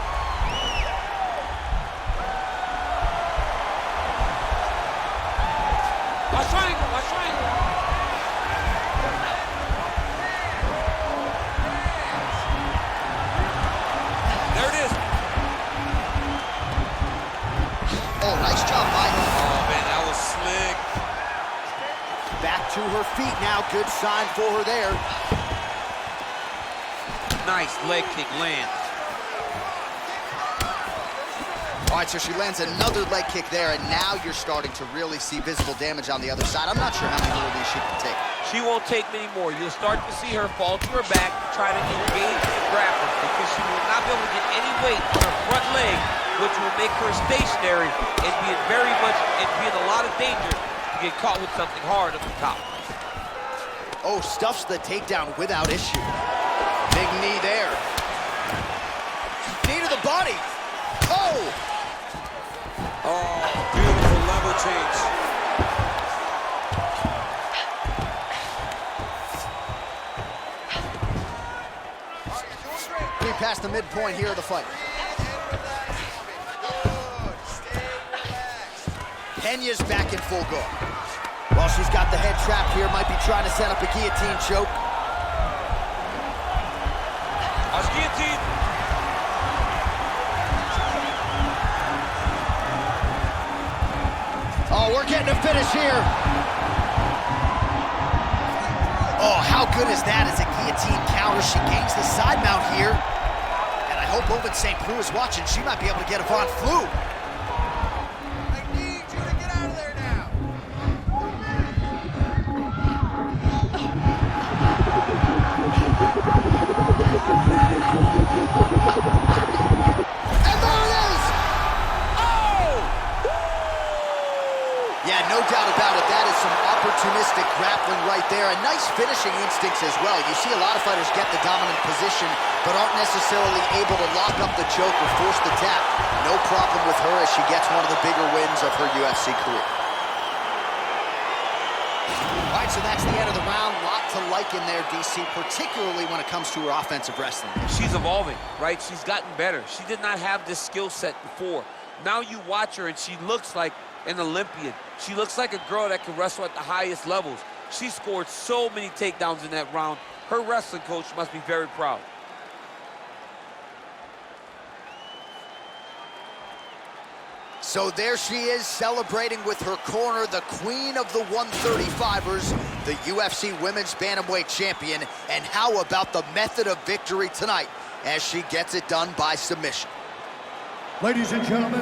Watch triangle, watch triangle. There it is. Oh, nice job by her. Oh, man, that was slick. Back to her feet now. Good sign for her there. Nice leg kick land. All right, so she lands another leg kick there, and now you're starting to really see visible damage on the other side. I'm not sure how many more of these she can take. She won't take many more. You'll start to see her fall to her back, try to engage the grapple, because she will not be able to get any weight on her front leg, which will make her stationary and be in a lot of danger to get caught with something hard at the top. Oh, stuffs the takedown without issue. Big knee there. Knee to the body. Oh! Oh, beautiful level change. past the midpoint here of the fight. Pena's back in full guard. Well, she's got the head trapped here, might be trying to set up a guillotine choke. Guillotine. Oh, we're getting a finish here. Oh, how good is that as a guillotine counter? She gains the side mount here. And I hope Owen St. Preux is watching. She might be able to get a Von Flue. I need you to get out of there now. And there it is! Oh! Yeah, no doubt about it. That is some opportunistic grappling right there. And nice finishing instincts as well. You see a lot of fighters get the dominant position, but aren't necessarily able to lock up the choke or force the tap. No problem with her as she gets one of the bigger wins of her UFC career. All right, so that's the end of the round. Lot to like in there, DC, particularly when it comes to her offensive wrestling. She's evolving, right? She's gotten better. She did not have this skill set before. Now you watch her and she looks like an Olympian. She looks like a girl that can wrestle at the highest levels. She scored so many takedowns in that round. Her wrestling coach must be very proud. So there she is, celebrating with her corner, the queen of the 135ers, the UFC Women's Bantamweight Champion. And how about the method of victory tonight as she gets it done by submission? Ladies and gentlemen,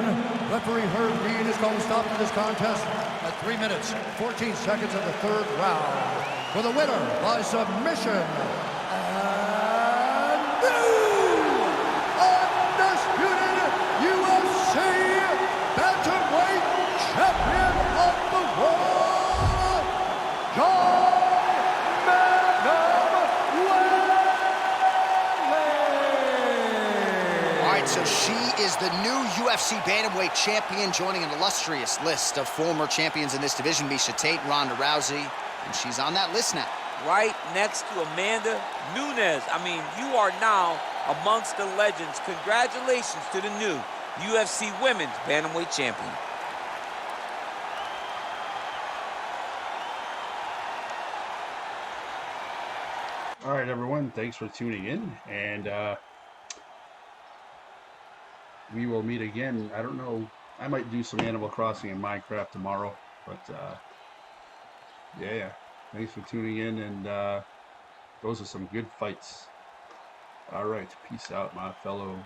referee Herb Dean is going to stop to this contest at 3 minutes, 14 seconds of the third round. For the winner by submission, and new undisputed UFC Bantamweight Champion of the world, So she is the new UFC Bantamweight Champion, joining an illustrious list of former champions in this division, Miesha Tate, Ronda Rousey, and she's on that list now. Right next to Amanda Nunes. I mean, you are now amongst the legends. Congratulations to the new UFC Women's Bantamweight Champion. All right, everyone, thanks for tuning in, and we will meet again. I don't know, I might do some Animal Crossing in Minecraft tomorrow, but yeah, thanks for tuning in, and those are some good fights. All right, peace out, my fellow